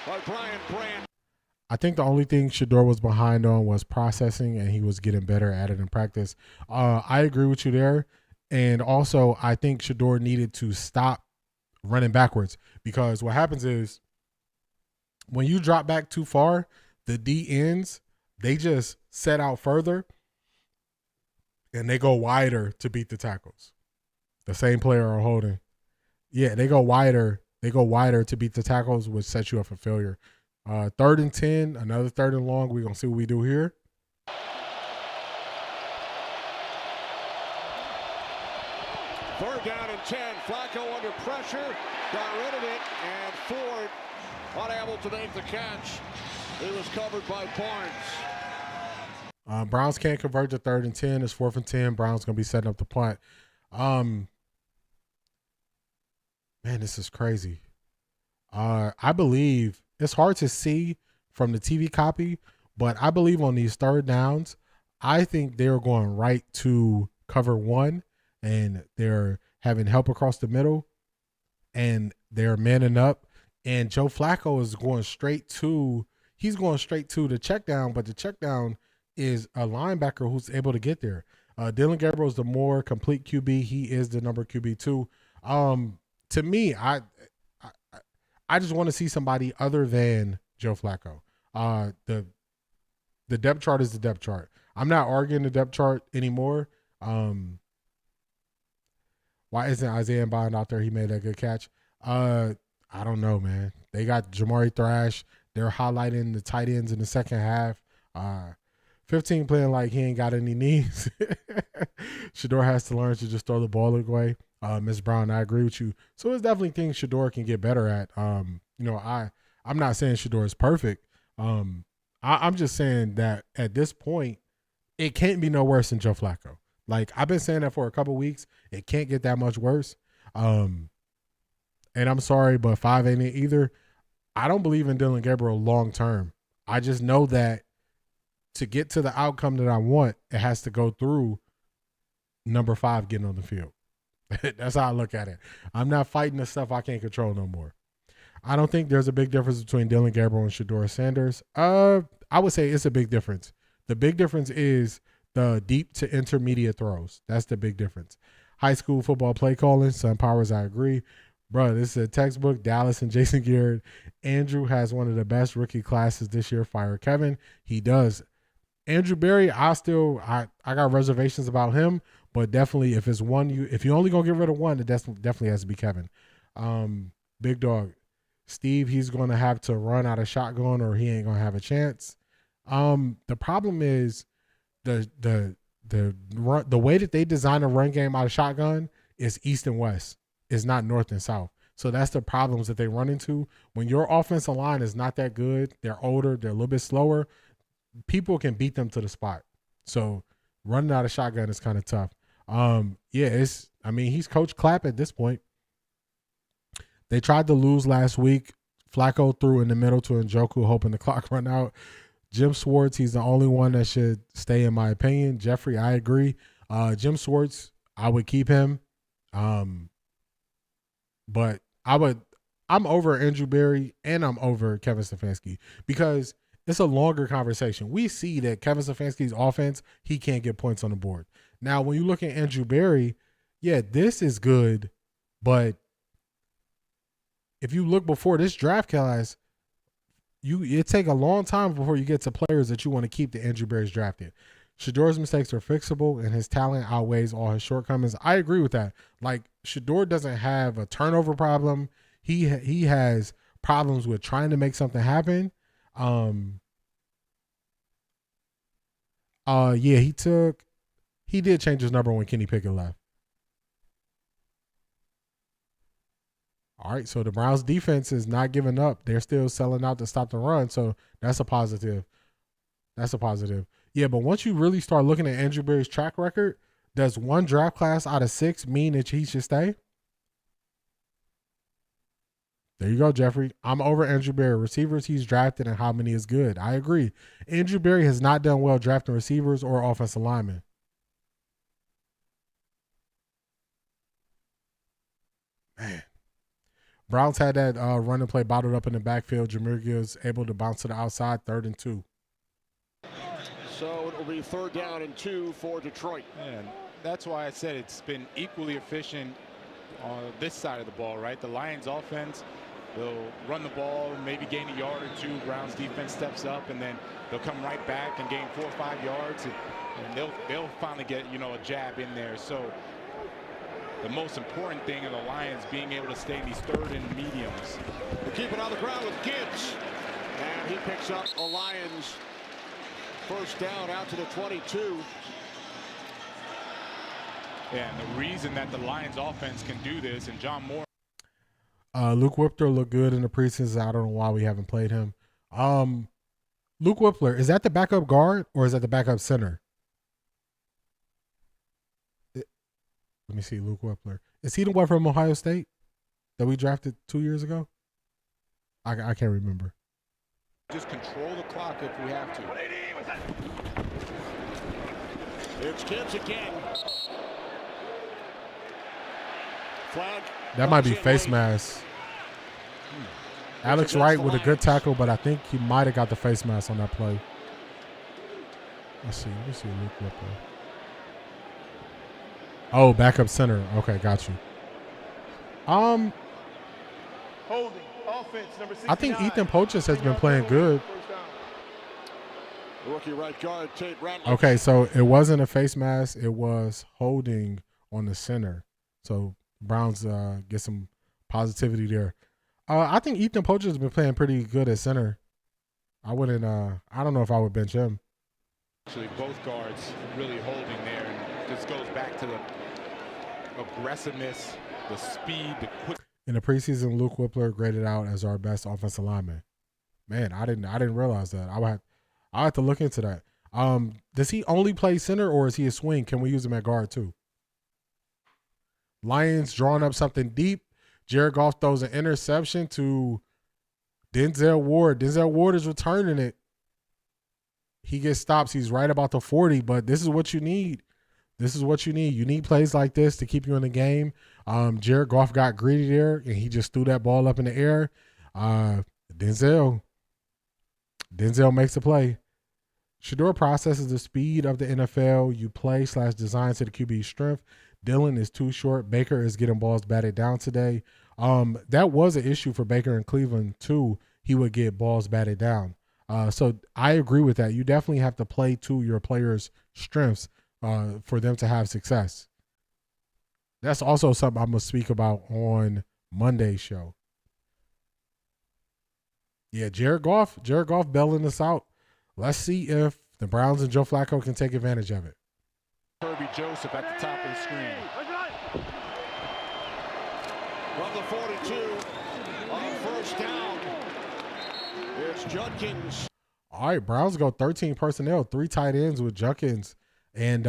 Speaker 2: by Brian Brandt.
Speaker 1: I think the only thing Shedeur was behind on was processing, and he was getting better at it in practice. I agree with you there. And also, I think Shedeur needed to stop running backwards, because what happens is when you drop back too far, the D ends, they just set out further, and they go wider to beat the tackles. The same player are holding. Yeah, they go wider. They go wider to beat the tackles, which sets you up for failure. 3rd and 10, another 3rd and long. We're going to see what we do here.
Speaker 2: 3rd down and 10. Flacco under pressure. Got rid of it. And Ford unable to make the catch. He was covered by Barnes.
Speaker 1: Browns can't convert to 3rd and 10. It's 4th and 10. Browns going to be setting up the punt. Man, this is crazy. I believe it's hard to see from the TV copy, but I believe on these 3rd downs, I think they're going right to cover 1, and they're having help across the middle, and they're manning up, and Joe Flacco is going straight to the check down, but the check down is a linebacker who's able to get there. Dillon Gabriel is the more complete QB. He is the number QB2. To me, I just want to see somebody other than Joe Flacco. The depth chart is the depth chart. I'm not arguing the depth chart anymore. Why isn't Isaiah Bond out there? He made a good catch. I don't know, man. They got Jamari Thrash. They're highlighting the tight ends in the second half. 15 playing like he ain't got any knees. Shedeur has to learn to just throw the ball away. Ms. Brown, I agree with you. So it's definitely things Shedeur can get better at. I'm not saying Shedeur is perfect. I'm just saying that at this point, it can't be no worse than Joe Flacco. Like, I've been saying that for a couple weeks. It can't get that much worse. And I'm sorry, but 5 ain't it either. I don't believe in Dillon Gabriel long term. I just know that to get to the outcome that I want, it has to go through number 5 getting on the field. That's how I look at it. I'm not fighting the stuff I can't control no more. I don't think there's a big difference between Dillon Gabriel and Shedeur Sanders. I would say it's a big difference. The big difference is the deep to intermediate throws. That's the big difference. High school football play calling, Sun Powers, I agree. Bro, this is a textbook. Dallas and Jason Garrett. Andrew has one of the best rookie classes this year. Fire Kevin. He does. Andrew Berry, I got reservations about him, but definitely if it's one, if you only gonna get rid of one, it definitely has to be Kevin. Big Dog. Steve, he's gonna have to run out of shotgun or he ain't gonna have a chance. The problem is the way that they design a run game out of shotgun is east and west. It's not north and south. So that's the problems that they run into. When your offensive line is not that good, they're older, they're a little bit slower, people can beat them to the spot. So running out of shotgun is kind of tough. He's Coach Clapp at this point. They tried to lose last week. Flacco threw in the middle to Njoku, hoping the clock run out. Jim Schwartz, he's the only one that should stay, in my opinion. Jeffrey, I agree. Jim Schwartz, I would keep him. But I'm over Andrew Berry and I'm over Kevin Stefanski, because it's a longer conversation. We see that Kevin Stefanski's offense, he can't get points on the board. Now, when you look at Andrew Berry, yeah, this is good, but if you look before this draft class, it take a long time before you get to players that you want to keep that Andrew Berry's drafted. Shedeur's mistakes are fixable, and his talent outweighs all his shortcomings. I agree with that. Like, Shedeur doesn't have a turnover problem. He has problems with trying to make something happen. Yeah, he did change his number when Kenny Pickett left. All right, so the Browns defense is not giving up. They're still selling out to stop the run, so that's a positive. That's a positive. Yeah, but once you really start looking at Andrew Berry's track record, does one draft class out of 6 mean that he should stay? There you go, Jeffrey. I'm over Andrew Berry. Receivers he's drafted and how many is good. I agree. Andrew Berry has not done well drafting receivers or offensive linemen. Man. Browns had that run and play bottled up in the backfield. Jahmyr Gibbs able to bounce to the outside, 3rd and 2.
Speaker 2: So it will be 3rd down and 2 for Detroit.
Speaker 3: And that's why I said it's been equally efficient on this side of the ball, right? The Lions offense, they'll run the ball, maybe gain a yard or 2. Browns defense steps up, and then they'll come right back and gain 4 or 5 yards, and they'll finally get, a jab in there. So the most important thing of the Lions being able to stay in these 3rd and mediums.
Speaker 2: They keep it on the ground with Gibbs, and he picks up a Lions 1st down out to the 22.
Speaker 3: Yeah, and the reason that the Lions offense can do this, and John Moore.
Speaker 1: Luke Whippler looked good in the preseason. I don't know why we haven't played him. Luke Whippler, is that the backup guard or is that the backup center? Let me see, Luke Whippler. Is he the one from Ohio State that we drafted 2 years ago? I can't remember.
Speaker 3: Just control the clock if we have to.
Speaker 2: It's Gibbs again. Flag.
Speaker 1: That might be face mask. Alex Wright with a good tackle, but I think he might have got the face mask on that play. Let's see Luke Whippler. Oh, backup center. Okay, got you.
Speaker 4: Holding. Offense, number 69.
Speaker 1: I think Ethan Poches has been playing good.
Speaker 2: Rookie right guard, Tate Ratliff.
Speaker 1: Okay, so it wasn't a face mask. It was holding on the center. So Browns get some positivity there. I think Ethan Poches has been playing pretty good at center. I don't know if I would bench him.
Speaker 3: Actually, both guards really holding there. And this goes back to the aggressiveness, the speed, the quick.
Speaker 1: In the preseason, Luke Whippler graded out as our best offensive lineman. Man, I didn't realize that. I have to look into that. Does he only play center or is he a swing? Can we use him at guard too? Lions drawing up something deep. Jared Goff throws an interception to Denzel Ward. Denzel Ward is returning it. He gets stops. He's right about the 40, but this is what you need. This is what you need. You need plays like this to keep you in the game. Jared Goff got greedy there, and he just threw that ball up in the air. Denzel makes the play. Shedeur processes the speed of the NFL. You play/design to the QB's strength. Dillon is too short. Baker is getting balls batted down today. That was an issue for Baker in Cleveland, too. He would get balls batted down. So I agree with that. You definitely have to play to your players' strengths for them to have success. That's also something I'm going to speak about on Monday's show. Yeah, Jared Goff bailing us out. Let's see if the Browns and Joe Flacco can take advantage of it.
Speaker 3: Kirby Joseph at the top of the screen.
Speaker 2: From the 42 on 1st down. It's Judkins.
Speaker 1: All right, Browns go 13 personnel, 3 tight ends with Judkins. And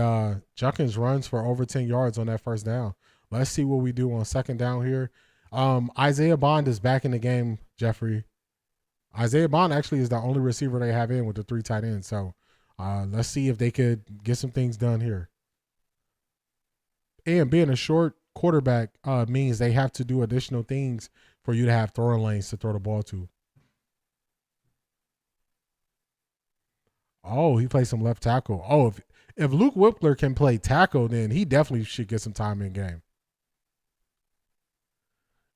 Speaker 1: Judkins runs for over 10 yards on that 1st down. Let's see what we do on 2nd down here. Isaiah Bond is back in the game, Jeffrey. Isaiah Bond actually is the only receiver they have in with the 3 tight ends. So let's see if they could get some things done here. And being a short quarterback means they have to do additional things for you to have throwing lanes to throw the ball to. Oh, he plays some left tackle. Oh, if Luke Whippler can play tackle, then he definitely should get some time in game.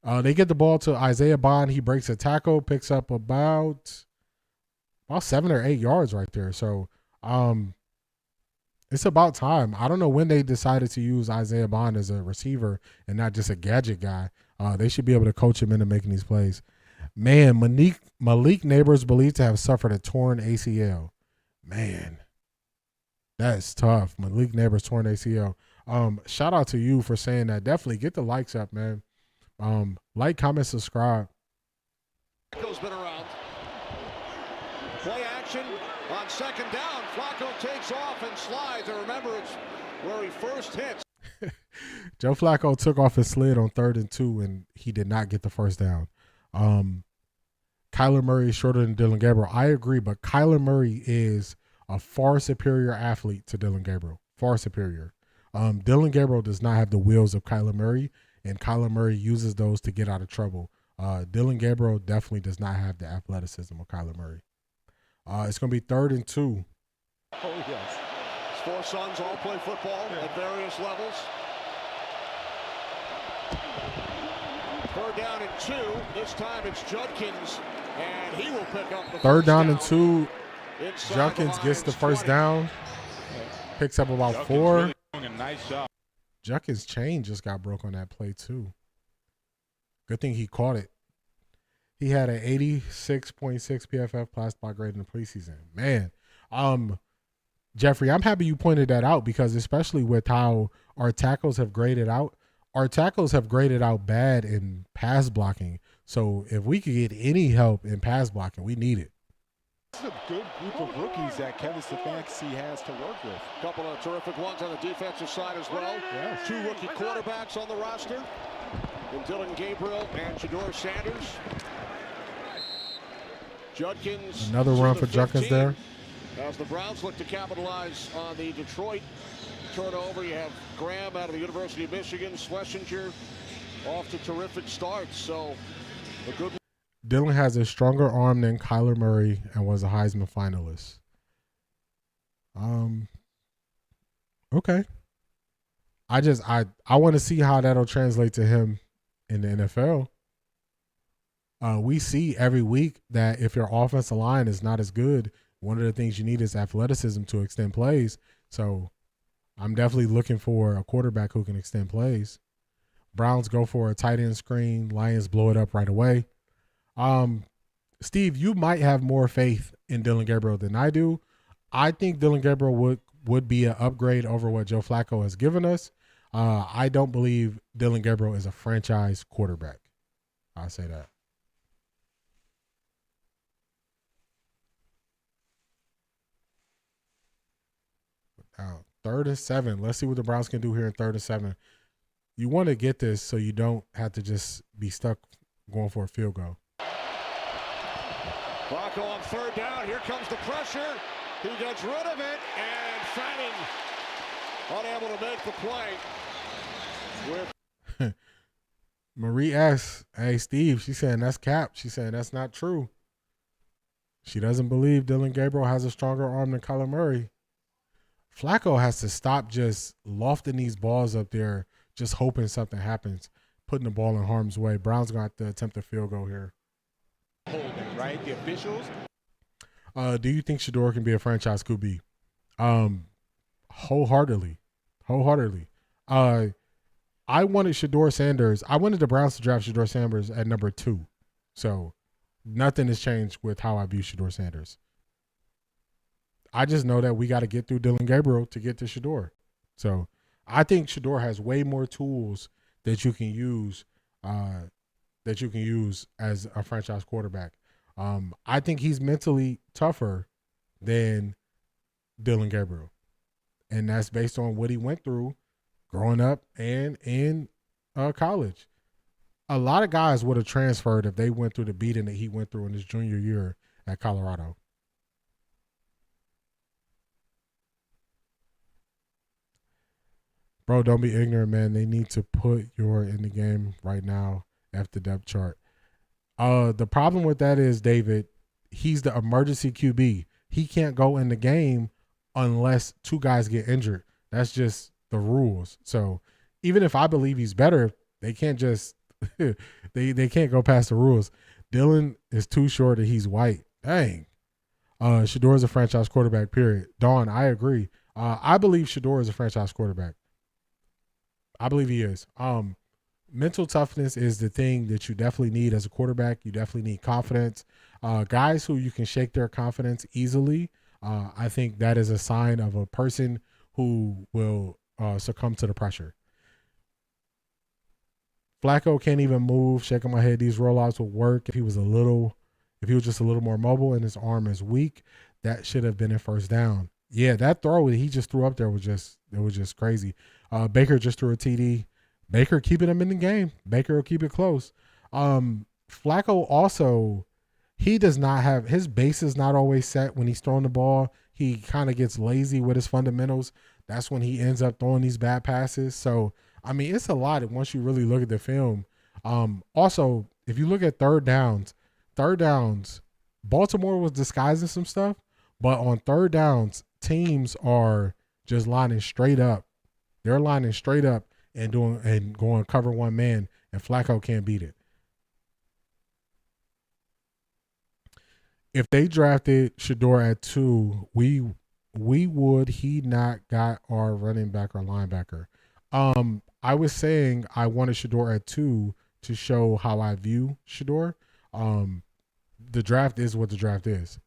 Speaker 1: They get the ball to Isaiah Bond. He breaks a tackle, picks up about 7 or 8 yards right there. So it's about time. I don't know when they decided to use Isaiah Bond as a receiver and not just a gadget guy. They should be able to coach him into making these plays. Man, Malik Neighbors believed to have suffered a torn ACL. Man, that's tough. Malik Neighbors torn ACL. Shout out to you for saying that. Definitely get the likes up, man. Like, comment, subscribe.
Speaker 2: Flacco's been around. Play action on second down. Flacco takes off and slides. And remember, it's where he first hits.
Speaker 1: Joe Flacco took off his slid on 3rd and 2, and he did not get the first down. Kyler Murray is shorter than Dillon Gabriel. I agree, but Kyler Murray is a far superior athlete to Dillon Gabriel. Far superior. Dillon Gabriel does not have the wheels of Kyler Murray, and Kyler Murray uses those to get out of trouble. Dillon Gabriel definitely does not have the athleticism of Kyler Murray. It's going to be 3rd and 2.
Speaker 2: Oh, yes. His 4 sons all play football at various levels. 3rd down and 2. This time it's Judkins, and he will pick up the
Speaker 1: 3rd down and
Speaker 2: 2.
Speaker 1: Judkins gets the first down. Picks up about 4.
Speaker 3: Really doing a nice job.
Speaker 1: Judkins' chain just got broke on that play, too. Good thing he caught it. He had an 86.6 PFF plus by grade in the preseason. Man, Jeffrey, I'm happy you pointed that out because especially with how our tackles have graded out bad in pass blocking. So if we could get any help in pass blocking, we need it.
Speaker 3: This is a good group of rookies that Kevin Stefanski has to work with.
Speaker 2: A couple of terrific ones on the defensive side as well.
Speaker 3: Yes.
Speaker 2: 2 rookie quarterbacks on the roster. And Dillon Gabriel and Shedeur Sanders. Judkins.
Speaker 1: Another run for Judkins there.
Speaker 2: As the Browns look to capitalize on the Detroit turnover, you have Graham out of the University of Michigan, Schlesinger off to terrific starts. So a good.
Speaker 1: Dillon has a stronger arm than Kyler Murray and was a Heisman finalist. Okay. I want to see how that'll translate to him in the NFL. We see every week that if your offensive line is not as good, one of the things you need is athleticism to extend plays. So I'm definitely looking for a quarterback who can extend plays. Browns go for a tight end screen. Lions blow it up right away. Steve, you might have more faith in Dillon Gabriel than I do. I think Dillon Gabriel would be an upgrade over what Joe Flacco has given us. I don't believe Dillon Gabriel is a franchise quarterback. I'll say that. Now, 3rd and 7. Let's see what the Browns can do here in 3rd and 7. You want to get this so you don't have to just be stuck going for a field goal.
Speaker 2: Flacco on 3rd down. Here comes the pressure. He gets rid of it, and Fanning unable to make the play.
Speaker 1: Marie asks, hey, Steve, she's saying that's cap. She's saying that's not true. She doesn't believe Dillon Gabriel has a stronger arm than Kyler Murray. Flacco has to stop just lofting these balls up there, just hoping something happens, putting the ball in harm's way. Browns going to have to attempt a field goal here.
Speaker 3: Holding, right? The officials.
Speaker 1: Do you think Shedeur can be a franchise QB? Wholeheartedly. I wanted Shedeur Sanders. I wanted the Browns to draft Shedeur Sanders at number 2. So nothing has changed with how I view Shedeur Sanders. I just know that we got to get through Dillon Gabriel to get to Shedeur. So I think Shedeur has way more tools that you can use as a franchise quarterback. I think he's mentally tougher than Dillon Gabriel. And that's based on what he went through growing up and in college. A lot of guys would have transferred if they went through the beating that he went through in his junior year at Colorado. Bro, don't be ignorant, man. They need to put your in the game right now after the depth chart. The problem with that is, David, he's the emergency QB. he can't go in the game unless 2 guys get injured. That's just the rules. So even if I believe he's better, they can't just they can't go past the rules. Dillon is too short and he's white. Dang. Shedeur is a franchise quarterback, period. Dawn, I agree. I believe Shedeur is a franchise quarterback. I believe he is. Mental toughness is the thing that you definitely need as a quarterback. You definitely need confidence. Guys who you can shake their confidence easily, I think that is a sign of a person who will succumb to the pressure. Flacco can't even move. Shaking my head, these rollouts would work if he was just a little more mobile and his arm is weak. That should have been a first down. Yeah, that throw that he just threw up there was just crazy. Baker just threw a TD. Baker keeping him in the game. Baker will keep it close. Flacco also, he does not have, his base is not always set when he's throwing the ball. He kind of gets lazy with his fundamentals. That's when he ends up throwing these bad passes. So, I mean, it's a lot once you really look at the film. Also, if you look at third downs, Baltimore was disguising some stuff, but on third downs, teams are just lining straight up. They're lining straight up and going cover one man, and Flacco can't beat it. If they drafted Shedeur at 2, we would he not got our running back or linebacker. I was saying I wanted Shedeur at 2 to show how I view Shedeur. The draft is what the draft is.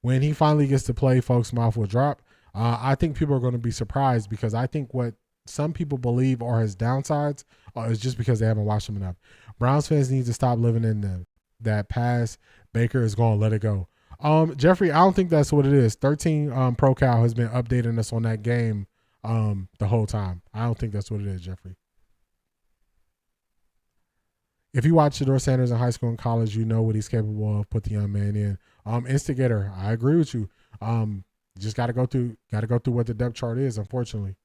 Speaker 1: When he finally gets to play, folks' mouth will drop. I think people are going to be surprised because I think what some people believe are his downsides is just because they haven't watched him enough. Browns fans need to stop living in that past. Baker is going to let it go. Jeffrey, I don't think that's what it is. 13 Pro Cal has been updating us on that game the whole time. I don't think that's what it is, Jeffrey. If you watch Shedeur Sanders in high school and college, you know what he's capable of. Put the young man in. Instigator, I agree with you. Just got to go through what the depth chart is, unfortunately.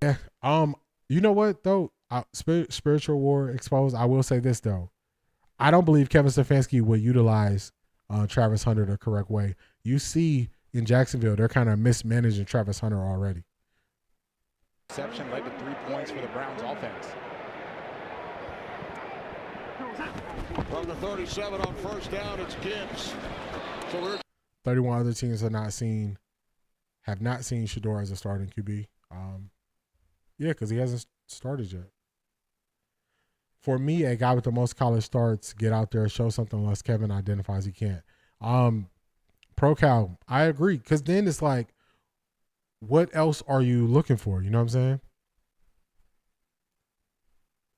Speaker 1: Yeah. You know what though? Spiritual war exposed. I will say this though. I don't believe Kevin Stefanski will utilize Travis Hunter the correct way. You see in Jacksonville, they're kind of mismanaging Travis Hunter already.
Speaker 3: Exception led to 3 points for the Browns offense.
Speaker 2: From the 37 on first down, it's Gibbs. So
Speaker 1: 31 other teams have not seen Shedeur as a starting QB. Yeah, because he hasn't started yet. For me, a guy with the most college starts, get out there, show something unless Kevin identifies he can't. Pro Cal, I agree. Because then it's like, what else are you looking for? You know what I'm saying?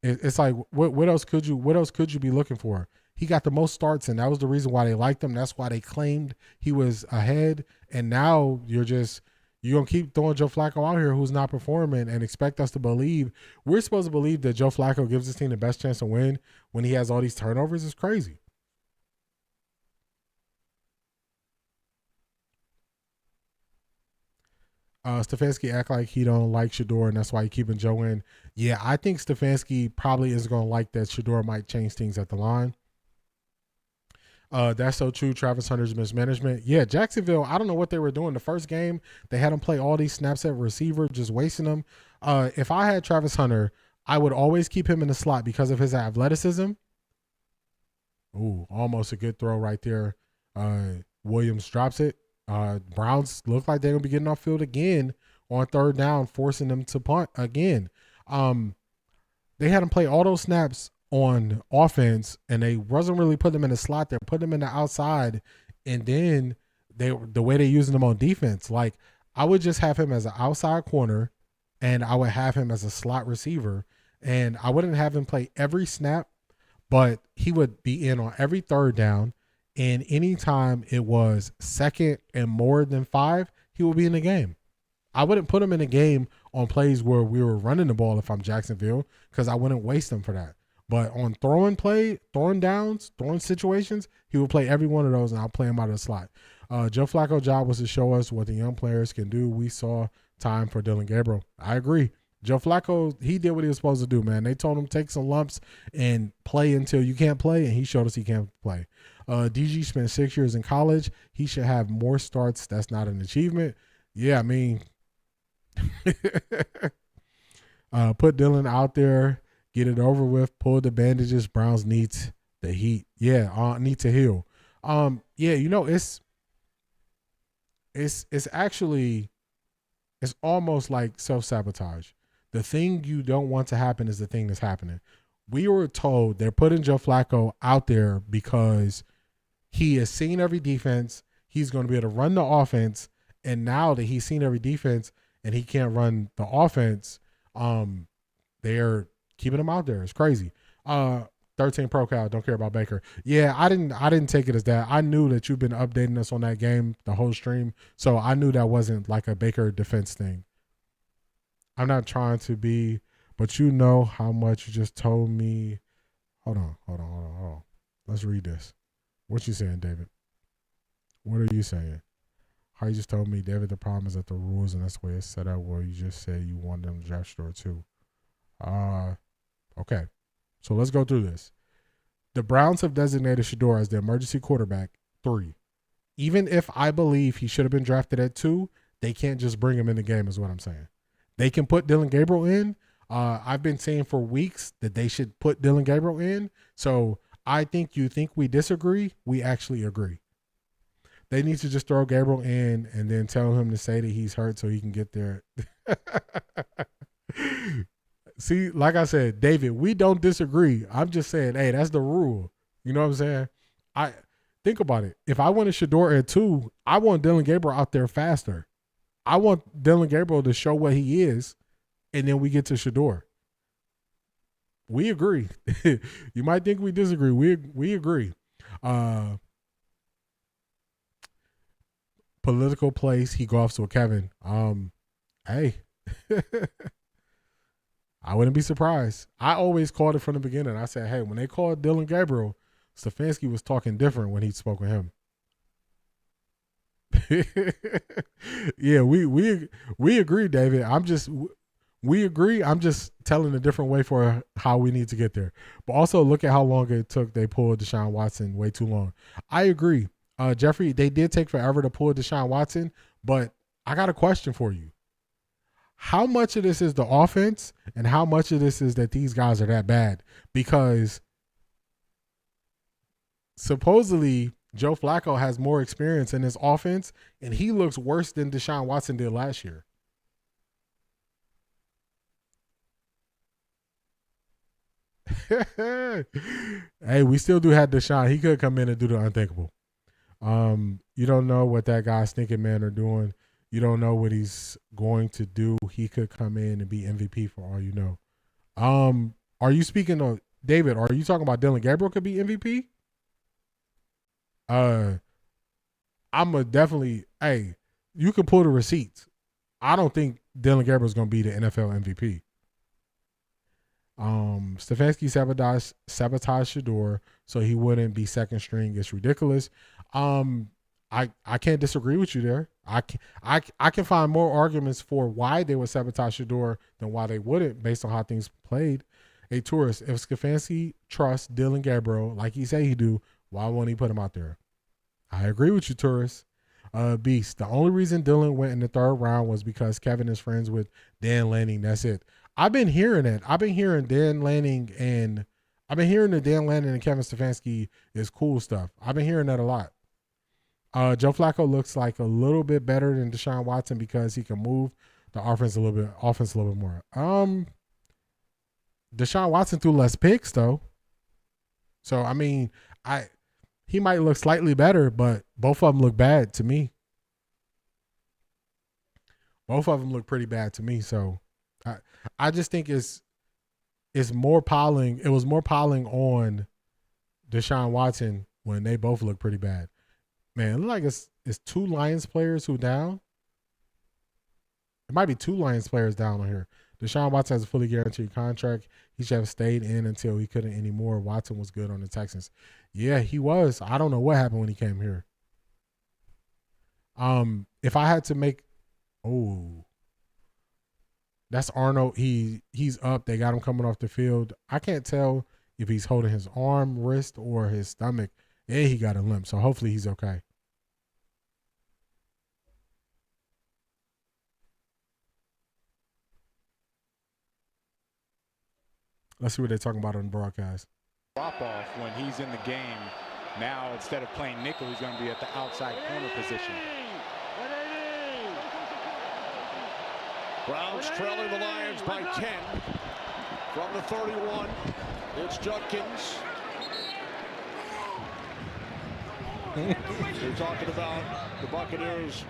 Speaker 1: It's like, what else could you be looking for? He got the most starts, and that was the reason why they liked him. That's why they claimed he was ahead. And now you're going to keep throwing Joe Flacco out here who's not performing and expect us to believe. We're supposed to believe that Joe Flacco gives his team the best chance to win when he has all these turnovers. It's crazy. Stefanski act like he don't like Shedeur, and that's why he keeping Joe in. Yeah, I think Stefanski probably is going to like that Shedeur might change things at the line. That's so true. Travis Hunter's mismanagement. Yeah, Jacksonville, I don't know what they were doing. The first game, they had him play all these snaps at receiver, just wasting them. If I had Travis Hunter, I would always keep him in the slot because of his athleticism. Ooh, almost a good throw right there. Williams drops it. Browns look like they're going to be getting off field again on third down, forcing them to punt again. They had him play all those snaps on offense, and they wasn't really putting them in the slot. They're putting them in the outside, and then the way they're using them on defense. Like, I would just have him as an outside corner, and I would have him as a slot receiver, and I wouldn't have him play every snap, but he would be in on every third down. And anytime it was second and more than 5, he will be in the game. I wouldn't put him in a game on plays where we were running the ball if I'm Jacksonville, because I wouldn't waste him for that. But on throwing downs, throwing situations, he will play every one of those, and I'll play him out of the slot. Joe Flacco's job was to show us what the young players can do. We saw time for Dillon Gabriel. I agree. Joe Flacco, he did what he was supposed to do, man. They told him take some lumps and play until you can't play, and he showed us he can't play. DG spent 6 years in college. He should have more starts. That's not an achievement. Yeah, I mean, put Dillon out there, get it over with, pull the bandages. Browns needs the heat. Yeah, need to heal. Yeah, you know, it's actually, it's almost like self-sabotage. The thing you don't want to happen is the thing that's happening. We were told they're putting Joe Flacco out there because he has seen every defense. He's going to be able to run the offense. And now that he's seen every defense and he can't run the offense, they're keeping him out there. It's crazy. 13 Pro Cal, don't care about Baker. Yeah, I didn't take it as that. I knew that you've been updating us on that game the whole stream, so I knew that wasn't like a Baker defense thing. I'm not trying to be, but you know how much you just told me. Hold on. Let's read this. What you saying, David? What are you saying? How you just told me, David, the problem is that the rules and that's the way it's set up. Well, you just said you want them to draft Shedeur too. Okay. So let's go through this. The Browns have designated Shedeur as the emergency quarterback 3. Even if I believe he should have been drafted at 2, they can't just bring him in the game is what I'm saying. They can put Dillon Gabriel in. I've been saying for weeks that they should put Dillon Gabriel in. So I think you think we disagree. We actually agree. They need to just throw Gabriel in and then tell him to say that he's hurt so he can get there. See, like I said, David, we don't disagree. I'm just saying, hey, that's the rule. You know what I'm saying? I think about it. If I went to Shedeur at 2, I want Dillon Gabriel out there faster. I want Dillon Gabriel to show what he is, and then we get to Shedeur. We agree. You might think we disagree. We agree. Political place, he golfs with Kevin. Hey. I wouldn't be surprised. I always called it from the beginning. I said, hey, when they called Dillon Gabriel, Stefanski was talking different when he spoke with him. Yeah, we agree, David. We agree. I'm just telling a different way for how we need to get there. But also look at how long it took. They pulled Deshaun Watson way too long. I agree. Jeffrey, they did take forever to pull Deshaun Watson, but I got a question for you. How much of this is the offense and how much of this is that these guys are that bad? Because supposedly Joe Flacco has more experience in his offense and he looks worse than Deshaun Watson did last year. Hey, we still do have Deshaun. He could come in and do the unthinkable. You don't know what that guy's thinking, man, are doing. You don't know what he's going to do. He could come in and be MVP for all you know. Are you speaking of David? Are you talking about Dillon Gabriel could be MVP? I'm a definitely. Hey, you can pull the receipts. I don't think Dillon Gabriel is going to be the NFL MVP. Stefanski sabotaged Shedeur so he wouldn't be second string. It's ridiculous. I can't disagree with you there. I can find more arguments for why they would sabotage Shedeur than why they wouldn't based on how things played. A tourist, if Stefanski trusts Dillon Gabriel like he say he do, why won't he put him out there? I agree with you, tourist. Beast, the only reason Dillon went in the 3rd round was because Kevin is friends with Dan Lanning. That's it. I've been hearing it. I've been hearing Dan Lanning and Kevin Stefanski is cool stuff. I've been hearing that a lot. Joe Flacco looks like a little bit better than Deshaun Watson because he can move the offense a little bit more. Deshaun Watson threw less picks though. So I mean, he might look slightly better, but both of them look bad to me. Both of them look pretty bad to me. So I just think it's more piling. It was more piling on Deshaun Watson when they both look pretty bad. Man, it looks like it's 2 Lions players who down. It might be 2 Lions players down on here. Deshaun Watson has a fully guaranteed contract. He should have stayed in until he couldn't anymore. Watson was good on the Texans. Yeah, he was. I don't know what happened when he came here. If I had to make, That's Arnold. He's up. They got him coming off the field. I can't tell if he's holding his arm, wrist, or his stomach. And he got a limp, so hopefully he's okay. Let's see what they're talking about on the broadcast.
Speaker 3: Drop off when he's in the game. Now, instead of playing nickel, he's going to be at the outside corner position.
Speaker 2: Browns trailing the Lions by 10 from the 31. It's Judkins. They're talking about the Buccaneers.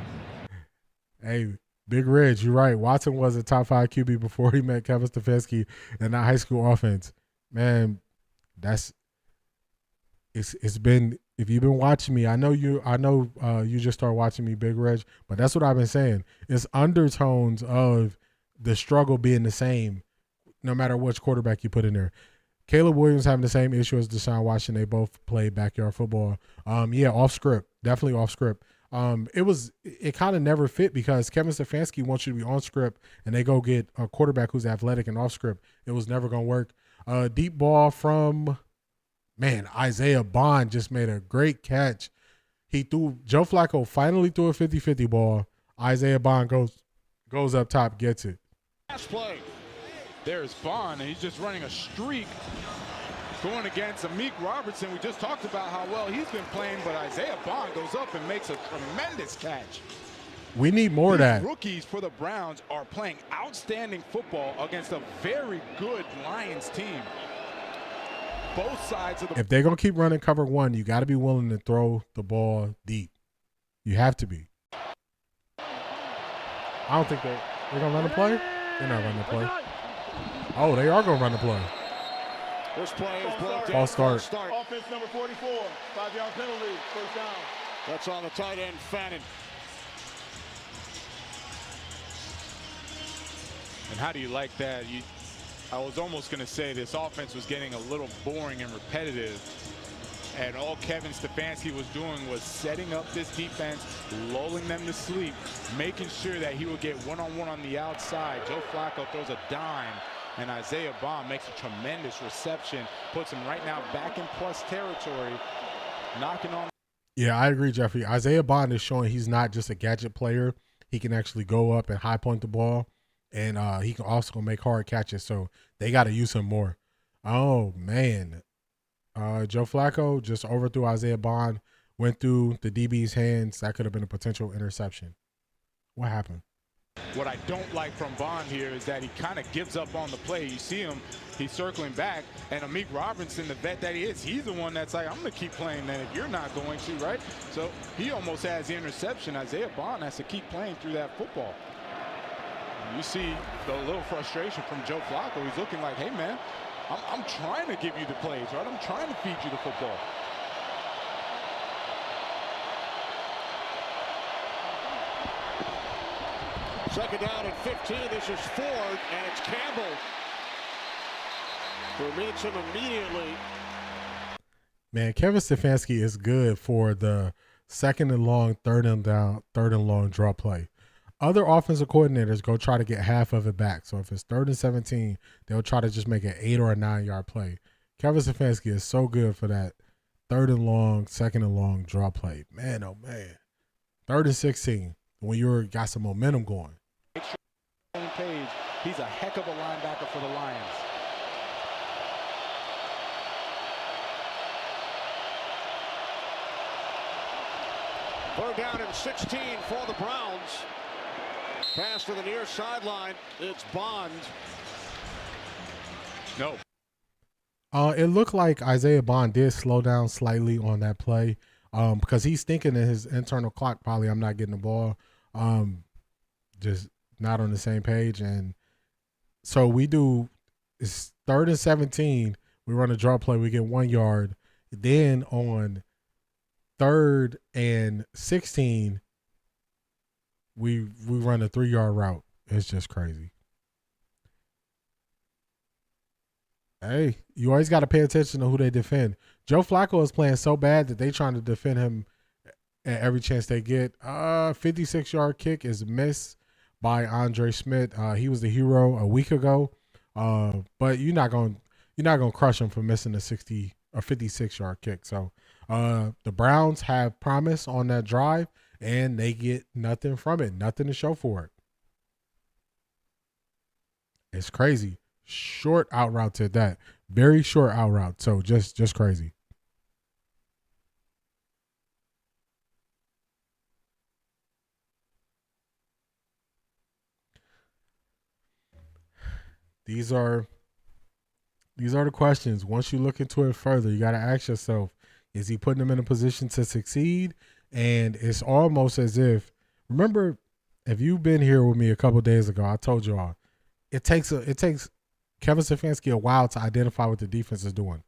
Speaker 1: Hey, Big Reg, you're right. Watson was a top 5 QB before he met Kevin Stefanski in that high school offense. Man, it's been, if you've been watching me, I know you just started watching me, Big Reg, but that's what I've been saying. It's undertones of the struggle being the same no matter which quarterback you put in there. Caleb Williams having the same issue as Deshaun Watson. They both play backyard football. Yeah, off script, definitely off script. It kind of never fit because Kevin Stefanski wants you to be on script and they go get a quarterback who's athletic and off script. It was never going to work. Deep ball from, Isaiah Bond just made a great catch. Joe Flacco finally threw a 50-50 ball. Isaiah Bond goes up top, gets it.
Speaker 2: Last play.
Speaker 3: There's Bond, and he's just running a streak going against Amik Robertson. We just talked about how well he's been playing, but Isaiah Bond goes up and makes a tremendous catch.
Speaker 1: We need more of that.
Speaker 3: Rookies for the Browns are playing outstanding football against a very good Lions team. Both sides of the...
Speaker 1: If they're going to keep running cover one, you got to be willing to throw the ball deep. You have to be. I don't think they're going to run the play. They're not running the play. Oh, they are going to run the play.
Speaker 2: This play is blocked.
Speaker 1: False start.
Speaker 4: Offense number 44, 5-yard penalty, first down.
Speaker 2: That's on the tight end, Fannin.
Speaker 3: And how do you like that? I was almost going to say this offense was getting a little boring and repetitive. And all Kevin Stefanski was doing was setting up this defense, lulling them to sleep, making sure that he would get one-on-one on the outside. Joe Flacco throws a dime, and Isaiah Bond makes a tremendous reception, puts him right now back in plus territory, knocking on.
Speaker 1: Yeah, I agree, Jeffrey. Isaiah Bond is showing he's not just a gadget player. He can actually go up and high point the ball, and he can also make hard catches. So they got to use him more. Oh, man. Joe Flacco just overthrew Isaiah Bond, went through the DB's hands. That could have been a potential interception. What happened?
Speaker 3: What I don't like from Bond here is that he kind of gives up on the play. You see him, he's circling back, and Amik Robertson, the vet that he is, he's the one that's like, I'm going to keep playing that if you're not going to, right? So he almost has the interception. Isaiah Bond has to keep playing through that football. You see the little frustration from Joe Flacco. He's looking like, hey, man, I'm trying to give you the plays, right? I'm trying to feed you the football.
Speaker 2: Second down and 15. This is Ford, and it's Campbell who meets him immediately.
Speaker 1: Man, Kevin Stefanski is good for the second and long, third and long draw play. Other offensive coordinators go try to get half of it back. So if it's 3rd and 17, they'll try to just make an 8 or a 9-yard play. Kevin Stefanski is so good for that 3rd and long, 2nd and long draw play. Man, oh man. 3rd and 16 when you're got some momentum going.
Speaker 3: Page, he's a heck of a linebacker for the Lions.
Speaker 2: Third down and 16 for the Browns. Pass to the near sideline. It's Bond.
Speaker 3: No.
Speaker 1: It looked like Isaiah Bond did slow down slightly on that play because he's thinking in his internal clock, probably I'm not getting the ball. Just not on the same page. And so it's 3rd and 17. We run a draw play. We get 1 yard. Then on 3rd and 16, we run a 3-yard route. It's just crazy. Hey, you always got to pay attention to who they defend. Joe Flacco is playing so bad that they trying to defend him at every chance they get. 56-yard kick is missed by Andre Smith. He was the hero a week ago, but you're not gonna crush him for missing a 60 or 56-yard kick. So the Browns have promise on that drive, and they get nothing from it, nothing to show for it. It's crazy. Short out route to that. Very short out route. So just crazy. These are the questions. Once you look into it further, you got to ask yourself, is he putting them in a position to succeed? And it's almost as if, remember, if you've been here with me a couple of days ago, I told y'all, it takes Kevin Stefanski a while to identify what the defense is doing.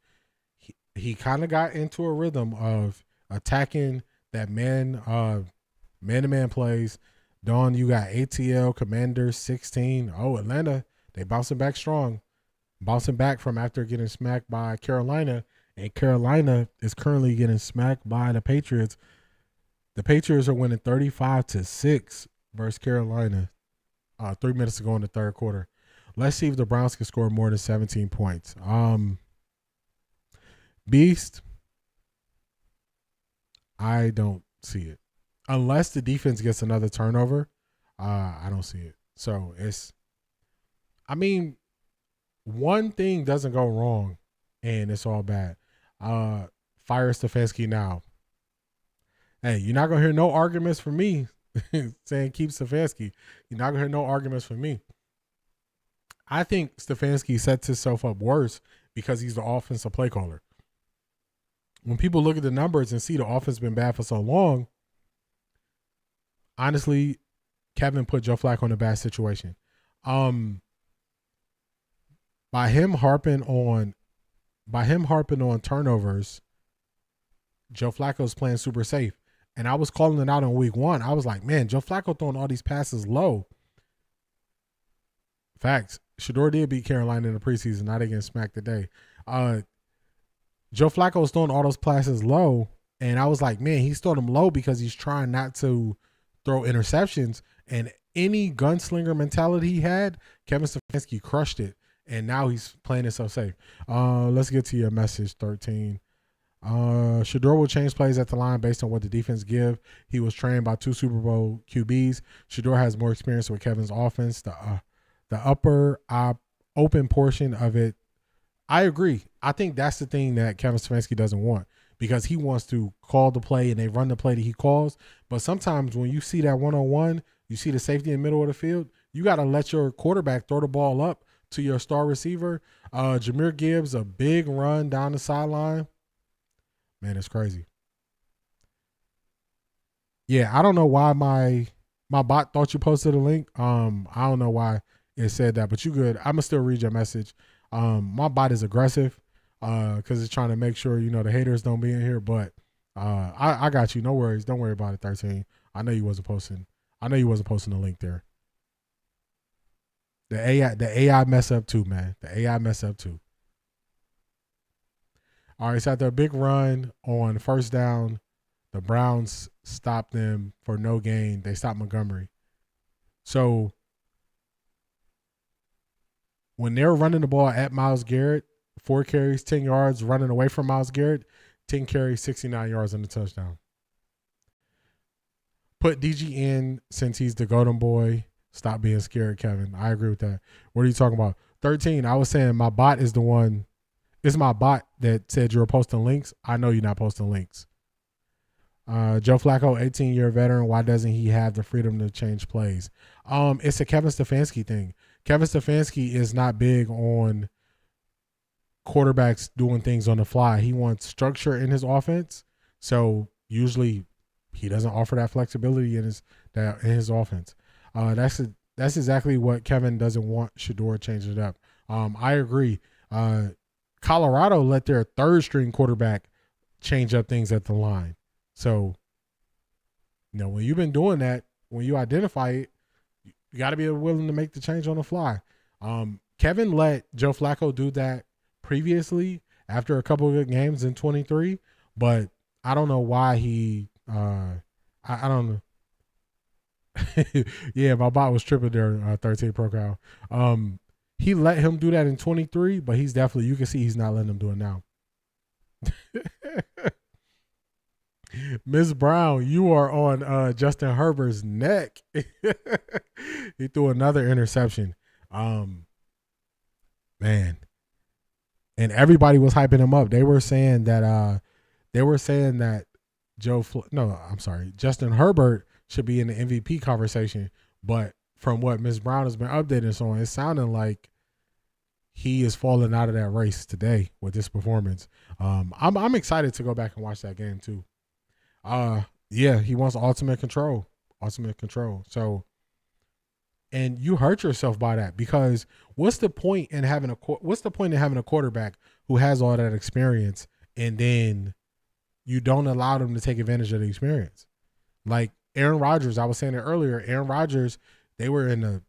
Speaker 1: He kind of got into a rhythm of attacking that man-to-man plays. Dawn, you got ATL, Commanders, 16. Oh, Atlanta, they bouncing back strong. Bouncing back from after getting smacked by Carolina. And Carolina is currently getting smacked by the Patriots. The Patriots are winning 35-6 versus Carolina 3 minutes to go in the third quarter. Let's see if the Browns can score more than 17 points. Beast, I don't see it. Unless the defense gets another turnover, I don't see it. So one thing doesn't go wrong, and it's all bad. Fire Stefanski now. Hey, you're not going to hear no arguments from me saying keep Stefanski. You're not going to hear no arguments from me. I think Stefanski sets himself up worse because he's the offensive play caller. When people look at the numbers and see the offense been bad for so long, honestly, Kevin put Joe Flacco in a bad situation. By him harping on turnovers, Joe Flacco's playing super safe. And I was calling it out in week 1. I was like, man, Joe Flacco throwing all these passes low. Facts. Shedeur did beat Carolina in the preseason. Now they getting smacked today. Joe Flacco was throwing all those passes low. And I was like, man, he's throwing them low because he's trying not to throw interceptions. And any gunslinger mentality he had, Kevin Stefanski crushed it. And now he's playing it so safe. Let's get to your message, 13. Shedeur will change plays at the line based on what the defense give. He was trained by 2 Super Bowl QBs. Shedeur has more experience with Kevin's offense. The upper open portion of it, I agree. I think that's the thing that Kevin Stefanski doesn't want because he wants to call the play and they run the play that he calls. But sometimes when you see that one-on-one, you see the safety in the middle of the field, you got to let your quarterback throw the ball up to your star receiver. Jahmyr Gibbs, a big run down the sideline. Man, it's crazy. Yeah, I don't know why my bot thought you posted a link. I don't know why it said that, but you good. I'm gonna still read your message. My bot is aggressive because it's trying to make sure the haters don't be in here. But I got you. No worries. Don't worry about it. 13. I know you wasn't posting. The link there. The AI mess up too, man. The AI mess up too. All right, so after a big run on first down, the Browns stopped them for no gain. They stopped Montgomery. So when they're running the ball at Myles Garrett, 4 carries, 10 yards, running away from Myles Garrett, 10 carries, 69 yards on the touchdown. Put DG in since he's the golden boy. Stop being scared, Kevin. I agree with that. What are you talking about? 13, I was saying my bot is the one. It's my bot that said you were posting links. I know you're not posting links. Joe Flacco, 18-year veteran. Why doesn't he have the freedom to change plays? It's a Kevin Stefanski thing. Kevin Stefanski is not big on quarterbacks doing things on the fly. He wants structure in his offense. So usually he doesn't offer that flexibility in his offense. That's exactly what Kevin doesn't want. Shedeur changing it up. I agree. Colorado let their third string quarterback change up things at the line. So, when you've been doing that, when you identify it, you got to be willing to make the change on the fly. Kevin let Joe Flacco do that previously after a couple of good games in 23, but I don't know why he I don't know. Yeah, my bot was tripping there, 13 Pro Cal. He let him do that in 23, but he's definitely, you can see he's not letting him do it now. Miss Brown, you are on Justin Herbert's neck. He threw another interception. Man. And everybody was hyping him up. They were saying that Justin Herbert should be in the MVP conversation. But from what Miss Brown has been updating us on, it's sounding like he is falling out of that race today with this performance. I'm excited to go back and watch that game too. Yeah, he wants ultimate control. So, and you hurt yourself by that, because what's the point in having a quarterback who has all that experience and then you don't allow them to take advantage of the experience? Like Aaron Rodgers, I was saying it earlier. Aaron Rodgers, they were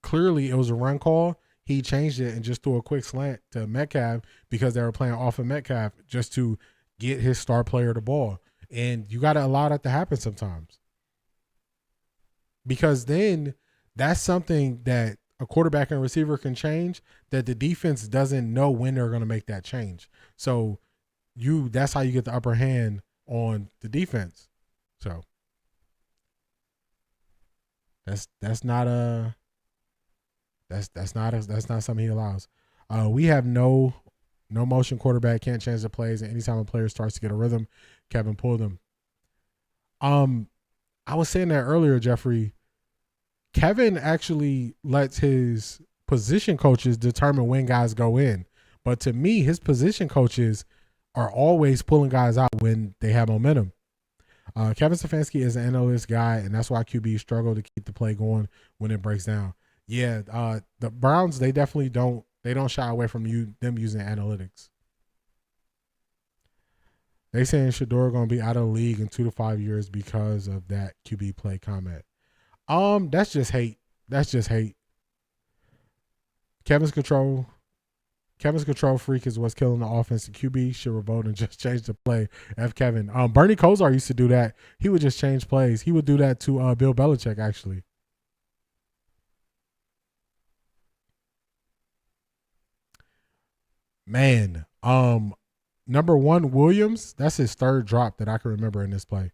Speaker 1: clearly it was a run call. He changed it and just threw a quick slant to Metcalf because they were playing off of Metcalf just to get his star player the ball. And you got to allow that to happen sometimes, because then that's something that a quarterback and receiver can change that the defense doesn't know when they're going to make that change. So that's how you get the upper hand on the defense. So that's not something he allows. We have no motion quarterback, can't change the plays, and anytime a player starts to get a rhythm, Kevin pulled him. I was saying that earlier, Jeffrey. Kevin actually lets his position coaches determine when guys go in. But to me, his position coaches are always pulling guys out when they have momentum. Kevin Stefanski is an analytics guy, and that's why QB struggle to keep the play going when it breaks down. Yeah, the Browns, they definitely don't shy away from them using analytics. They saying Shedeur going to be out of the league in 2 to 5 years because of that QB play comment. That's just hate. Kevin's control freak is what's killing the offense. The QB should revolt and just change the play. F. Kevin. Bernie Kosar used to do that. He would just change plays. He would do that to Bill Belichick, actually. Man, number 1, Williams, that's his third drop that I can remember in this play.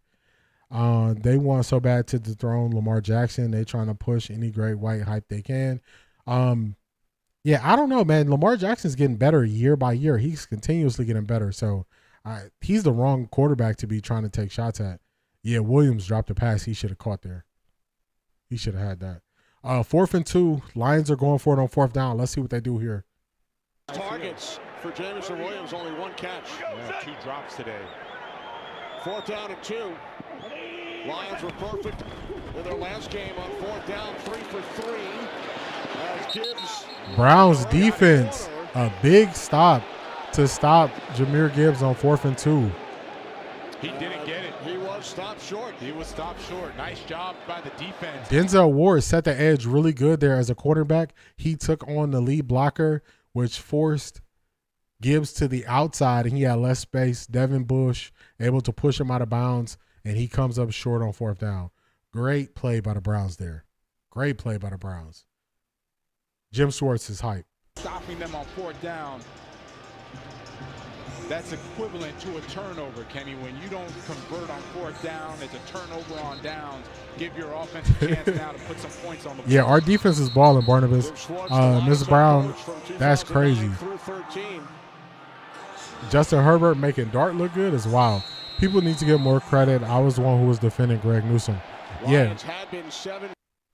Speaker 1: They want so bad to dethrone Lamar Jackson. They trying to push any great white hype they can. Yeah, I don't know, man. Lamar Jackson's getting better year by year. He's continuously getting better. So he's the wrong quarterback to be trying to take shots at. Yeah, Williams dropped a pass he should have caught there. He should have had that. 4th and 2. Lions are going for it on 4th down. Let's see what they do here.
Speaker 2: Targets for Jameson Williams, only 1 catch.
Speaker 3: Yeah, 2 drops today.
Speaker 2: 4th down and 2. Lions were perfect in their last game on 4th down, 3 for 3. As Gibbs.
Speaker 1: Browns defense, a big stop to stop Jahmyr Gibbs on 4th and 2.
Speaker 3: He didn't get it.
Speaker 2: He was stopped short.
Speaker 3: Nice job by the defense.
Speaker 1: Denzel Ward set the edge really good there as a quarterback. He took on the lead blocker, which forced Gibbs to the outside, and he had less space. Devin Bush able to push him out of bounds, and he comes up short on 4th down. Great play by the Browns there. Great play by the Browns. Jim Schwartz is hype.
Speaker 3: Stopping them on 4th down. That's equivalent to a turnover, Kenny. When you don't convert on 4th down, it's a turnover on downs. Give your offense a chance now to put some points on the board.
Speaker 1: Yeah, our defense is balling, Barnabas. Ms. Brown, that's crazy. Justin Herbert making Dart look good is wild. People need to get more credit. I was the one who was defending Greg Newsome. Yeah.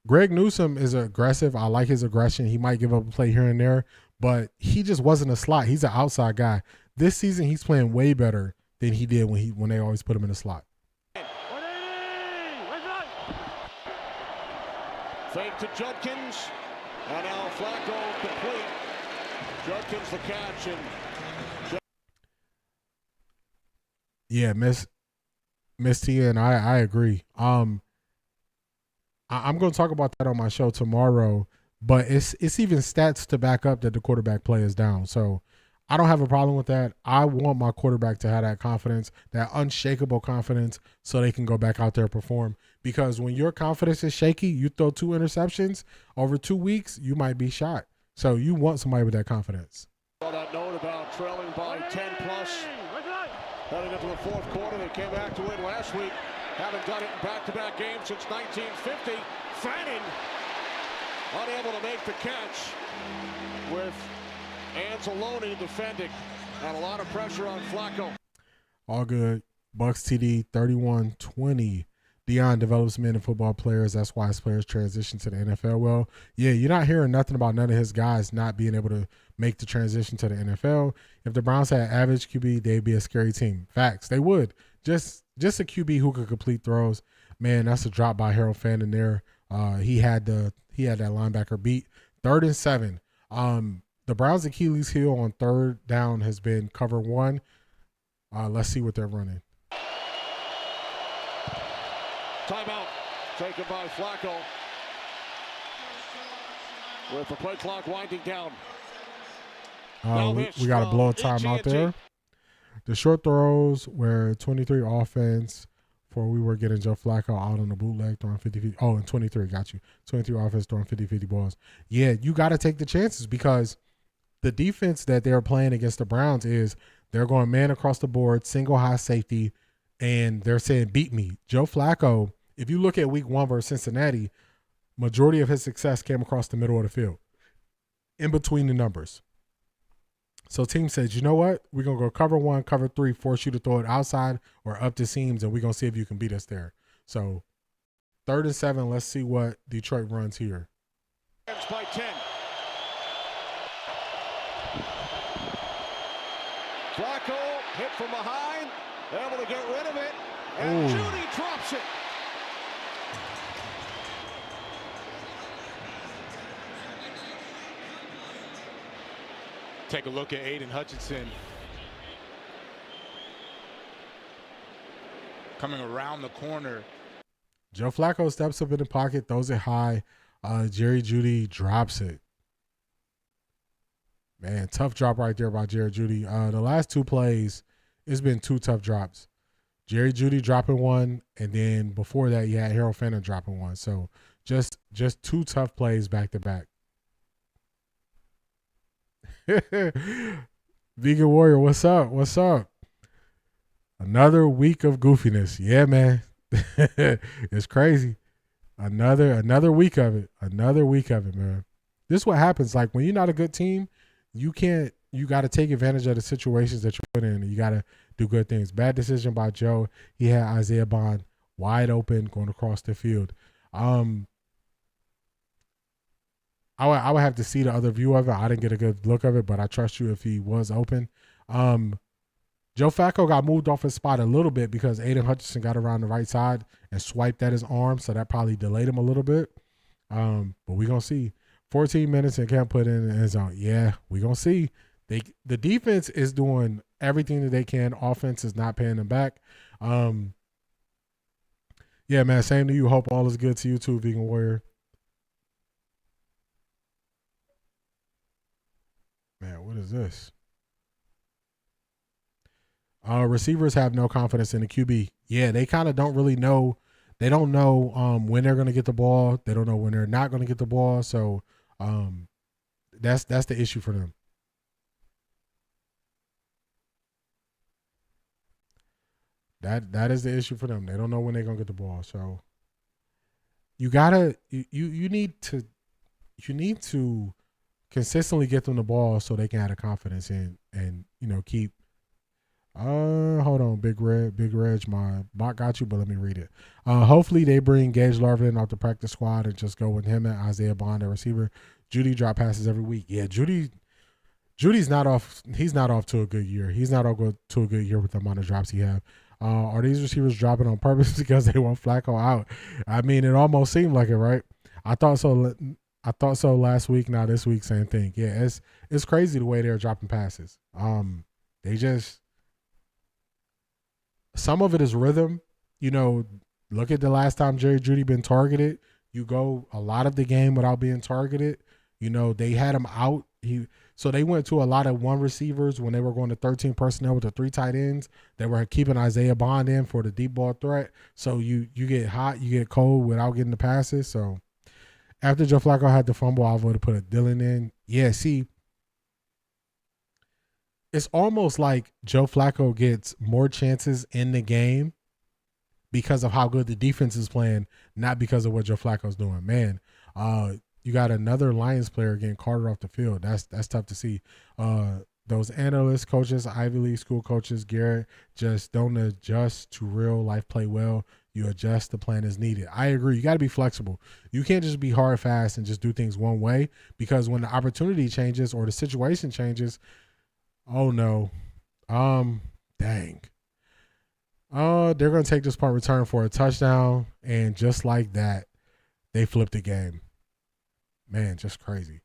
Speaker 1: Greg Newsome is aggressive. I like his aggression. He might give up a play here and there, but he just wasn't a slot. He's an outside guy. This season, he's playing way better than he did when they always put him in the slot.
Speaker 2: Fake to Judkins, and now Flacco complete. Judkins the catch, and
Speaker 1: yeah, Miss T, and I agree. I'm going to talk about that on my show tomorrow, but it's even stats to back up that the quarterback play is down. So I don't have a problem with that. I want my quarterback to have that confidence, that unshakable confidence, so they can go back out there and perform. Because when your confidence is shaky, you throw 2 interceptions over 2 weeks, you might be shot. So you want somebody with that confidence.
Speaker 2: That note about trailing by 10 plus. Heading into the fourth quarter, they came back to win last week. Haven't done it in back-to-back games since 1950. Fanning unable to make the catch with Anzalone defending. And a lot of pressure on Flacco.
Speaker 1: All good. Bucks TD 31-20. Deion develops men and football players. That's why his players transition to the NFL. Well, yeah, you're not hearing nothing about none of his guys not being able to make the transition to the NFL. If the Browns had average QB, they'd be a scary team. Facts, they would. Just a QB who could complete throws. Man, that's a drop by Harold Fanning there. He had that linebacker beat. 3rd and 7. The Browns' Achilles heel on 3rd down has been cover 1. Let's see what they're running.
Speaker 2: Timeout taken by Flacco with the play clock winding down.
Speaker 1: We got to blow a timeout there. The short throws were 23 offense for we were getting Joe Flacco out on the bootleg throwing 50-50. Oh, and 23, got you. 23 offense throwing 50-50 balls. Yeah, you got to take the chances because the defense that they're playing against the Browns is they're going man across the board, single high safety, and they're saying, beat me. Joe Flacco, if you look at week 1 versus Cincinnati, majority of his success came across the middle of the field, in between the numbers. So team says, you know what? We're going to go cover 1, cover 3, force you to throw it outside or up the seams, and we're going to see if you can beat us there. So 3rd and 7, let's see what Detroit runs here.
Speaker 2: By 10. Flacco hit from behind, able to get rid of it, and Judy drops it.
Speaker 3: Take a look at Aiden Hutchinson coming around the corner.
Speaker 1: Joe Flacco steps up in the pocket, throws it high. Jerry Jeudy drops it. Man, tough drop right there by Jerry Jeudy. The last 2 plays, it's been 2 tough drops. Jerry Jeudy dropping one, and then before that, you had Harold Fanning dropping one. So just 2 tough plays back to back. Vegan Warrior, what's up? What's up? Another week of goofiness. Yeah, man. It's crazy. Another week of it. Another week of it, man. This is what happens. Like when you're not a good team, you got to take advantage of the situations that you're put in, and you got to do good things. Bad decision by Joe. He had Isaiah Bond wide open going across the field. I would have to see the other view of it. I didn't get a good look of it, but I trust you if he was open. Joe Flacco got moved off his spot a little bit because Aiden Hutchinson got around the right side and swiped at his arm, so that probably delayed him a little bit. But we're going to see. 14 minutes and can't put in the end zone. Yeah, we're going to see. The defense is doing everything that they can. Offense is not paying them back. Yeah, man, same to you. Hope all is good to you too, Vegan Warrior. Man, what is this? Receivers have no confidence in the QB. Yeah, they kind of don't really know. They don't know when they're going to get the ball. They don't know when they're not going to get the ball. So that's the issue for them. That is the issue for them. They don't know when they're going to get the ball. So you need to consistently get them the ball so they can have the confidence and keep. Hold on, Big Reg, my bot got you, but let me read it. Hopefully they bring Gage Larvin off the practice squad and just go with him and Isaiah Bond, a receiver. Jeudy drop passes every week. Yeah, Judy's not off. He's not off to a good year. He's not off to a good year with the amount of drops he have. Are these receivers dropping on purpose because they want Flacco out? I mean, it almost seemed like it, right? I thought so last week. Now this week, same thing. Yeah, it's crazy the way they're dropping passes. Some of it is rhythm. Look at the last time Jerry Jeudy been targeted. You go a lot of the game without being targeted. They had him out. So they went to a lot of one receivers when they were going to 13 personnel with the 3 tight ends. They were keeping Isaiah Bond in for the deep ball threat. So you get hot, you get cold without getting the passes. So after Joe Flacco had the fumble, I would have put a Dillon in. Yeah, see, it's almost like Joe Flacco gets more chances in the game because of how good the defense is playing, not because of what Joe Flacco's doing. Man, you got another Lions player getting carted off the field. That's tough to see. Those analysts, coaches, Ivy League school coaches, Garrett, just don't adjust to real life play well. You adjust the plan as needed. I agree. You got to be flexible. You can't just be hard, fast, and just do things one way, because when the opportunity changes or the situation changes, oh no, dang. They're going to take this punt return for a touchdown, and just like that, they flipped the game. Man, just crazy.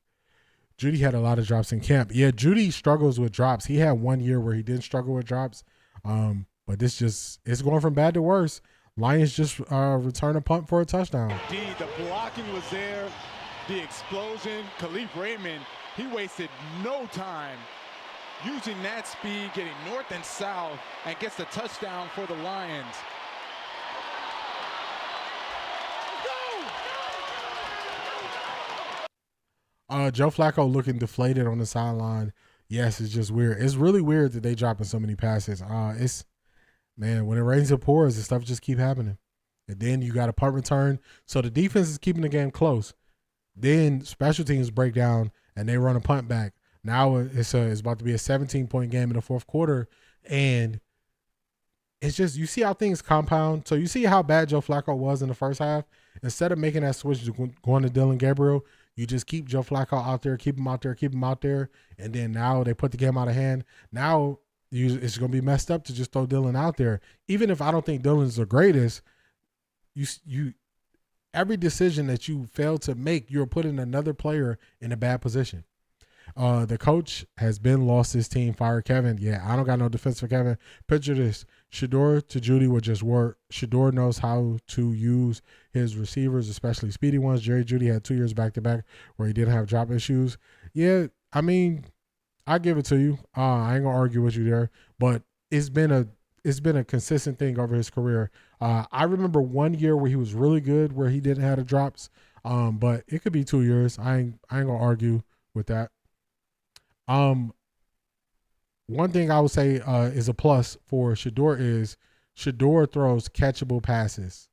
Speaker 1: Judy had a lot of drops in camp. Yeah, Judy struggles with drops. He had 1 year where he didn't struggle with drops, but it's going from bad to worse. Lions just return a punt for a touchdown.
Speaker 3: Indeed, the blocking was there, the explosion. Khalif Raymond, he wasted no time using that speed, getting north and south, and gets the touchdown for the Lions.
Speaker 1: Joe Flacco looking deflated on the sideline. Yes, it's just weird. It's really weird that they dropping so many passes. Man, when it rains it pours, this stuff just keep happening. And then you got a punt return. So the defense is keeping the game close. Then special teams break down and they run a punt back. Now it's about to be a 17-point game in the fourth quarter. And it's just, you see how things compound. So you see how bad Joe Flacco was in the first half. Instead of making that switch to going to Dillon Gabriel, you just keep Joe Flacco out there, keep him out there. And then now they put the game out of hand. Now it's going to be messed up to just throw Dillon out there. Even if I don't think Dillon's the greatest, you every decision that you fail to make, you're putting another player in a bad position. The coach has been lost his team, fired Kevin. Yeah, I don't got no defense for Kevin. Picture this. Shedeur to Judy would just work. Shedeur knows how to use his receivers, especially speedy ones. Jerry Judy had 2 years back-to-back where he didn't have drop issues. Yeah, I mean, I give it to you. I ain't going to argue with you there. But it's been a consistent thing over his career. I remember 1 year where he was really good where he didn't have the drops. But it could be 2 years. I ain't going to argue with that. One thing I would say is a plus for Shedeur is Shedeur throws catchable passes.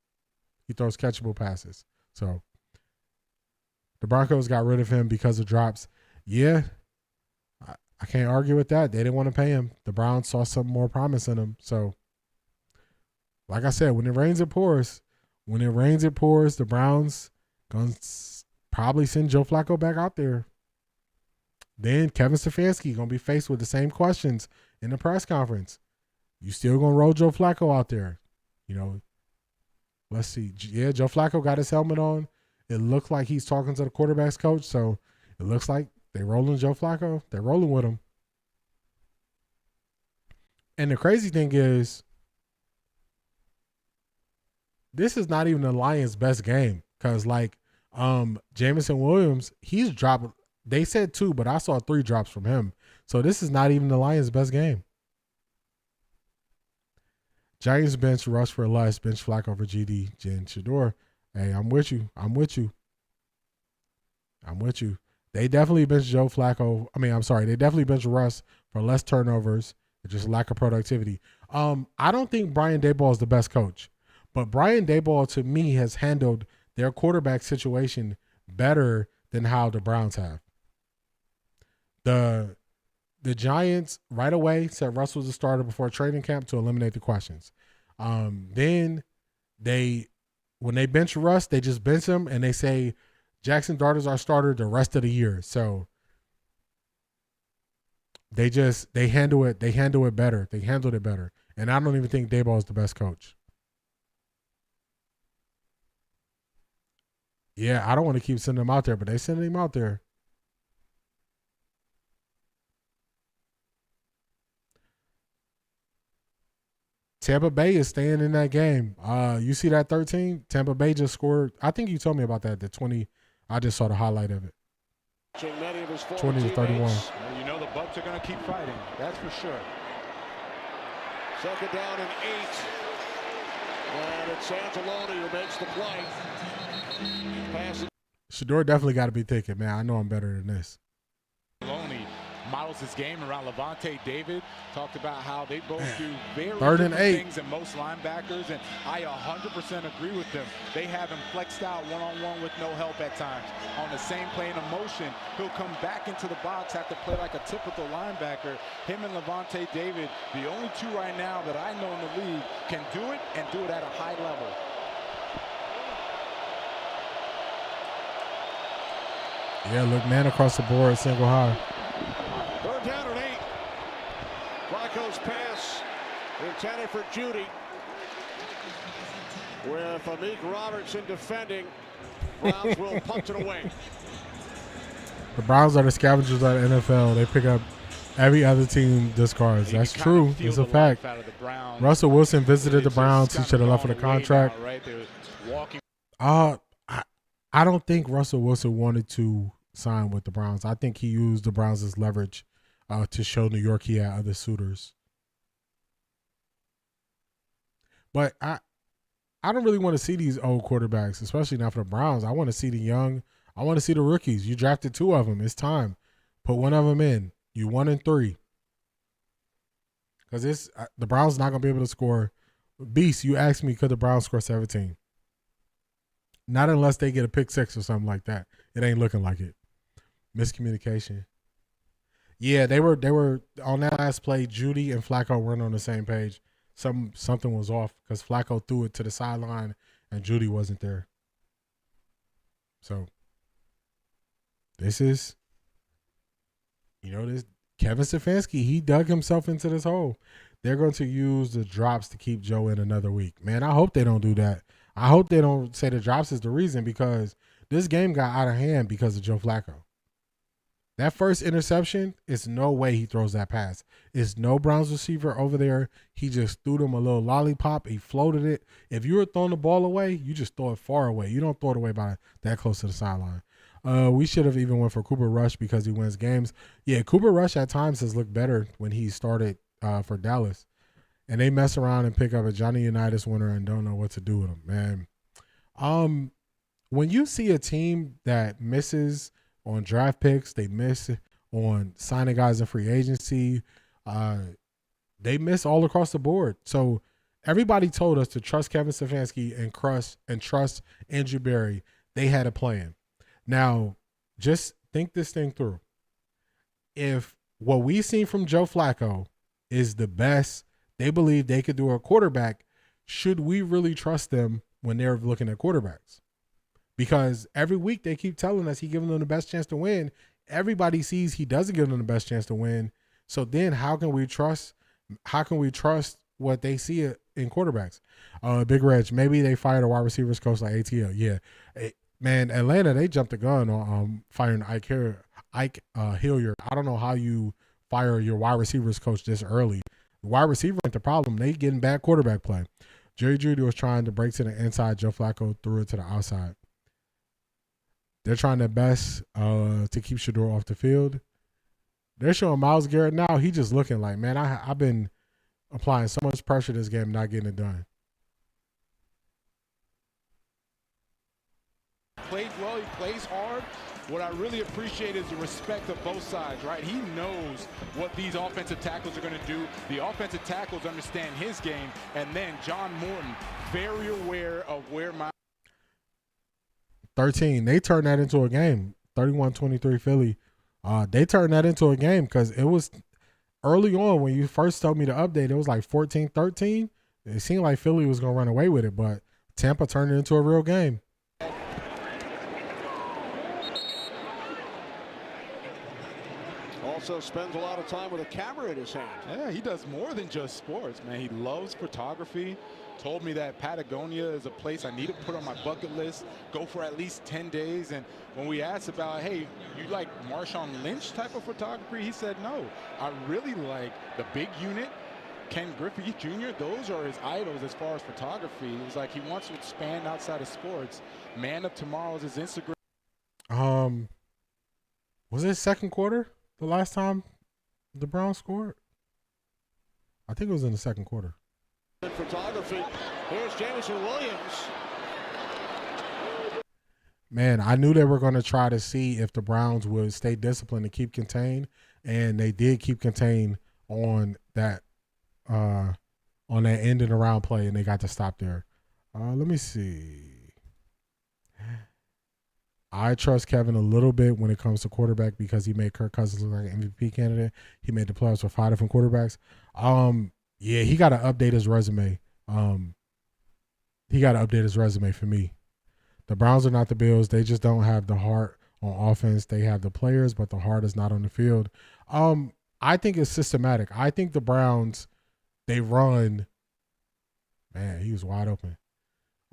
Speaker 1: He throws catchable passes. So the Broncos got rid of him because of drops. Yeah, I can't argue with that. They didn't want to pay him. The Browns saw some more promise in him. So like I said, when it rains, it pours. When it rains, it pours. The Browns going to probably send Joe Flacco back out there. Then Kevin Stefanski going to be faced with the same questions in the press conference. You still going to roll Joe Flacco out there? You know, let's see. Yeah, Joe Flacco got his helmet on. It looked like he's talking to the quarterback's coach. So it looks like they're rolling Joe Flacco. They're rolling with him. And the crazy thing is, this is not even the Lions' best game. Because, like, Jameson Williams, he's dropped. They said 2, but I saw 3 drops from him. So this is not even the Lions' best game. Giants bench rush for less, bench Flacco for GD, Jen Shedeur. Hey, I'm with you. They definitely bench Joe Flacco. They definitely bench Russ for less turnovers and just lack of productivity. I don't think Brian Daboll is the best coach, but Brian Daboll, to me, has handled their quarterback situation better than how the Browns have. The Giants right away said Russ was a starter before training camp to eliminate the questions. Then when they bench Russ, they just bench him and they say Jackson Darter's our starter the rest of the year. So they handle it better. They handled it better. And I don't even think Daboll is the best coach. Yeah, I don't want to keep sending him out there, but they send him out there. Tampa Bay is staying in that game. You see that 13? Tampa Bay just scored. I think you told me about that. The 20. I just saw the highlight of it. 20 to 31.
Speaker 3: Bucks are going to keep fighting. That's for sure.
Speaker 2: Second down and 8. And it's Anzalone who makes the play. Passes.
Speaker 1: Shedeur definitely got to be thinking, man, I know I'm better than this.
Speaker 3: Loney models his game around Levante David. Talked about how they both do very
Speaker 1: Third and
Speaker 3: different
Speaker 1: 8.
Speaker 3: things than most linebackers, and I 100% agree with them. They have him flexed out one-on-one with no help at times. On the same play in a motion, he'll come back into the box, have to play like a typical linebacker. Him and Levante David, the only two right now that I know in the league can do it and do it at a high level.
Speaker 1: Yeah, look, man across the board, single high.
Speaker 2: Third down and 8. Flacco's pass intended for Judy. With Amon-Ra Robertson defending, Browns will punt it away.
Speaker 1: The Browns are the scavengers of the NFL. They pick up every other team discards. That's true. It's a fact. Russell Wilson visited the Browns. He should have left for the contract. I don't think Russell Wilson wanted to sign with the Browns. I think he used the Browns as leverage to show New York he had other suitors. But I don't really want to see these old quarterbacks, especially not for the Browns. I want to see the young. I want to see the rookies. You drafted 2 of them. It's time. Put one of them in. You 1-3. Because the Browns not going to be able to score. Beast, you asked me, could the Browns score 17? Not unless they get a pick 6 or something like that. It ain't looking like it. Miscommunication. Yeah, they were on that last play. Judy and Flacco weren't on the same page. Something was off because Flacco threw it to the sideline and Judy wasn't there. So this is, this Kevin Stefanski. He dug himself into this hole. They're going to use the drops to keep Joe in another week. Man, I hope they don't do that. I hope they don't say the drops is the reason, because this game got out of hand because of Joe Flacco. That first interception, it's no way he throws that pass. It's no Browns receiver over there. He just threw them a little lollipop. He floated it. If you were throwing the ball away, you just throw it far away. You don't throw it away by that close to the sideline. We should have even went for Cooper Rush because he wins games. Yeah, Cooper Rush at times has looked better when he started for Dallas. And they mess around and pick up a Johnny Unitas winner and don't know what to do with him, man. When you see a team that misses on draft picks, they miss on signing guys in free agency, they miss all across the board. So everybody told us to trust Kevin Stefanski and trust Andrew Berry. They had a plan. Now, just think this thing through. If what we've seen from Joe Flacco is the best they believe they could do a quarterback, should we really trust them when they're looking at quarterbacks? Because every week they keep telling us he giving them the best chance to win. Everybody sees he doesn't give them the best chance to win. So then how can we trust what they see in quarterbacks? Big Reg, maybe they fired a wide receivers coach like ATL. Yeah. Man, Atlanta, they jumped the gun on firing Ike Hilliard. I don't know how you fire your wide receivers coach this early. The wide receiver ain't the problem. They getting bad quarterback play. Jerry Jeudy was trying to break to the inside. Joe Flacco threw it to the outside. They're trying their best to keep Shedeur off the field. They're showing Myles Garrett now. He just looking like, man, I've been applying so much pressure this game, not getting it done.
Speaker 3: Plays well, he plays hard. What I really appreciate is the respect of both sides, right? He knows what these offensive tackles are going to do. The offensive tackles understand his game. And then John Morton, very aware of where my
Speaker 1: 13. They turned that into a game. 31-23 Philly. They turned that into a game because it was early on when you first told me the update. It was like 14-13. It seemed like Philly was going to run away with it, but Tampa turned it into a real game.
Speaker 2: Also spends a lot of time with a camera in his hand.
Speaker 3: Yeah, he does more than just sports, man. He loves photography. Told me that Patagonia is a place I need to put on my bucket list, go for at least 10 days. And when we asked about, hey, you like Marshawn Lynch type of photography? He said, no, I really like the big unit. Ken Griffey Jr., those are his idols as far as photography. It was like he wants to expand outside of sports. Man of Tomorrow is his Instagram.
Speaker 1: Was it second quarter the last time The Browns scored. I think it was in the second quarter.
Speaker 2: Photography. Here's Jameson Williams.
Speaker 1: Man, I knew they were going to try to see if the Browns would stay disciplined and keep contained, and they did keep contained on that end and around play, and they got to stop there. Let me see. I trust Kevin a little bit when it comes to quarterback because he made Kirk Cousins look like an MVP candidate. He made the playoffs with 5 different quarterbacks. Yeah, he got to update his resume. He got to update his resume for me. The Browns are not the Bills. They just don't have the heart on offense. They have the players, but the heart is not on the field. I think it's systematic. I think the Browns, they run. Man, he was wide open.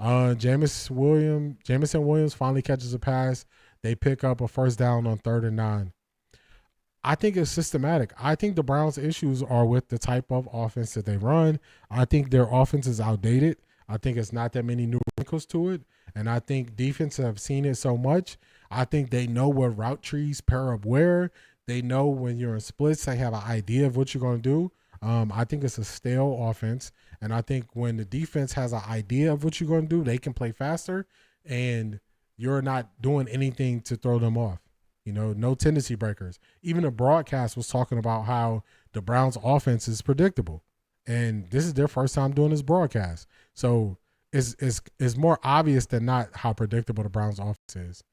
Speaker 1: Jameson Williams finally catches a pass. They pick up a first down on 3rd and 9. I think it's systematic. I think the Browns' issues are with the type of offense that they run. I think their offense is outdated. I think it's not that many new wrinkles to it. And I think defenses have seen it so much. I think they know what route trees pair up where. They know when you're in splits, they have an idea of what you're going to do. I think it's a stale offense. And I think when the defense has an idea of what you're going to do, they can play faster and you're not doing anything to throw them off. You know, no tendency breakers. Even the broadcast was talking about how the Browns offense is predictable. And this is their first time doing this broadcast. So it's more obvious than not how predictable the Browns offense is.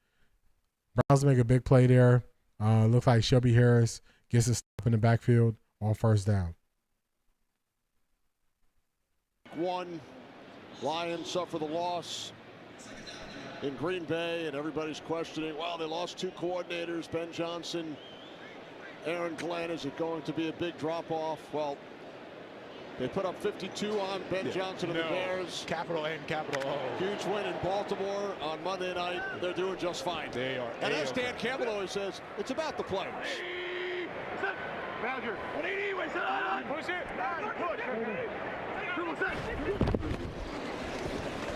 Speaker 1: Browns make a big play there. Looks like Shelby Harris gets a stop in the backfield on first down.
Speaker 2: 1, Lions suffer the loss in Green Bay, and everybody's questioning, well, they lost 2 coordinators, Ben Johnson, Aaron Glenn. Is it going to be a big drop-off? Well, they put up 52 on Ben Johnson and the Bears.
Speaker 3: Capital N, capital O.
Speaker 2: Huge win in Baltimore on Monday night. They're doing just fine.
Speaker 3: They are.
Speaker 2: And as Dan Campbell always says, it's about the players.
Speaker 4: Badger. Push it.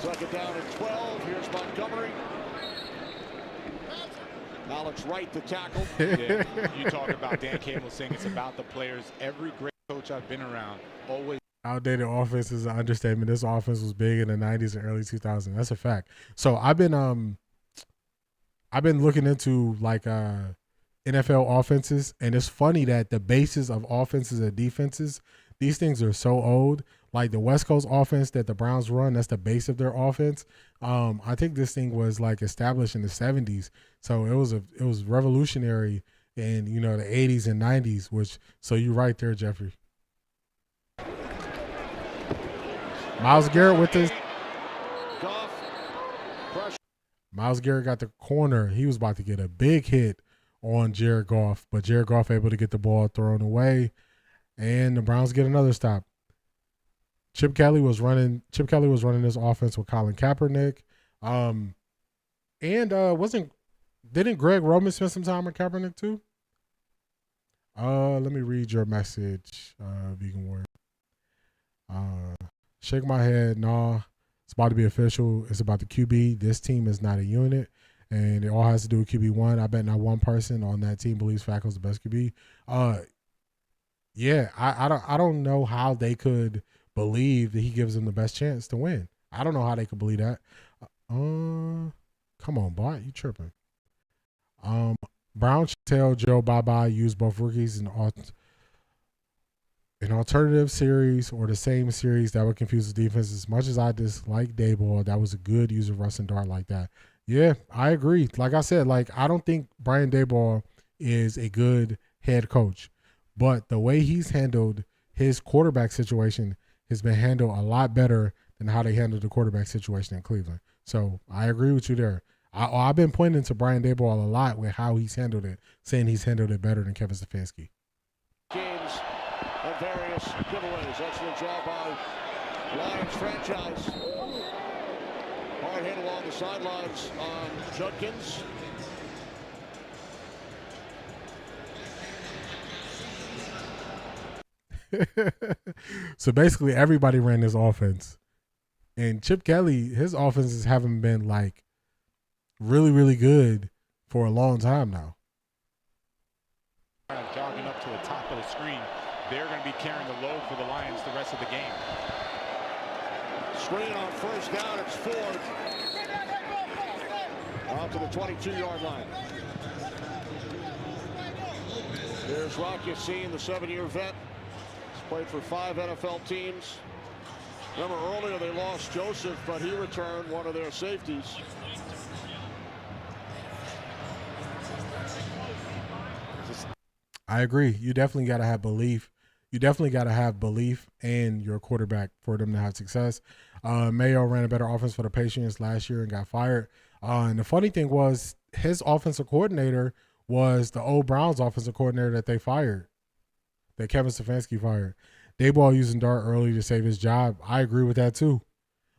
Speaker 2: Second down and 12. Here's Montgomery. Alex Wright, the tackle.
Speaker 3: Yeah, you talk about Dan Campbell saying it's about the players. Every great coach I've been around always.
Speaker 1: Outdated offense is an understatement. This offense was big in the 90s and early 2000s. That's a fact. So I've been looking into like NFL offenses, and it's funny that the basis of offenses and defenses, these things are so old. Like the West Coast offense that the Browns run, that's the base of their offense. I think this thing was like established in the 70s. So it was revolutionary in, you know, the 80s and 90s, which, so you're right there, Jeffrey. Myles Garrett with this. Myles Garrett got the corner. He was about to get a big hit on Jared Goff, but Jared Goff able to get the ball thrown away, and the Browns get another stop. Chip Kelly was running this offense with Colin Kaepernick. Didn't Greg Roman spend some time with Kaepernick too? Let me read your message, Vegan Warrior. Shake my head. Nah, it's about to be official. It's about the QB. This team is not a unit, and it all has to do with QB1. I bet not one person on that team believes Flacco's the best QB. Yeah, I don't know how they could believe that he gives them the best chance to win. I don't know how they could believe that. Come on, Bart, you tripping. Brown should tell Joe bye-bye, use both rookies in an alternative series or the same series that would confuse the defense. As much as I dislike Daboll, that was a good use of Russ and Dart like that. Yeah, I agree. Like I said, like I don't think Brian Daboll is a good head coach, but the way he's handled his quarterback situation has been handled a lot better than how they handled the quarterback situation in Cleveland. So I agree with you there. I've been pointing to Brian Daboll a lot with how he's handled it, saying he's handled it better than Kevin Stefanski.
Speaker 2: Games and various giveaways. Excellent job by Lions franchise. Hard hit along the sidelines on Judkins.
Speaker 1: So basically everybody ran this offense. And Chip Kelly, his offenses haven't been like really, really good for a long time now.
Speaker 3: Jogging up to the top of the screen. they're going to be carrying the load for the Lions the rest of the game.
Speaker 2: Screen on first down. It's Ford. Out to the 22-yard line. There's Rock Yassin, the 7-year vet. He's played for 5 NFL teams. Remember earlier they lost Joseph, but he returned, one of their safeties.
Speaker 1: I agree. You definitely got to have belief. You definitely got to have belief in your quarterback for them to have success. Mayo ran a better offense for the Patriots last year and got fired. And the funny thing was his offensive coordinator was the old Browns offensive coordinator that they fired, that Kevin Stefanski fired. Dayball using Dart early to save his job. I agree with that too.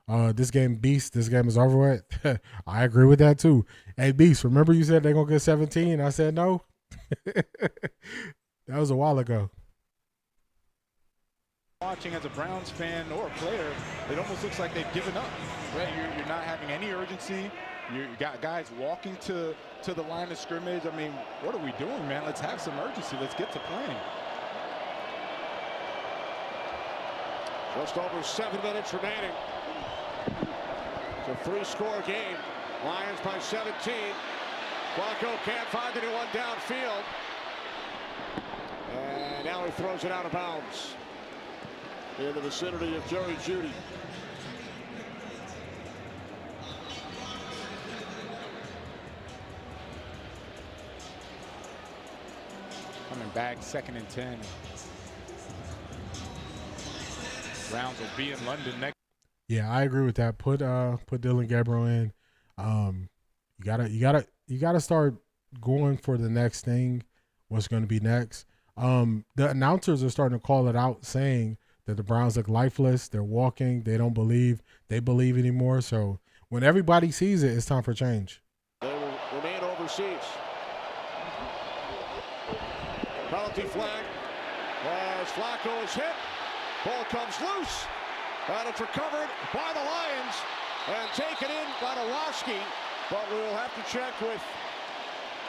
Speaker 1: This game, Beast, this game is over with. I agree with that too. Hey, Beast, remember you said they're going to get 17? I said no. That was a while ago.
Speaker 3: Watching as a Browns fan or a player, it almost looks like they've given up. Right? You're not having any urgency. You got guys walking to the line of scrimmage. I mean, what are we doing, man? Let's have some urgency. Let's get to playing.
Speaker 2: Just over 7 minutes remaining. It's a 3-score game. Lions by 17. Flacco can't find anyone downfield. And now he throws it out of bounds in the vicinity of Jerry Jeudy.
Speaker 3: Coming back, 2nd and 10. Browns will be in London next.
Speaker 1: Yeah, I agree with that. Put Dillon Gabriel in. You gotta start going for the next thing. What's going to be next? The announcers are starting to call it out, saying that the Browns look lifeless. They're walking. They don't believe. They believe anymore. So when everybody sees it, it's time for change.
Speaker 2: They will remain overseas. Penalty flag as Flacco is hit. Ball comes loose. And it's recovered by the Lions and taken in by Nowosky. But we will have to check with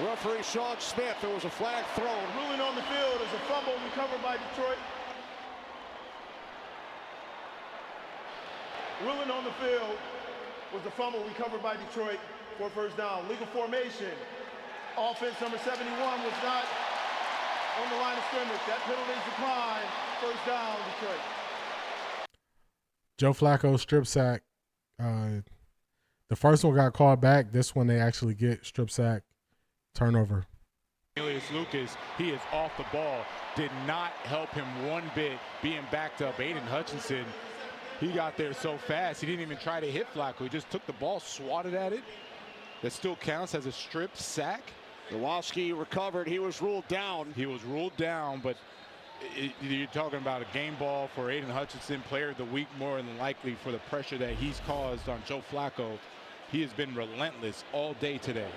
Speaker 2: referee Sean Smith. There was a flag thrown.
Speaker 4: Ruling on the field is a fumble recovered by Detroit. Ruling on the field was the fumble recovered by Detroit for first down. Legal formation. Offense number 71 was not on the line of scrimmage. That penalty is declined. First down, Detroit.
Speaker 1: Joe Flacco strip sack. The first one got called back. This one they actually get strip sack, turnover.
Speaker 3: Elias Lucas, he is off the ball. Did not help him one bit being backed up. Aiden Hutchinson, he got there so fast. He didn't even try to hit Flacco. He just took the ball, swatted at it. That still counts as a strip sack.
Speaker 2: Nowosky recovered. He was ruled down.
Speaker 3: He was ruled down, but you're talking about a game ball for Aiden Hutchinson, player of the week more than likely for the pressure that he's caused on Joe Flacco. He has been relentless all day today.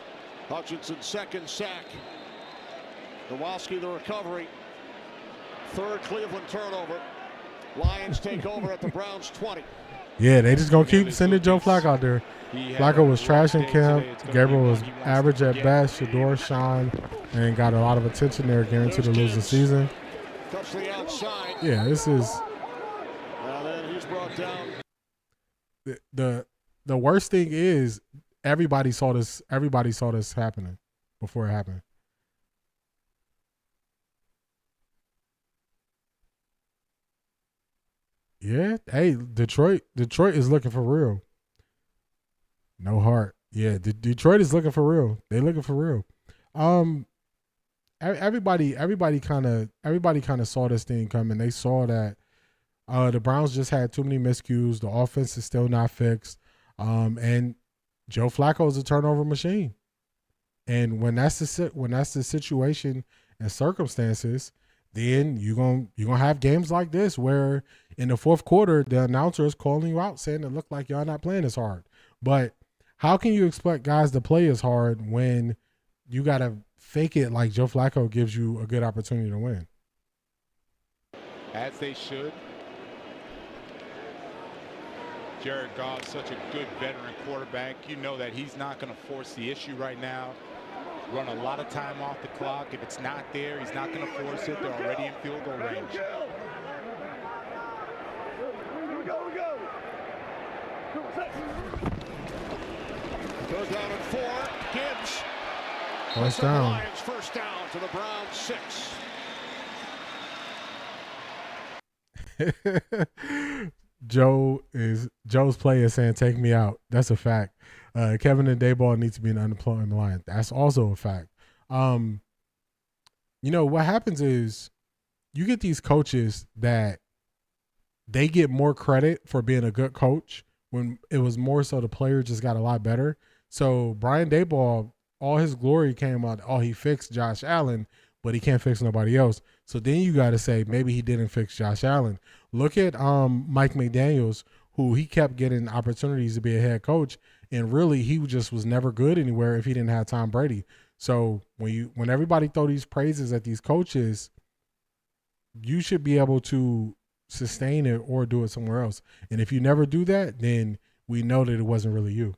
Speaker 2: Hutchinson's second sack. Nowosky the recovery. Third Cleveland turnover. Lions take over at the Browns 20.
Speaker 1: Yeah, they just gonna keep sending Joe Flacco out there. Flacco was trash in camp. Gabriel was average at best. Shedeur Sanders and got a lot of attention there, guaranteed to lose the season.
Speaker 2: Cuts the outside.
Speaker 1: Yeah, this is.
Speaker 2: And then he's brought down.
Speaker 1: The worst thing is everybody saw this. Everybody saw this happening before it happened. Yeah, hey, Detroit is looking for real. No heart. Yeah, Detroit is looking for real. They looking for real. Everybody kind of saw this thing coming. They saw that the Browns just had too many miscues. The offense is still not fixed. And Joe Flacco is a turnover machine. And when that's the situation and circumstances, then you're gonna have games like this where in the fourth quarter the announcer is calling you out saying it looked like y'all not playing as hard. But how can you expect guys to play as hard when you gotta fake it like Joe Flacco gives you a good opportunity to win?
Speaker 3: As they should. Jared Goff, such a good veteran quarterback. You know that he's not going to force the issue right now. run a lot of time off the clock. If it's not there, he's not going to force it. They're already in field goal range.
Speaker 2: Goes down at 4. Gibbs.
Speaker 1: First down.
Speaker 2: Lions first down to the Browns 6.
Speaker 1: Joe's play is saying take me out. That's a fact. Kevin and Dayball need to be an unemployment line. That's also a fact. You know what happens is you get these coaches that they get more credit for being a good coach when it was more so the player just got a lot better. So Brian Dayball, all his glory came out. Oh, he fixed Josh Allen, but he can't fix nobody else. So then you got to say maybe he didn't fix Josh Allen. Look at Mike McDaniels, who he kept getting opportunities to be a head coach, and really he just was never good anywhere if he didn't have Tom Brady. So when everybody throw these praises at these coaches, you should be able to sustain it or do it somewhere else. And if you never do that, then we know that it wasn't really you.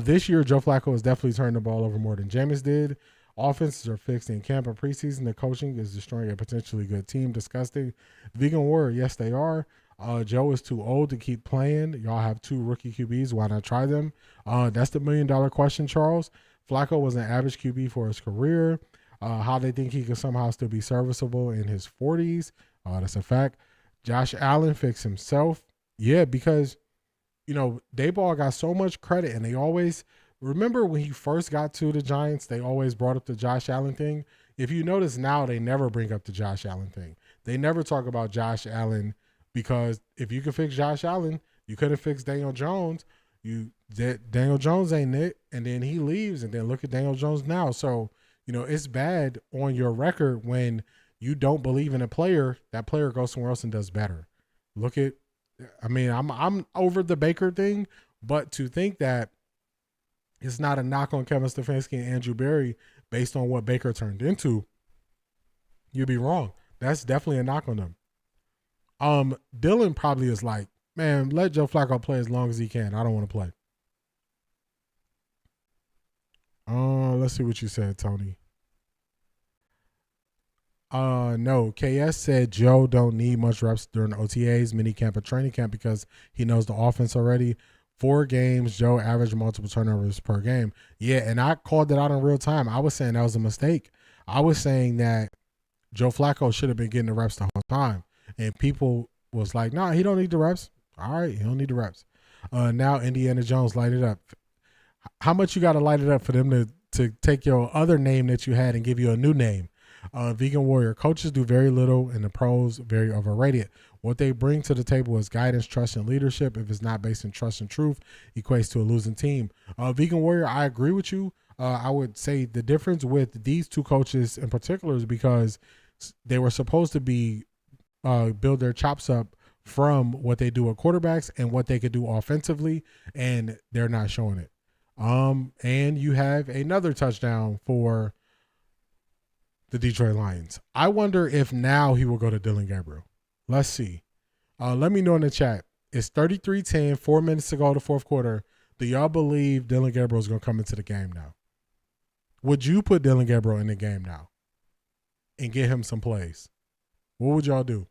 Speaker 1: This year, Joe Flacco has definitely turned the ball over more than Jameis did. Offenses are fixed in camp and preseason. The coaching is destroying a potentially good team. Disgusting. Vegan Warrior, yes, they are. Joe is too old to keep playing. Y'all have 2 rookie QBs. Why not try them? That's the $1 million question, Charles. Flacco was an average QB for his career. How they think he could somehow still be serviceable in his 40s. That's a fact. Josh Allen fixed himself. Yeah, because, you know, Dayball got so much credit, and they always remember when he first got to the Giants, they always brought up the Josh Allen thing. If you notice now, they never bring up the Josh Allen thing. They never talk about Josh Allen, because if you could fix Josh Allen, you could have fixed Daniel Jones. Daniel Jones ain't it, and then he leaves, and then look at Daniel Jones now. So, you know, it's bad on your record when you don't believe in a player. That player goes somewhere else and does better. Look at, I mean, I'm over the Baker thing, but to think that it's not a knock on Kevin Stefanski and Andrew Berry based on what Baker turned into, you'd be wrong. That's definitely a knock on them. Dillon probably is like, man, let Joe Flacco play as long as he can. I don't want to play. Let's see what you said, Tony. No, KS said Joe don't need much reps during OTAs, mini camp, or training camp because he knows the offense already. 4 games, Joe averaged multiple turnovers per game. Yeah, and I called it out in real time. I was saying that was a mistake. I was saying that Joe Flacco should have been getting the reps the whole time. And people was like, nah, he don't need the reps. All right, he don't need the reps. Now Indiana Jones light it up. How much you got to light it up for them to take your other name that you had and give you a new name? Vegan Warrior, coaches do very little and the pros very overrated. What they bring to the table is guidance, trust, and leadership. If it's not based in trust and truth, equates to a losing team. Vegan Warrior, I agree with you. I would say the difference with these 2 coaches in particular is because they were supposed to be build their chops up from what they do with quarterbacks and what they could do offensively, and they're not showing it. And you have another touchdown for the Detroit Lions. I wonder if now he will go to Dillon Gabriel. Let's see. Let me know in the chat. It's 33-10, 4 minutes to go to fourth quarter. Do y'all believe Dillon Gabriel is going to come into the game now? Would you put Dillon Gabriel in the game now and get him some plays? What would y'all do?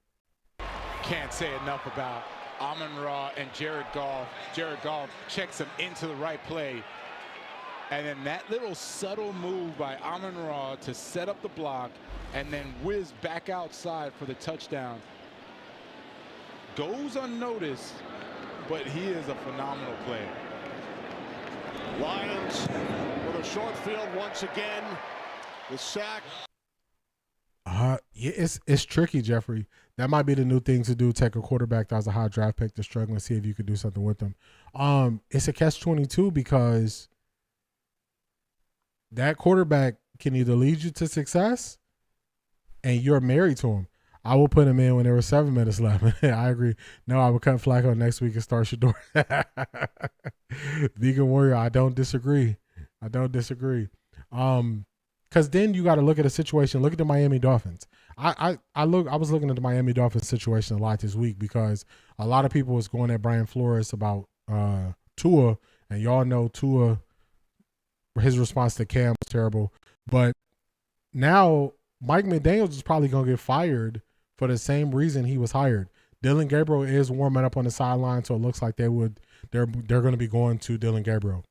Speaker 3: Can't say enough about Amon-Ra and Jared Goff. Jared Goff checks him into the right play. And then that little subtle move by Amon-Ra to set up the block and then whiz back outside for the touchdown goes unnoticed, but he is a phenomenal player.
Speaker 2: Lions with a short field once again. The sack.
Speaker 1: Yeah, it's tricky, Jeffrey. That might be the new thing to do. Take a quarterback that was a high draft pick that's struggling, see if you could do something with them. It's a catch-22 because that quarterback can either lead you to success and you're married to him. I will put him in when there were 7 minutes left. I agree. No, I would cut Flacco next week and start Shedeur. Vegan Warrior, I don't disagree. Because then you got to look at a situation. Look at the Miami Dolphins. I was looking at the Miami Dolphins situation a lot this week because a lot of people was going at Brian Flores about Tua, and y'all know Tua his response to Cam was terrible. But now Mike McDaniels is probably going to get fired for the same reason he was hired. Dillon Gabriel is warming up on the sideline, so it looks like they're going to be going to Dillon Gabriel.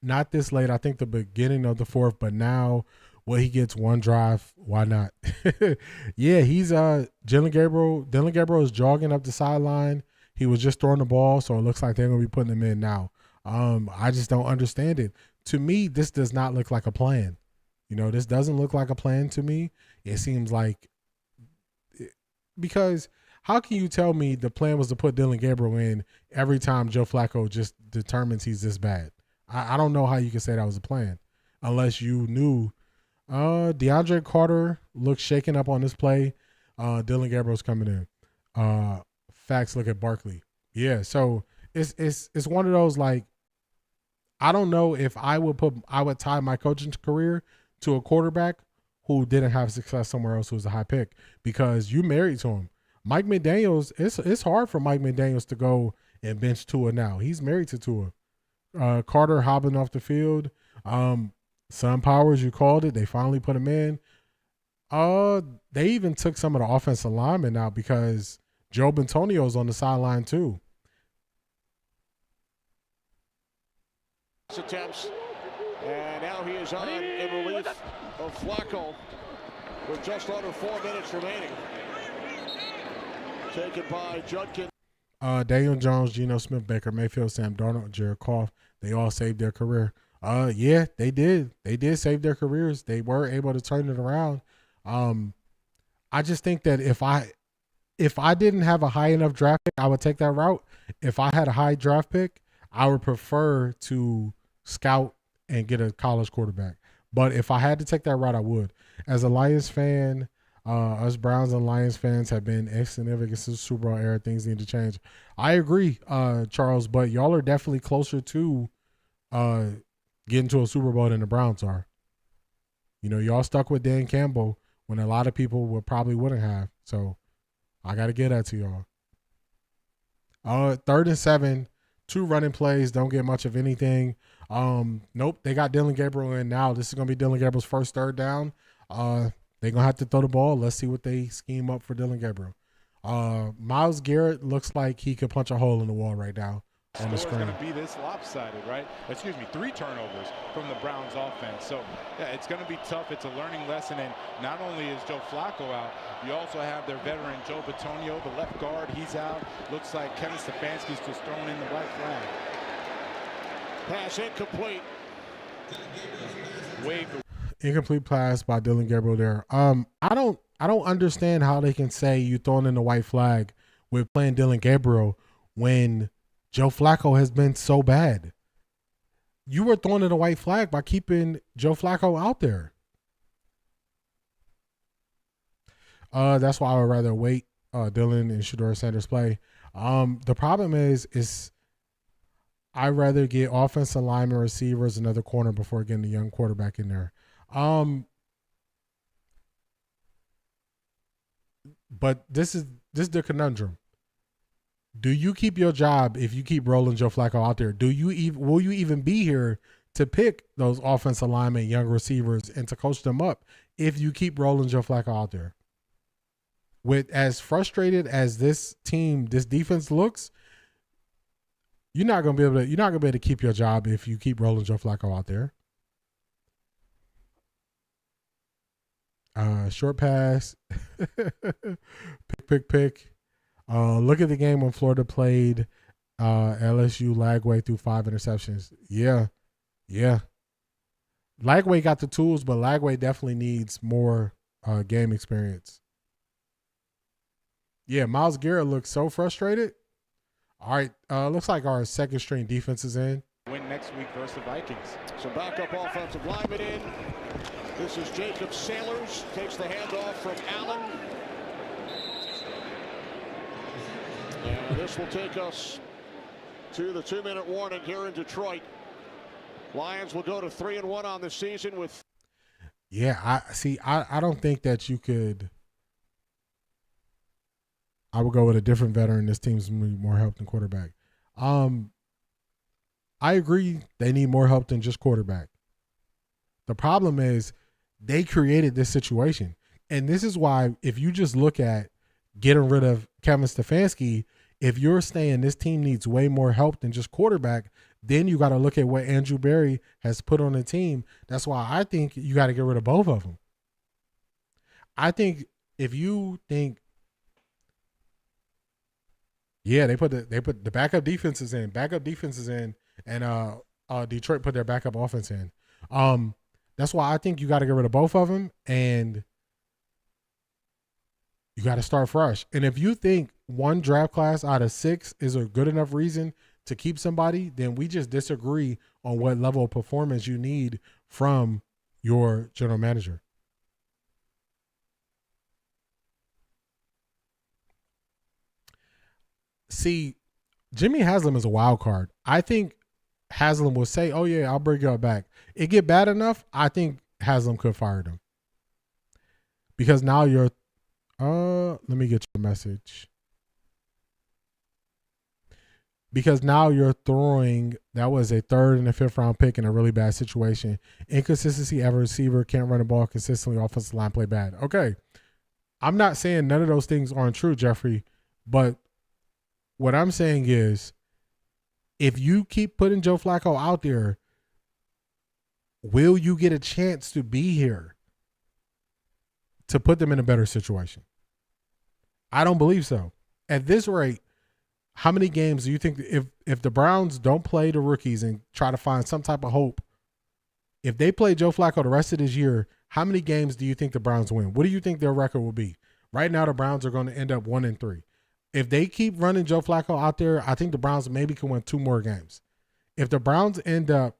Speaker 1: Not this late. I think the beginning of the fourth, but now he gets one drive. Why not? Yeah, he's Dillon Gabriel is jogging up the sideline. He was just throwing the ball, so it looks like they're going to be putting him in now. I just don't understand it. To me, this does not look like a plan. This doesn't look like a plan to me. It seems like, because how can you tell me the plan was to put Dillon Gabriel in every time Joe Flacco just determines he's this bad? I don't know how you can say that was a plan unless you knew DeAndre Carter looks shaken up on this play. Dillon Gabriel's coming in. Facts, look at Barkley. Yeah, so it's one of those, like, I don't know if I would tie my coaching career to a quarterback who didn't have success somewhere else who was a high pick, because you married to him. Mike McDaniels, it's hard for Mike McDaniels to go and bench Tua now. He's married to Tua. Carter hobbling off the field. Sun Powers, you called it. They finally put him in. They even took some of the offensive linemen out because Joe Bentonio's on the sideline too.
Speaker 2: Attempts, and now he is on in relief of Flacco with just under 4 minutes remaining. Taken by Judkins.
Speaker 1: Daniel Jones, Geno Smith, Baker Mayfield, Sam Darnold, Jared Goff, they all saved their career. Yeah, they did. They did save their careers. They were able to turn it around. I just think that if I didn't have a high enough draft pick, I would take that route. If I had a high draft pick, I would prefer to scout and get a college quarterback. But if I had to take that route, I would. As a Lions fan, us Browns and Lions fans have been insignificant since the Super Bowl era. Things need to change. I agree, Charles, but y'all are definitely closer to getting to a Super Bowl than the Browns are. Y'all stuck with Dan Campbell when a lot of people wouldn't have. So I got to get that to y'all. 3rd and 7, 2 running plays, don't get much of anything. Nope, they got Dillon Gabriel in now. This is going to be Dillon Gabriel's first 3rd down. They're going to have to throw the ball. Let's see what they scheme up for Dillon Gabriel. Myles Garrett looks like he could punch a hole in the wall right now on the screen.
Speaker 3: It's going to be this lopsided, right? 3 turnovers from the Browns offense. So, yeah, it's going to be tough. It's a learning lesson. And not only is Joe Flacco out, you also have their veteran Joe Bitonio, the left guard. He's out. Looks like Kevin Stefanski's just thrown in the white flag.
Speaker 2: Pass incomplete.
Speaker 1: Incomplete pass by Dillon Gabriel there. I don't understand how they can say you throwing in the white flag with playing Dillon Gabriel when Joe Flacco has been so bad. You were throwing in the white flag by keeping Joe Flacco out there. That's why I would rather wait Dillon and Shedeur Sanders play. The problem is I'd rather get offensive linemen, receivers, another corner before getting a young quarterback in there. But this is the conundrum. Do you keep your job if you keep rolling Joe Flacco out there? Will you even be here to pick those offensive linemen, young receivers, and to coach them up if you keep rolling Joe Flacco out there? With as frustrated as this defense looks, you're not gonna be able to keep your job if you keep rolling Joe Flacco out there. Short pass, pick. Look at the game when Florida played LSU. Lagway threw 5 interceptions. Yeah. Lagway got the tools, but Lagway definitely needs more game experience. Yeah, Myles Garrett looks so frustrated. All right, looks like our second string defense is in.
Speaker 3: Win next week versus the Vikings.
Speaker 2: Some backup offensive lineman in. This is Jacob Sailors. Takes the handoff from Allen. And this will take us to the 2-minute warning here in Detroit. Lions will go to 3-1 on the season with.
Speaker 1: Yeah, I don't think that you could. I would go with a different veteran. This team's more help than quarterback. I I agree they need more help than just quarterback. The problem is they created this situation. And this is why if you just look at getting rid of Kevin Stefanski, if you're saying this team needs way more help than just quarterback, then you got to look at what Andrew Berry has put on the team. That's why I think you got to get rid of both of them. I think if you think, yeah, they put the backup defenses in, and Detroit put their backup offense in. That's why I think you got to get rid of both of them, and you got to start fresh. And if you think one draft class out of 6 is a good enough reason to keep somebody, then we just disagree on what level of performance you need from your general manager. See, Jimmy Haslam is a wild card. I think Haslam will say, oh, yeah, I'll bring you back. It get bad enough, I think Haslam could fire them. Because now you're let me get your message. Because now you're throwing, that was a 3rd and a 5th round pick in a really bad situation. Inconsistency as a receiver, can't run the ball consistently, offensive line play bad. Okay. I'm not saying none of those things aren't true, Jeffrey, but what I'm saying is if you keep putting Joe Flacco out there, will you get a chance to be here to put them in a better situation? I don't believe so. At this rate, how many games do you think if the Browns don't play the rookies and try to find some type of hope, if they play Joe Flacco the rest of this year, how many games do you think the Browns win? What do you think their record will be? Right now, the Browns are going to end up 1-3. If they keep running Joe Flacco out there, I think the Browns maybe can win 2 more games. If the Browns end up,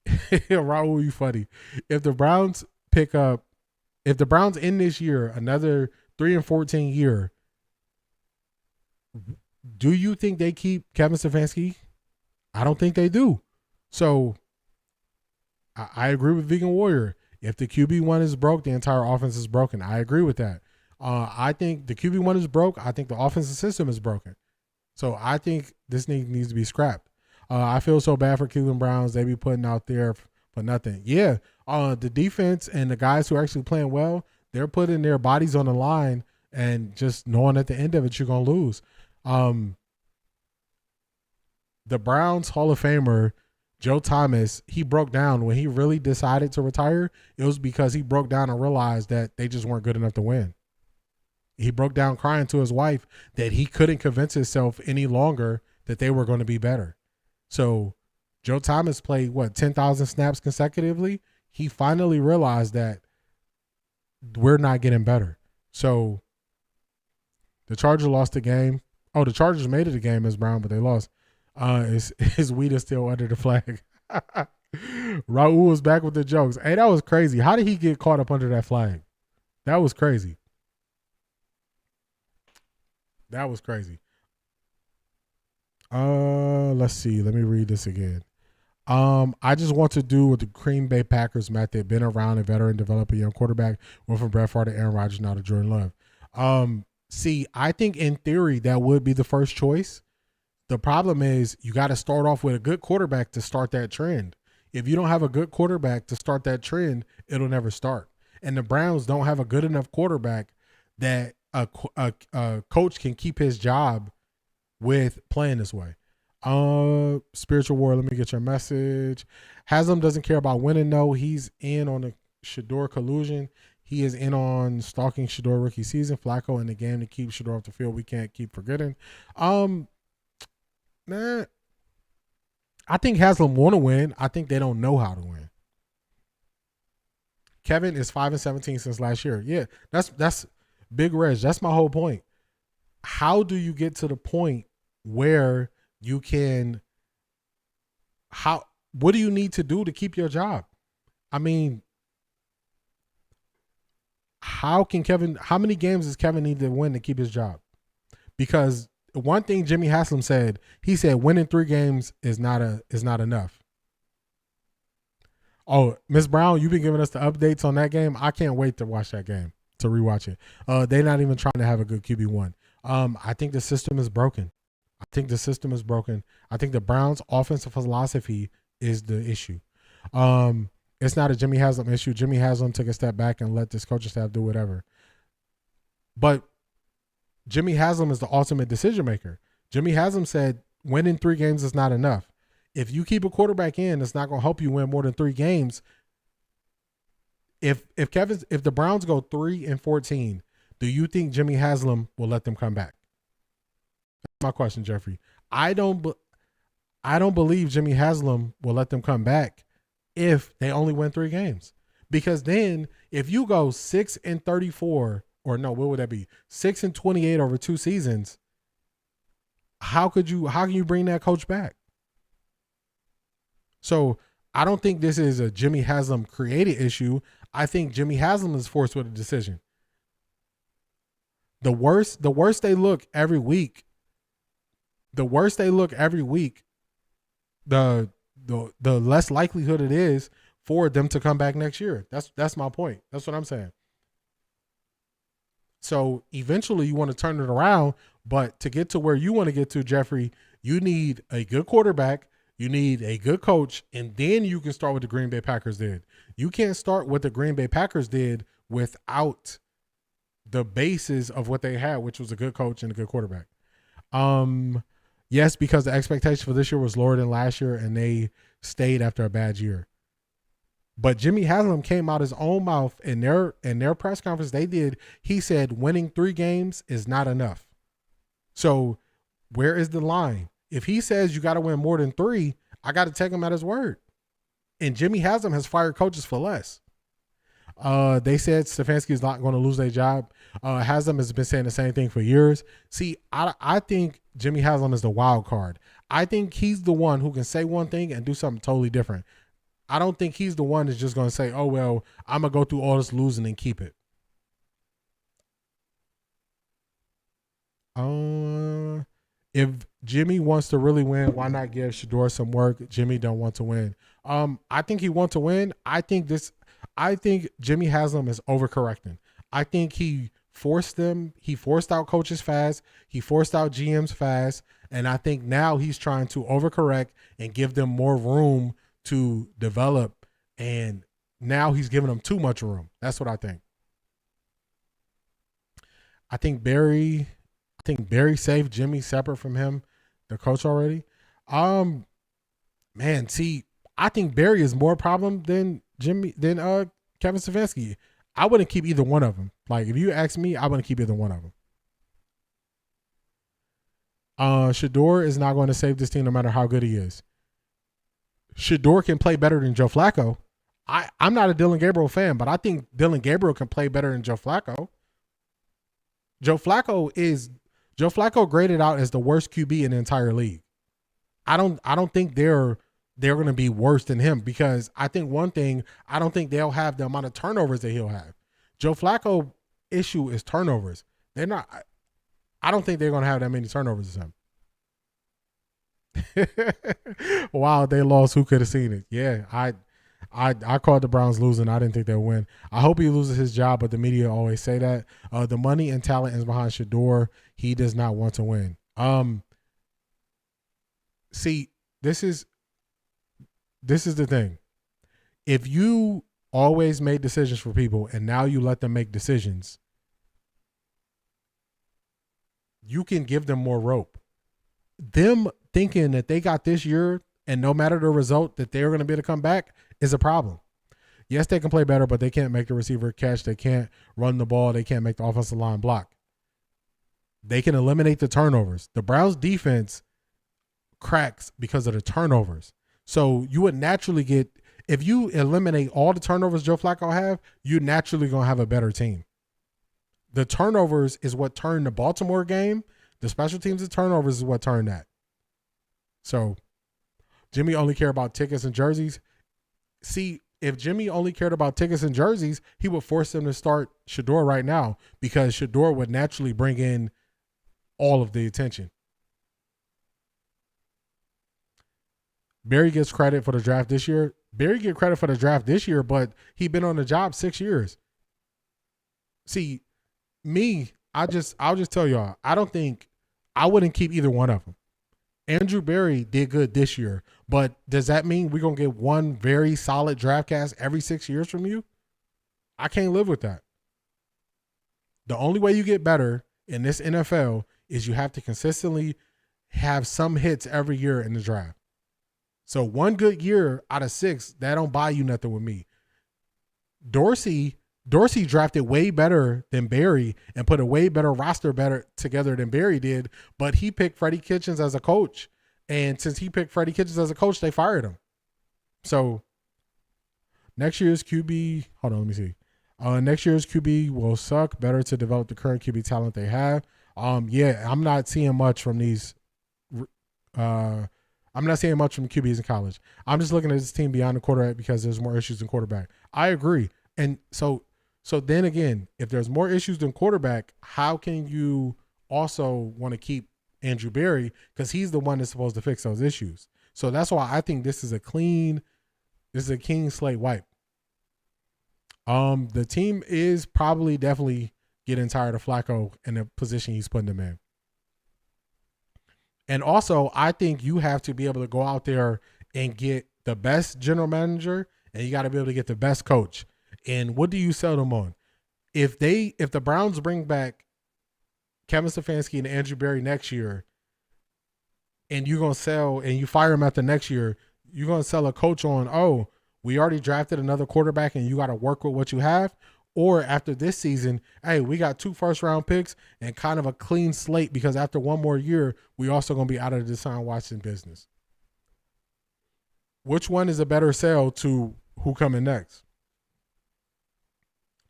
Speaker 1: Raul, you funny. If the Browns end this year another 3-14 year, do you think they keep Kevin Stefanski? I don't think they do. So I agree with Vegan Warrior. If the QB1 is broke, the entire offense is broken. I agree with that. I think the QB1 is broke. I think the offensive system is broken. So I think this needs to be scrapped. I feel so bad for Cleveland Browns. They be putting out there for nothing. Yeah, the defense and the guys who are actually playing well, they're putting their bodies on the line and just knowing at the end of it you're going to lose. The Browns Hall of Famer, Joe Thomas, he broke down when he really decided to retire. It was because he broke down and realized that they just weren't good enough to win. He broke down crying to his wife that he couldn't convince himself any longer that they were going to be better. So Joe Thomas played, 10,000 snaps consecutively? He finally realized that we're not getting better. So the Chargers lost the game. Oh, the Chargers made it a game as Brown, but they lost. His weed is still under the flag. Raul was back with the jokes. Hey, that was crazy. How did he get caught up under that flag? That was crazy. That was crazy. Let's see. Let me read this again. I just want to do what the Green Bay Packers method. Been around a veteran, develop a young quarterback. Went from Brett Favre to Aaron Rodgers, now to Jordan Love. See, I think in theory that would be the first choice. The problem is you got to start off with a good quarterback to start that trend. If you don't have a good quarterback to start that trend, it'll never start. And the Browns don't have a good enough quarterback that a coach can keep his job with playing this way. Spiritual War, let me get your message. Haslam doesn't care about winning, though. He's in on the Shedeur collusion. He is in on stalking Shedeur rookie season. Flacco in the game to keep Shedeur off the field. We can't keep forgetting. I think Haslam want to win. I think they don't know how to win. Kevin is 5-17 since last year. Yeah, that's Big Reg. That's my whole point. How do you get to the point where you can? What do you need to do to keep your job? I mean, how many games does Kevin need to win to keep his job? Because one thing Jimmy Haslam said, he said winning 3 games is not enough. Oh, Miss Brown, you've been giving us the updates on that game. I can't wait to watch that game, to rewatch it. They're not even trying to have a good QB1. I think the system is broken. I think the system is broken. I think the Browns' offensive philosophy is the issue. It's not a Jimmy Haslam issue. Jimmy Haslam took a step back and let this coaching staff do whatever. But Jimmy Haslam is the ultimate decision maker. Jimmy Haslam said winning 3 games is not enough. If you keep a quarterback in, it's not going to help you win more than 3 games. If the Browns go 3-14, do you think Jimmy Haslam will let them come back? That's my question, Jeffrey. I don't believe Jimmy Haslam will let them come back if they only win 3 games. Because then if you go 6-34, or no, what would that be? 6-28 over 2 seasons. How can you bring that coach back? So I don't think this is a Jimmy Haslam created issue. I think Jimmy Haslam is forced with a decision. The worse they look every week, the less likelihood it is for them to come back next year. That's my point. That's what I'm saying. So eventually you want to turn it around, but to get to where you want to get to, Jeffrey, you need a good quarterback, you need a good coach, and then you can start what the Green Bay Packers did. You can't start what the Green Bay Packers did without the basis of what they had, which was a good coach and a good quarterback. Yes, because the expectation for this year was lower than last year, and they stayed after a bad year. But Jimmy Haslam came out his own mouth in their press conference they did. He said winning 3 games is not enough. So where is the line? If he says you got to win more than 3, I got to take him at his word. And Jimmy Haslam has fired coaches for less. They said Stefanski is not going to lose their job. Haslam has been saying the same thing for years. See, I think Jimmy Haslam is the wild card. I think he's the one who can say one thing and do something totally different. I don't think he's the one that's just going to say, oh, well, I'm going to go through all this losing and keep it. If Jimmy wants to really win, why not give Shedeur some work? Jimmy don't want to win. I think he wants to win. I think Jimmy Haslam is overcorrecting. I think he forced them. He forced out coaches fast. He forced out GMs fast. And I think now he's trying to overcorrect and give them more room to develop. And now he's giving them too much room. That's what I think. I think Barry saved Jimmy separate from him, the coach already. Man, see, I think Barry is more problem than Kevin Stefanski. I wouldn't keep either one of them. Like, if you ask me, I wouldn't keep either one of them. Shedeur is not going to save this team no matter how good he is. Shedeur can play better than Joe Flacco. I'm not a Dillon Gabriel fan, but I think Dillon Gabriel can play better than Joe Flacco. Joe Flacco graded out as the worst QB in the entire league. I don't think they're going to be worse than him, because I think one thing, I don't think they'll have the amount of turnovers that he'll have. Joe Flacco issue is turnovers. I don't think they're going to have that many turnovers as him. Wow, they lost. Who could have seen it? Yeah, I called the Browns losing. I didn't think they'll win. I hope he loses his job, but the media always say that. The money and talent is behind Shedeur. He does not want to win. See, this is the thing. If you always made decisions for people and now you let them make decisions, you can give them more rope. Them thinking that they got this year and no matter the result that they're going to be able to come back is a problem. Yes, they can play better, but they can't make the receiver catch. They can't run the ball. They can't make the offensive line block. They can eliminate the turnovers. The Browns defense cracks because of the turnovers. So you would naturally get, if you eliminate all the turnovers Joe Flacco have, you're naturally going to have a better team. The turnovers is what turned the Baltimore game. The special teams and turnovers is what turned that. So Jimmy only cared about tickets and jerseys. See, if Jimmy only cared about tickets and jerseys, he would force them to start Shedeur right now, because Shedeur would naturally bring in all of the attention. Barry gets credit for the draft this year. Barry get credit for the draft this year, but he's been on the job 6 years. See, me, I'll just tell y'all, I wouldn't keep either one of them. Andrew Berry did good this year, but does that mean we're going to get one very solid draft cast every 6 years from you? I can't live with that. The only way you get better in this NFL is you have to consistently have some hits every year in the draft. So one good year out of 6, that don't buy you nothing with me. Dorsey drafted way better than Barry and put a way better roster together than Barry did, but he picked Freddie Kitchens as a coach. And since he picked Freddie Kitchens as a coach, they fired him. So next year's QB, hold on, let me see. Next year's QB will suck. Better to develop the current QB talent they have. Yeah, I'm not seeing much from these. I'm not seeing much from QBs in college. I'm just looking at this team beyond the quarterback because there's more issues in quarterback. I agree. And so then again, if there's more issues than quarterback, how can you also want to keep Andrew Berry? Because he's the one that's supposed to fix those issues. So that's why I think this is a clean slate wipe. The team is probably definitely getting tired of Flacco and the position he's putting them in. And also, I think you have to be able to go out there and get the best general manager, and you got to be able to get the best coach. And what do you sell them on? If the Browns bring back Kevin Stefanski and Andrew Berry next year, and you're going to sell, and you fire him after next year, you're going to sell a coach on, oh, we already drafted another quarterback and you got to work with what you have. Or after this season, hey, we got 2 first-round picks and kind of a clean slate because after one more year, we also going to be out of the Deshaun Watson business. Which one is a better sell to who coming next?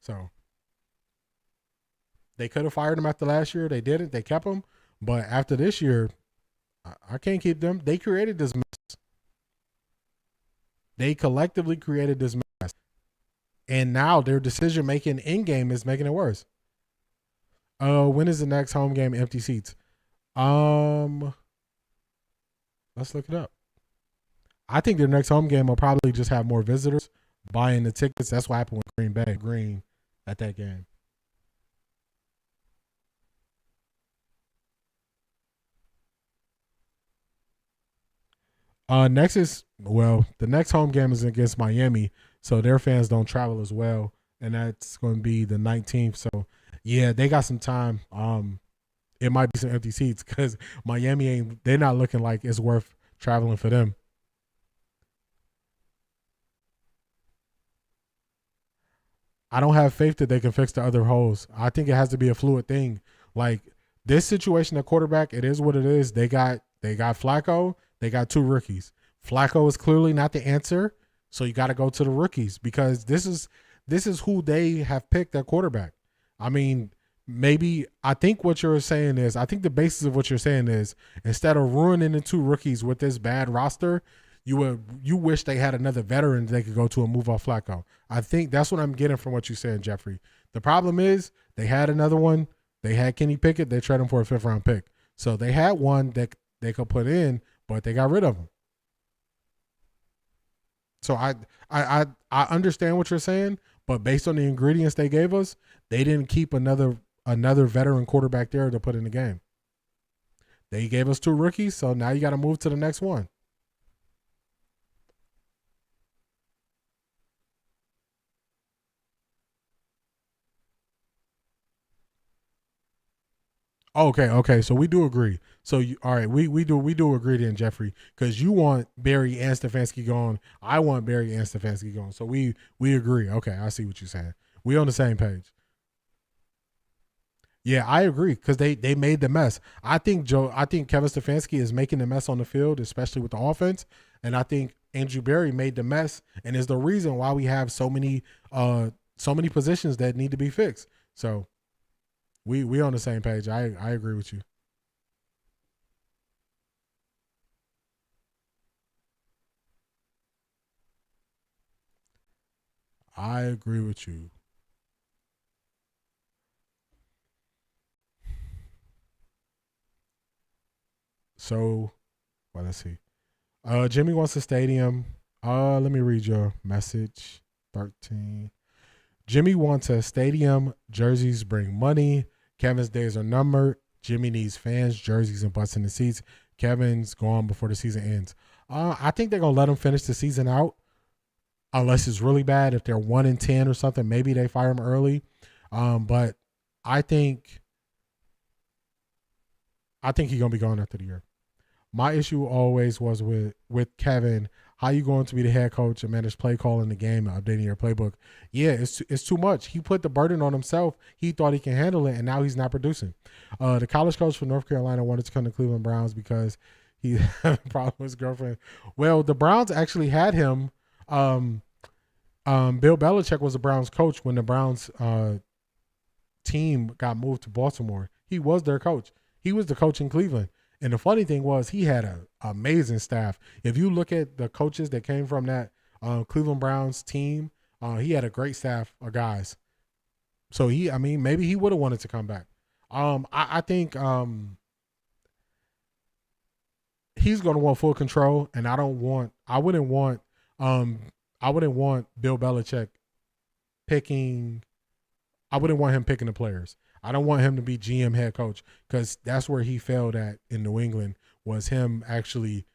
Speaker 1: So they could have fired him after last year. They didn't. They kept him. But after this year, I can't keep them. They created this mess. They collectively created this mess. And now their decision-making in-game is making it worse. When is the next home game? Empty seats. Let's look it up. I think their next home game will probably just have more visitors buying the tickets. That's what happened with Green Bay. Green at that game. The next home game is against Miami, so their fans don't travel as well, and that's going to be the 19th. So, yeah, they got some time. It might be some empty seats because Miami they're not looking like it's worth traveling for them. I don't have faith that they can fix the other holes. I think it has to be a fluid thing. Like this situation at quarterback, it is what it is. They got Flacco. They got 2 rookies. Flacco is clearly not the answer, so you got to go to the rookies because this is who they have picked at quarterback. I mean, maybe I think what you're saying is, I think the basis of what you're saying is instead of ruining the 2 rookies with this bad roster, you wish they had another veteran they could go to and move off Flacco. I think that's what I'm getting from what you're saying, Jeffrey. The problem is they had another one. They had Kenny Pickett. They traded him for a 5th-round pick. So they had one that they could put in, but they got rid of him. So I understand what you're saying, but based on the ingredients they gave us, they didn't keep another veteran quarterback there to put in the game. They gave us 2 rookies, so now you got to move to the next one. Okay. So we do agree. So all right, we do agree then, Jeffrey, because you want Barry and Stefanski gone. I want Barry and Stefanski gone. So we agree. Okay, I see what you're saying. We on the same page. Yeah, I agree because they made the mess. I think Kevin Stefanski is making the mess on the field, especially with the offense, and I think Andrew Berry made the mess and is the reason why we have so many positions that need to be fixed. So. We on the same page. I agree with you. I agree with you. So, well, let's see. Jimmy wants a stadium. Let me read your message. 13. Jimmy wants a stadium. Jerseys bring money. Kevin's days are numbered. Jimmy needs fans, jerseys, and butts in the seats. Kevin's gone before the season ends. I think they're gonna let him finish the season out, unless it's really bad. If they're 1-10 or something, maybe they fire him early. But I think he's gonna be gone after the year. My issue always was with Kevin. How you going to be the head coach and manage play call in the game and updating your playbook? Yeah, it's too much. He put the burden on himself. He thought he can handle it, and now he's not producing. The college coach from North Carolina wanted to come to Cleveland Browns because he had a problem with his girlfriend. Well, the Browns actually had him. Bill Belichick was the Browns coach when the Browns team got moved to Baltimore. He was their coach. He was the coach in Cleveland. And the funny thing was he had an amazing staff. If you look at the coaches that came from that Cleveland Browns team, he had a great staff of guys. So maybe he would have wanted to come back. I think he's going to want full control, and I wouldn't want Bill Belichick picking. I wouldn't want him picking the players. I don't want him to be GM head coach, because that's where he failed at in New England, was him actually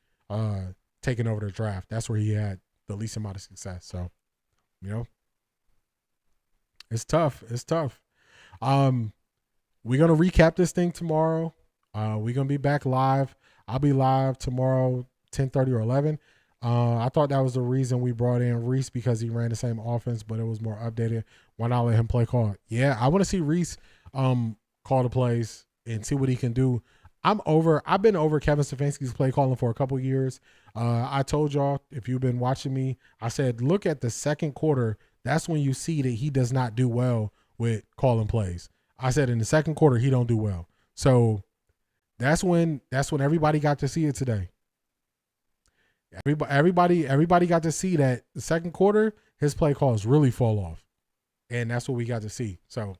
Speaker 1: taking over the draft. That's where he had the least amount of success. So, it's tough. It's tough. We're going to recap this thing tomorrow. We're going to be back live. I'll be live tomorrow, 10:30 or 11. I thought that was the reason we brought in Reese, because he ran the same offense, but it was more updated. Why not let him play call? Yeah, I want to see Reese call the plays and see what he can do. I've been over Kevin Stefanski's play calling for a couple years. I told y'all, if you've been watching me, I said, look at the second quarter. That's when you see that he does not do well with calling plays. I said in the second quarter, he don't do well. So that's when everybody got to see it today. Everybody got to see that the second quarter, his play calls really fall off. And that's what we got to see. So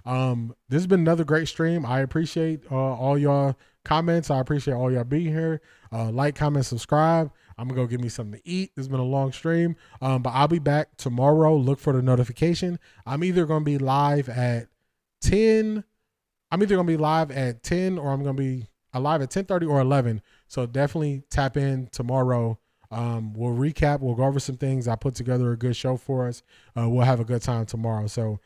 Speaker 1: this has been another great stream. I appreciate all y'all comments. I appreciate all y'all being here. Like, comment, subscribe. I'm going to go get me something to eat. This has been a long stream. But I'll be back tomorrow. Look for the notification. I'm either going to be live at 10. I'm either going to be live at 10 or I'm going to be live at 10:30 or 11. So definitely tap in tomorrow. We'll recap. We'll go over some things. I put together a good show for us. We'll have a good time tomorrow. So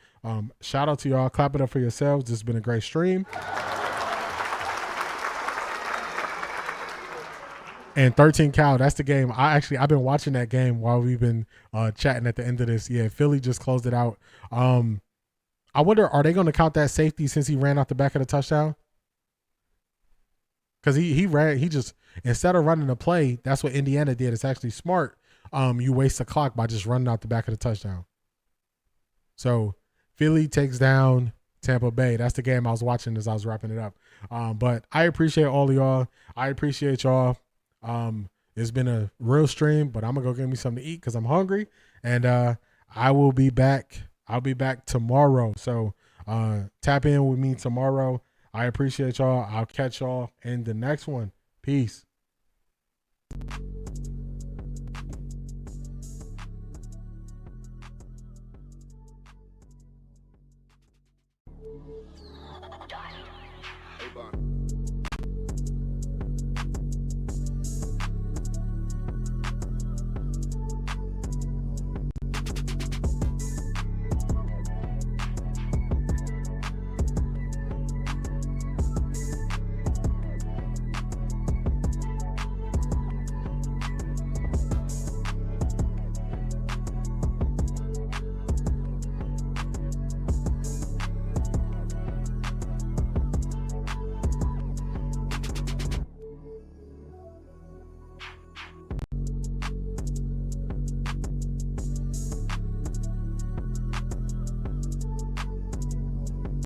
Speaker 1: shout out to y'all. Clap it up for yourselves. This has been a great stream. And 13 Cal, that's the game. I've been watching that game while we've been chatting at the end of this. Yeah, Philly just closed it out. I wonder, are they going to count that safety since he ran out the back of the touchdown? Because he just, instead of running a play, that's what Indiana did. It's actually smart. You waste the clock by just running out the back of the touchdown. So Philly takes down Tampa Bay. That's the game I was watching as I was wrapping it up. But I appreciate all of y'all. I appreciate y'all. It's been a real stream, but I'm going to go get me something to eat because I'm hungry. And I will be back. I'll be back tomorrow. So tap in with me tomorrow. I appreciate y'all. I'll catch y'all in the next one. Peace.
Speaker 9: Hey, Bon.